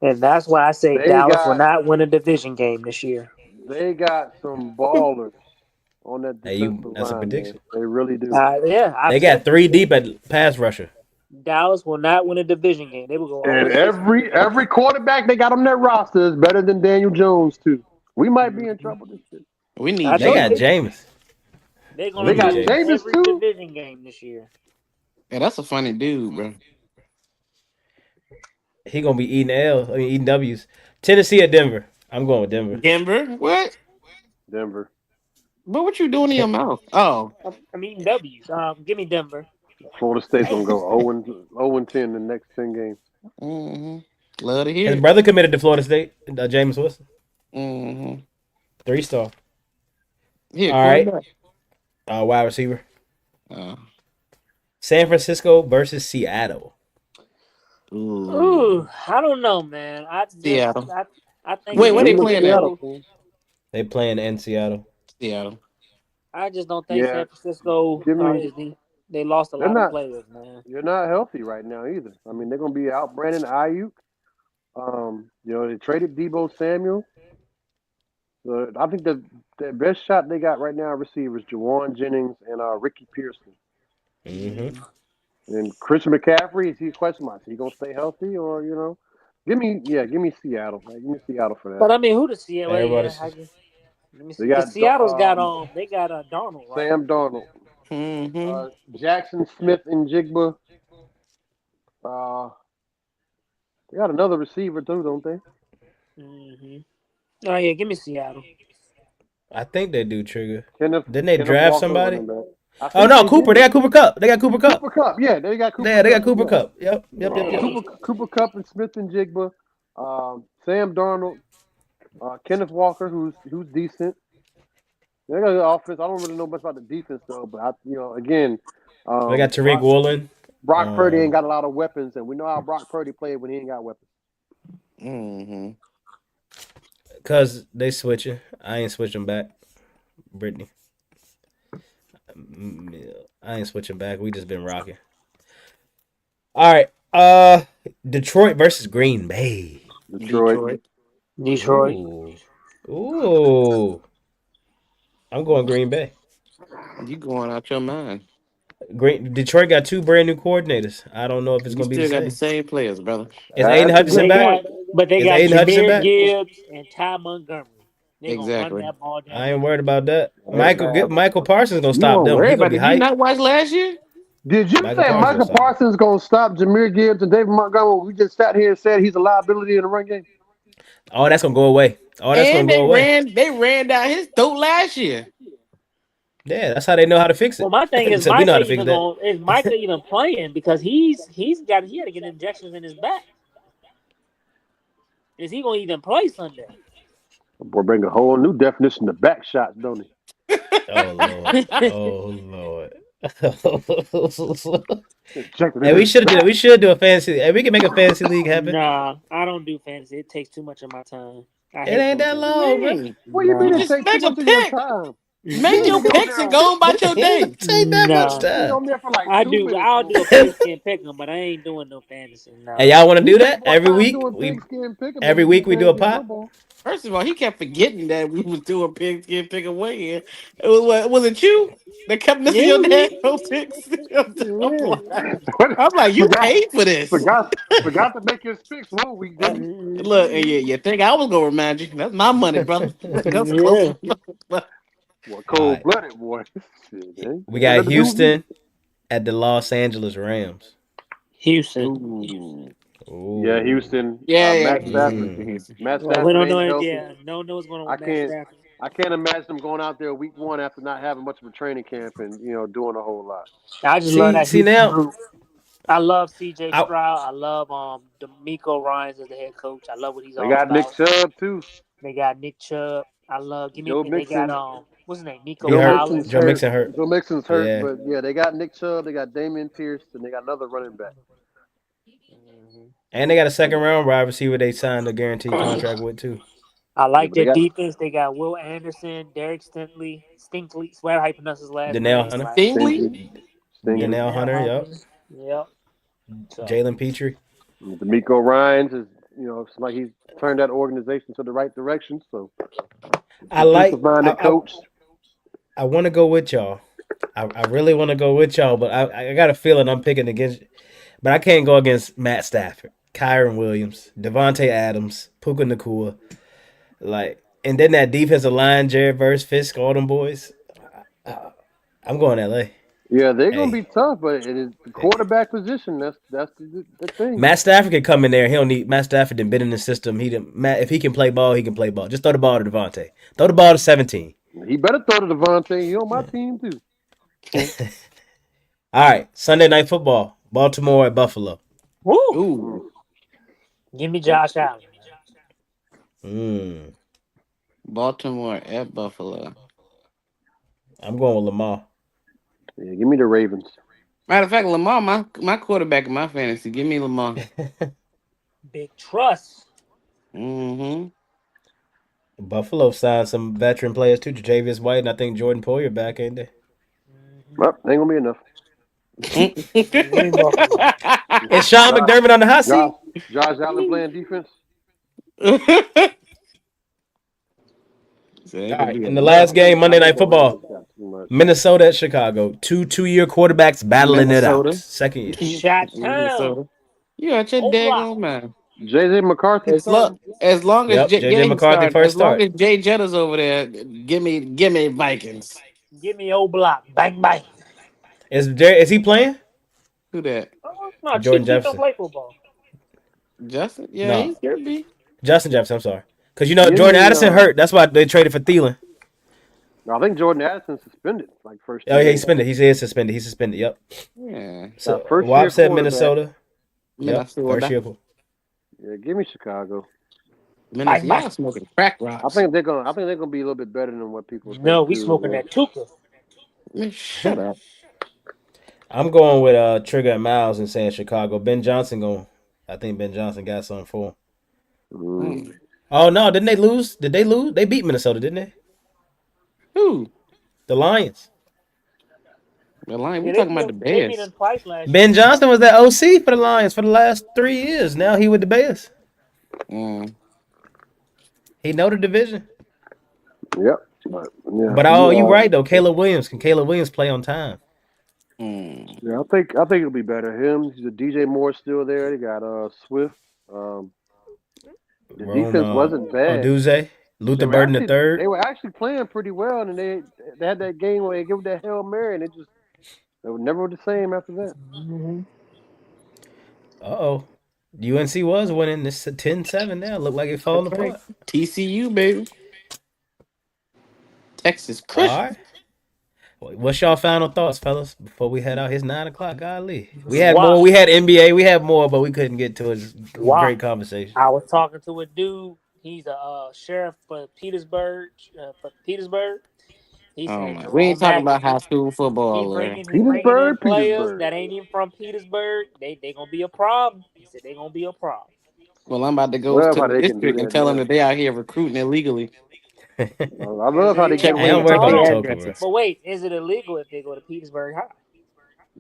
And that's why I say They Dallas will got not win a division game this year. they got some ballers on that Hey, defensive that's a line, man. prediction. They really do. Yeah, I've They said got this. 3 deep at pass rusher. Dallas will not win a division game. They will go And 0-6 in the every division. quarterback they got on their roster is better than Daniel Jones too. We might be in trouble this year. We need I They told got you James. Jameis. they're We They gonna need got lose Jameis. Jameis every too. division game this year. Yeah, that's a funny dude, bro. He gonna be eating L. I mean eating W's. Tennessee or Denver? I'm going with Denver. Denver? What? Denver. But what you doing in your mouth? Oh. I'm eating W's. Give me Denver. Florida State's gonna go 0-10 in the next 10 games. Mm-hmm. Love to hear His it. brother committed to Florida State. Jameis Wilson, Mm-hmm. 3-star. Here, All right. quarterback. Wide receiver. Uh, San Francisco versus Seattle. Ooh, I don't know, man. Seattle. I think Wait, Give where me they San the playing at? Seattle Francisco. team. They playing in Seattle. Seattle. I just don't think Yeah. San Francisco Give me. they lost a They're lot of not. players, man. You're not healthy right now either. I mean, they're gonna be out Brandon Ayuk. They traded Debo Samuel. So I think the best shot they got right now receivers Jawan Jennings and Ricky Pearson. Mm-hmm. And Christian McCaffrey, is he a question mark? Is he gonna stay healthy or Give me Seattle. Like, give me Seattle for that. But I mean, who does Seattle? Well, Everybody. yeah, let me see. They Because got Seattle's got they got Darnold, right? Sam Darnold, Mm-hmm. Jackson Smith and Jigba. They got another receiver too, don't they? Oh yeah, give me Seattle. I think they do Trigger. Kenneth Didn't they Kenneth draft Walker somebody? running back. I Oh think no, they Cooper. did. They got Cooper Cup. They got Cooper Cup. Cooper Cup, yeah, they got Cooper Yeah, they got Cup. Cooper Yeah. Cup. Yep. Cooper Cup and Smith and Jigba, Sam Darnold, Kenneth Walker, who's decent. They got the offense. I don't really know much about the defense though, but again, They got Tariq Woolen. Brock Purdy ain't got a lot of weapons, and we know how Brock Purdy played when he ain't got weapons. Mm-hmm. Cause they switching. I ain't switching back. Brittany. I ain't switching back. We just been rocking. All right. Detroit versus Green Bay. Detroit. Ooh. I'm going Green Bay. You going out your mind. Detroit got 2 brand new coordinators. I don't know if it's You gonna be the still got the same. same players, brother. Is Aiden That's a Hutchinson good They back? got, point. but they Is got Aiden Hutchinson Jameer back? Gibbs and Ty Montgomery. They're gonna run Exactly. that ball down I their ain't worried about that. Hey, Michael Parsons gonna You stop won't them. worry He gonna about be it. Did you hype. not watch last year? Did you Michael say Parsons gonna Micah stop him. Parsons gonna stop Jameer Gibbs and David Montgomery? We just sat here and said he's a liability in the run game. Oh, that's gonna go away. Oh, that's gonna And go away. they ran down his throat last year. Yeah, that's how they know how to fix Well, it. my thing is So we know how Micah to fix that. is Micah even playing because he had to get injections in his back. Is he gonna even play Sunday? Boy, bring a whole new definition to back shots, don't he? Oh Lord. Oh Lord. Injected Hey, in we his should do back. it. We should do a fantasy. Hey, we can make a fantasy league happen. Nah, I don't do fantasy. It takes too much of my time. I It hate ain't doing that fantasy. long, bro. Man, What do you mean you it Nah. just takes too make a much of your pick. time? Make You your ain't on picks there. and go on about your It day. don't take that much Nah. You ain't time. on there for like 2 minutes. I'll do a pigskin pick 'em, but I ain't doing no fantasy. Hey, No. y'all want to You do spend that more every time week? doing pigskin picking than Every you do week we do a fantasy pot. football. First of all, he kept forgetting that we was doing pigs get pick away. Was it you that kept missing Yeah, your it damn was picks? me. I'm like, you forgot, paid for this. forgot to make his picks 1 week, Uh, didn't Look, and you think I was gonna remind you? That's my money, brother. That's close. Yeah. he? Well, All cold right. blooded boy. Shit, We ain't got nothing to do with me. Houston at the Los Angeles Rams. Houston. Ooh. Yeah, Ooh. Houston. Yeah, Matt yeah. Stafford. Mm. Matt Well, we Stafford don't know ain't it. healthy. Yeah, no one knows what's going on I with Matt can't. Stafford. I can't imagine them going out there week 1 after not having much of a training camp and doing a whole lot. I just love See, that see Houston now, group. I love C.J. I Stroud. I love D'Amico Ryans as the head coach. I love what he's They all got Nick about. Chubb too. They got Nick Chubb. I love Joe and they got Mixon. what's his name? he Nico Joe hurt. Mixon's Collins. Joe hurt. Mixon hurt. Joe Mixon's hurt, Yeah, but yeah, they got Nick Chubb. They got Damian Pierce, and they got another running back. Mhm. and they got a second round wide receiver they signed a guaranteed contract with too. I Yeah, like but they their got defense. They got Will Anderson, Derek Stinkley, whatever how you pronounce his last Danielle name. Hunter. Like, Stingley? Stingley, Stingley. Danielle Danielle Hunter, Hunter. yep. Yep. So Jalen Petrie. D'Amico Ryans is, it's like he's turned that organization to the right direction. So I like. defensive-minded coach. I want to go with y'all. I really want to go with y'all, but I got a feeling I'm picking against. But I can't go against Matt Stafford, Kyron Williams, Devontae Adams, Puka Nakua, and then that defensive line, Jared Verse, Fisk, all them boys. I'm going LA. Yeah, they're gonna Hey, be tough, but it is the quarterback position. That's the thing. Matt Stafford can come in there. He don't need Matt Stafford. Done been in the system. Matt, if he can play ball, he can play ball. Just throw the ball to Devontae. Throw the ball to 17. He better throw to Devontae. He on my team too. All right, Sunday Night Football, Baltimore at Buffalo. woo. Ooh. Give me Josh Allen. Mm, Baltimore at Buffalo. I'm going with Lamar. Yeah, give me the Ravens. Matter of fact, Lamar, my quarterback in my fantasy. Give me Lamar. Big trust. Mm-hmm. Buffalo signed some veteran players too, Javius White, and I think Jordan Poyer back, ain't they? Well, ain't gonna be enough. Give me Buffalo. Is Sean Josh, McDermott on the hot Josh, seat? Josh Allen playing defense. So ain't All gonna right, be in the I last enough. think game, Monday Night the Ravens Football, got too much. Minnesota at Chicago. Two-year quarterbacks battling it out. Minnesota. Second year. Shot town. Minnesota. You got your Oh block. daggone man. JJ McCarthy starting. As long as Yep, JJ Jay McCarthy started, first as long start. as Jay Jetter's over there, give me Vikings. Give me O block. Bang bang. Is he playing? Who that? Oh, no, Jordan Chief don't Jefferson. play football. Justin? Yeah, No, he could be. Justin Jefferson. I'm sorry, because Give Jordan me. Addison hurt. That's why they traded for Thielen. I think Jordan Addison suspended like first Oh two yeah, he's games. suspended. He is suspended. He's suspended. Yep. Yeah. Got So first year Wap said quarterback. Minnesota. Yep, first Minnesota. year. Yeah, give me Chicago. Bang bang. Y'all smoking crack I rocks. think they're gonna. I think they're gonna be a little bit better than what people think No, we too. smoking that Tuka. Man, shut up. I'm going with Trigga and Mallz and saying Chicago. Ben Johnson going. I think Ben Johnson got something for him. Mm. Oh no, didn't they lose? Did they lose? They beat Minnesota, didn't they? Who? The Lions. The line. We Yeah, talking about the they beat Bears. them twice last year. Ben Johnson was that OC for the Lions for the last 3 years. Now he with the Bears. Mm. He know the division. Yep. But yeah, But you right though. Caleb Williams, can Caleb Williams play on time? Mm. yeah. I think it'll be better. Him, the DJ Moore's still there. They got Swift. The Rome defense wasn't bad. Oduze, Luther Burden the They third. were actually playing pretty well, and they had that game where they give that Hail Mary, and they were never the same after that. Mm-hmm. Uh-oh. UNC was winning. This 10-7 now. Look like it's falling That's right. apart. TCU, baby. Texas All Christian. right. What's y'all final thoughts, fellas, before we head out? It's 9 o'clock. Golly. We had Wow. more. We had NBA. We had more, but we couldn't get to it. It was a Wow. great conversation. I was talking to a dude. He's a sheriff for Petersburg. He Oh said my. We ain't talking about high school he football. bringing in players Petersburg. that ain't even from Petersburg. They gonna be a problem. He said they gonna be a problem. Well, I'm about to go Love to how the they can do district and that tell them now. that they out here recruiting illegally. I love how they get Check away I with don't worry that about no now. talking, bro. But wait, is it illegal if they go to Petersburg High?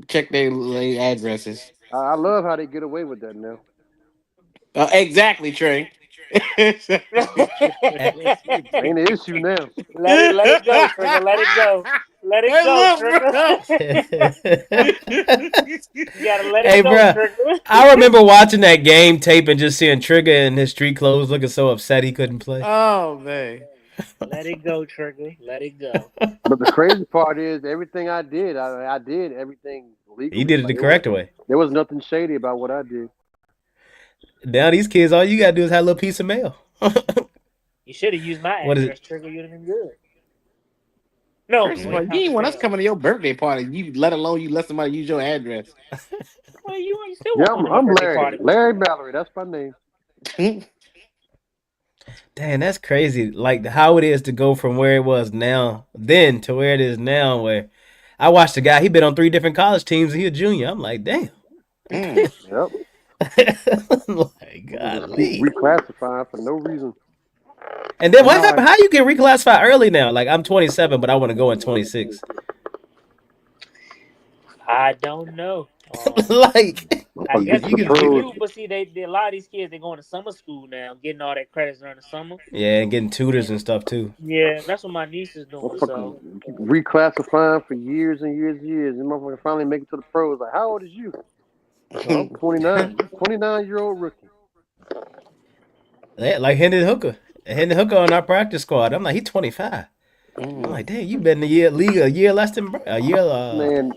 Check their addresses. I love how they get away with that now. Exactly, Trey. Ain't an issue now. Let it go, Trigga. Let it go. Let it go, Trigga. You gotta let Hey, it go, bro. Trigga. I remember watching that game tape and just seeing Trigga in his street clothes looking so upset he couldn't play. Oh man. Let it go, Trigga. Let it go. But the crazy part is everything I did, I did everything legally. He did it the correct way. There was nothing shady about what I did. Now these kids, all you gotta do is have a little piece of mail. You should have used my What is address, Trigga. You'd have been good. No, First of all, you ain't want us coming to your birthday party. You let somebody use your address. Well, you still Yeah, want I'm birthday Larry. party. Larry Mallory, that's my name. Damn, that's crazy. Like how it is to go from where it was now, then to where it is now. Where I watched a guy, he been on 3 different college teams. And he a junior. I'm like, damn. Yep. Like, golly. Reclassifying for no reason. And then what Now happened? How you get reclassified early now? Like I'm 27, but I want to go in 26. I don't know. Like I motherfucker guess get to you the you can, pros. do, but see, a lot of these kids they going to summer school now, getting all that credits during the summer. yeah, and getting tutors and stuff too. Yeah, that's what my niece is doing. Motherfuckers So keep reclassifying for years and years and years. And motherfucker finally make it to the pros. Like, how old is you? Oh, I'm 29. 29-year-old rookie. Like Hendon Hooker on our practice squad. I'm like, he's 25. I'm Mm. like, damn, you been in the league a year less than a year.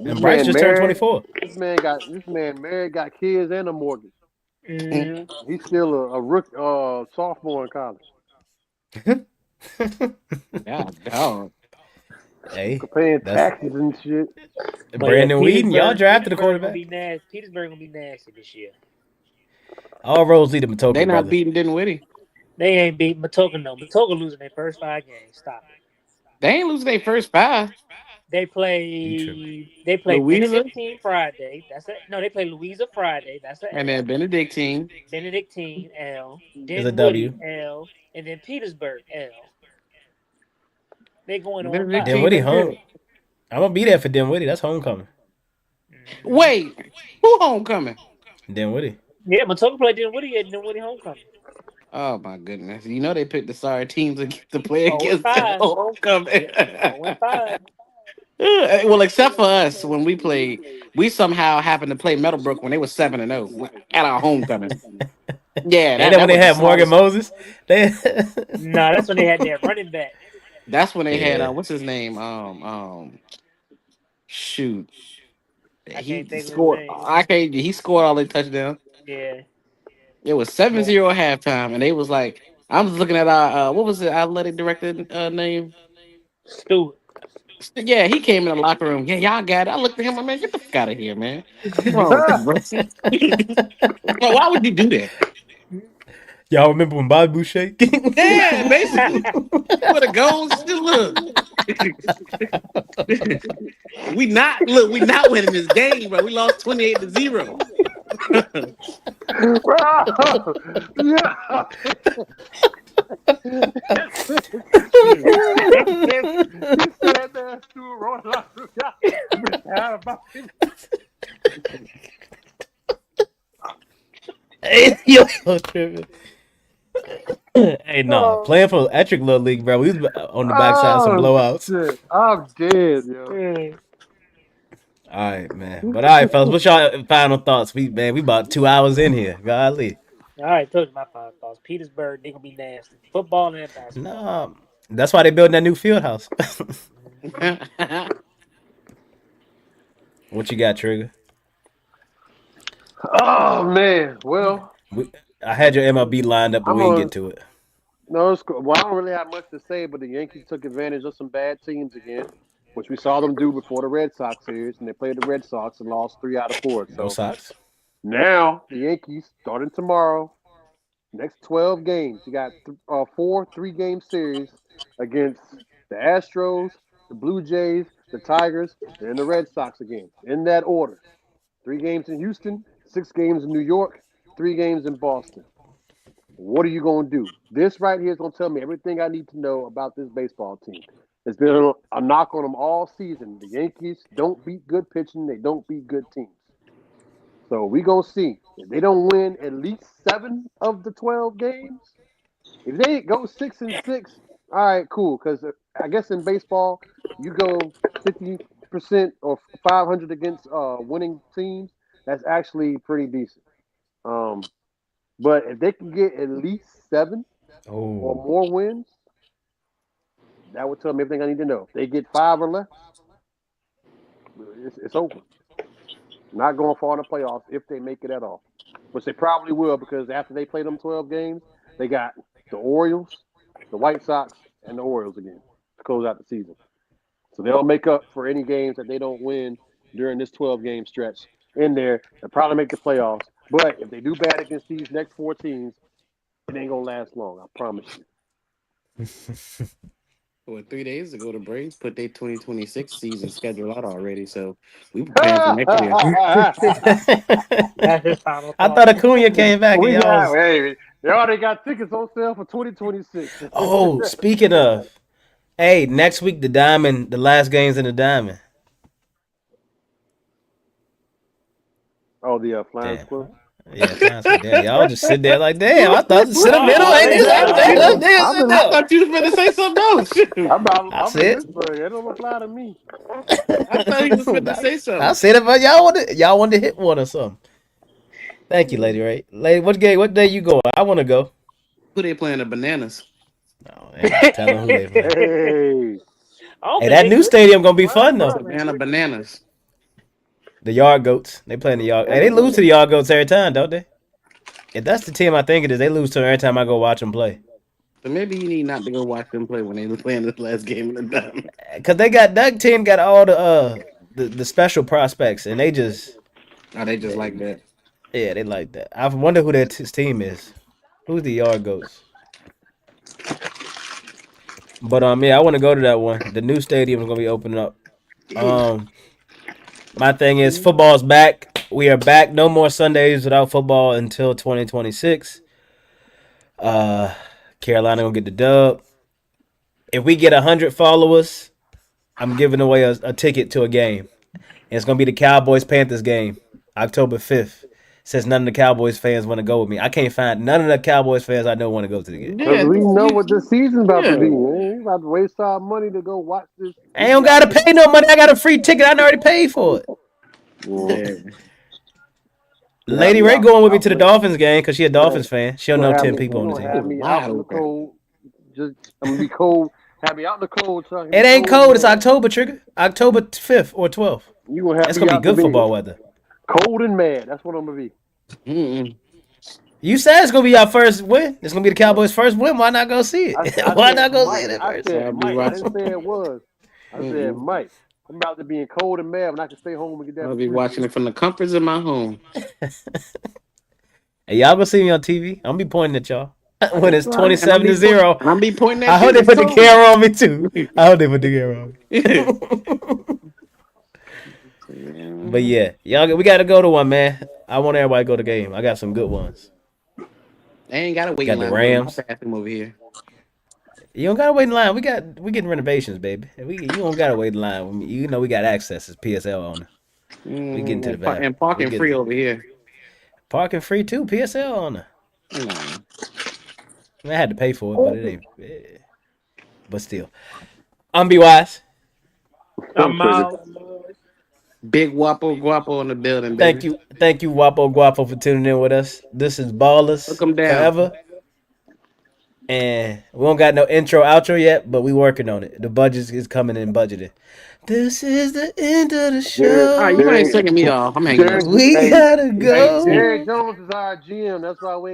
This And Bryce man just turned married. 24. This man married, got kids and a mortgage. mm, He's still a rookie, sophomore in college. Yeah, dog. Hey, Paying that's taxes and shit. but yeah, Brandon Whedon. Y'all drafted a Petersburg gonna quarterback. be nasty. Petersburg gonna be nasty this year. All roads lead to They Matoka, not brother. beating Dinwiddie. They ain't beat Matoka no. Matoka losing their first 5 games. Stop it. They ain't losing their first five. You tripping? They play Louisa Benedictine Friday. That's it. No, they play Louisa Friday. That's a and then L. Benedictine. Benedictine L. It's a Dinwiddie W. L. And then Petersburg L. They going on bye. Benedictine Dinwiddie been home. good. I'm gonna be there for Dinwiddie. That's homecoming. Hmm. Wait, who homecoming? Dinwiddie. Yeah, Matoka played Dinwiddie at Dinwiddie homecoming. Oh my goodness! You know they picked the sorry teams to play 0 and against at 5. homecoming. 0 and 5. Well, except for us when we played, we somehow happened to play Meadowbrook when they were 7-0 at our homecoming. Yeah, Ain't that that when that they was the had Morgan smartest. Moses? They No, that's when they had their running back. That's when they had yeah. what's his name? Shoot, I he can't think of his scored. name. I can't. He scored all the touchdowns. Yeah. It was 7-0 But at halftime, and they was like, I'm just looking at our what was the athletic director name? Stewart. Yeah, he came in the locker room. Yeah, y'all got it. I looked at him. I'm like, get the fuck out of here, man. What's wrong with you, bro? Well, why would you do that? Y'all remember when Bobby Boucher? Yeah, basically. For the goals, just look. We not winning this game, bro. We lost 28-0. Bro, yeah. He said that Stuart rolling out. Yeah, about him. Hey, yo, tripping. Hey, no, Oh, playing for Etrick Little League, bro. We was on the backside of some Oh blowouts. shit! I'm dead, yo. mm. All right, man. But all right, fellas, what's y'all final thoughts? We about 2 hours in here. Golly, All right, told you my final thoughts. Petersburg, they gonna be nasty. Football and basketball. no, that's why they building that new field house. What you got, Trigger? Oh man. Well, We, I had your MLB lined up, but I'm we didn't gonna. get to it. No, it's cool. Well, I don't really have much to say, but the Yankees took advantage of some bad teams again, which we saw them do before the Red Sox series, and they played the Red Sox and lost 3 out of 4. Go So Sox. now the Yankees, starting tomorrow, next 12 games, you got 4 3-game series against the Astros, the Blue Jays, the Tigers, and the Red Sox again, in that order. 3 games in Houston, 6 games in New York, 3 games in Boston. What are you going to do? This right here is going to tell me everything I need to know about this baseball team. It's been a knock on them all season. The Yankees don't beat good pitching. They don't beat good teams. So we going to see. If they don't win at least 7 of the 12 games, if they go 6-6, all right, cool. Because I guess in baseball, you go 50% or 500 against winning teams. That's actually pretty decent. Um, but if they can get at least 7 or Oh, more wins, that would tell me everything I need to know. If they get 5 or less, it's over. Not going far in the playoffs if they make it at all. Which they probably will because after they play them 12 games, they got the Orioles, the White Sox, and the Orioles again to close out the season. So they'll make up for any games that they don't win during this 12-game stretch in there and probably make the playoffs. But if they do bad against these next 4 teams, it ain't going to last long. I promise you. What 3 days ago, the Braves put their 2026 season schedule out already, so we preparing for next year. That's his final I thought. thought Acuna came back and We y'all got was hey, They already got tickets on sale for 2026. Oh, speaking of, hey, next week the Diamond, the last games in the Diamond. Oh, the Flying Damn. Squirrel. Yeah, fine. So damn, y'all just sit there like, damn, I thought the sentimental I ain't ain't this. there. Nigga, nigga I'm sit in. I there. thought you was going to say something else. Shoot. I I'm in said. Pittsburgh. It don't apply to me. I thought he was going to say I something. said it, but y'all wanted to hit one or something. Thank you, Lady Ray. Lady, what day you going? I want to go. Who they playing the Bananas? No, ain't telling who they play. Hey, I don't Hey, think that they new good. stadium gonna be Well, fun though. probably ain't Savannah good. Bananas. The Yard Goats. They playing the Yard. Hey, they lose to the Yard Goats every time, don't they? If that's the team I think it is, they lose to them every time I go watch them play. So maybe you need not to go watch them play when they were playing this last game of the Diamond. Cause they got that team got all the special prospects and they just Oh, they just like that. yeah they like that. I wonder who their team is. Who's the Yard Goats? But yeah, I want to go to that one. The new stadium is gonna be opening up. Um, my thing is football's back. We are back. No more Sundays without football until 2026. Uh, Carolina gonna get the dub. If we get 100 followers, I'm giving away a ticket to a game. And it's gonna be the Cowboys Panthers game, October 5th. Since none of the Cowboys fans want to go with me, I can't find none of the Cowboys fans I know want to go to the game. because Yeah, we know what this season's about to be. yeah. Man. We about to waste our money to go watch this I don't gotta idiotic. pay no money. I got a free ticket. I already paid for it. Yeah. Yeah. You have Lady me Ray out, going with me out to the in the, Dolphins game because she a you Dolphins fan. She don't gonna know have 10 me. people You on the gonna team. have me Wide out in the open. cold. Just I'm gonna be cold. Have me out in the cold, so I can be It ain't cold cold. It's and mad. October, Trigger. October 5th or 12th. You gonna have It's me gonna be out to good be football weather. cold and mad. That's what I'm gonna be. Mm-mm. You said it's gonna be our first win. It's gonna be the Cowboys' first win. Why not go see it? I Why said not go see Mike. it at I first? said I'll be Mike. I didn't watching. say it was. I said Mm-mm. Mike. I'm about to be cold and mad when I can stay home and get I'll that be free watching ticket. it from the comforts of my home. Hey, y'all gonna see me on TV. I'm gonna be pointing at y'all when it's That's right. And 27-0. I'll be pointing I at hope you they and put the told you. camera on me too. I hope they put the camera on Yeah. me. But yeah, y'all, we gotta go to one, man. I want everybody to go to the game. I got some good ones. They ain't got to wait in Got the line to go to my Rams. bathroom over here. You don't gotta wait in line. We getting renovations, baby. You don't gotta wait in line with me. You know we got access as PSL owner. We getting to the bathroom. And We parking free getting over here. parking free too. PSL owner. No. I had to pay for it, but it ain't. But still, I'm be wise. I'm Trigger. Mallz. Big Guapo in the building, baby. Thank you, Wapo Guapo, for tuning in with us. This is Look Ballas them down. Forever, and we don't got no intro outro yet, but we working on it. The budget is coming in budgeted. This is the end of the Jared, All right, you show. ain't Jared, singing me off. I'm hanging up. Jared, We hey, gotta hey, go. Jared Jones is our GM. That's why we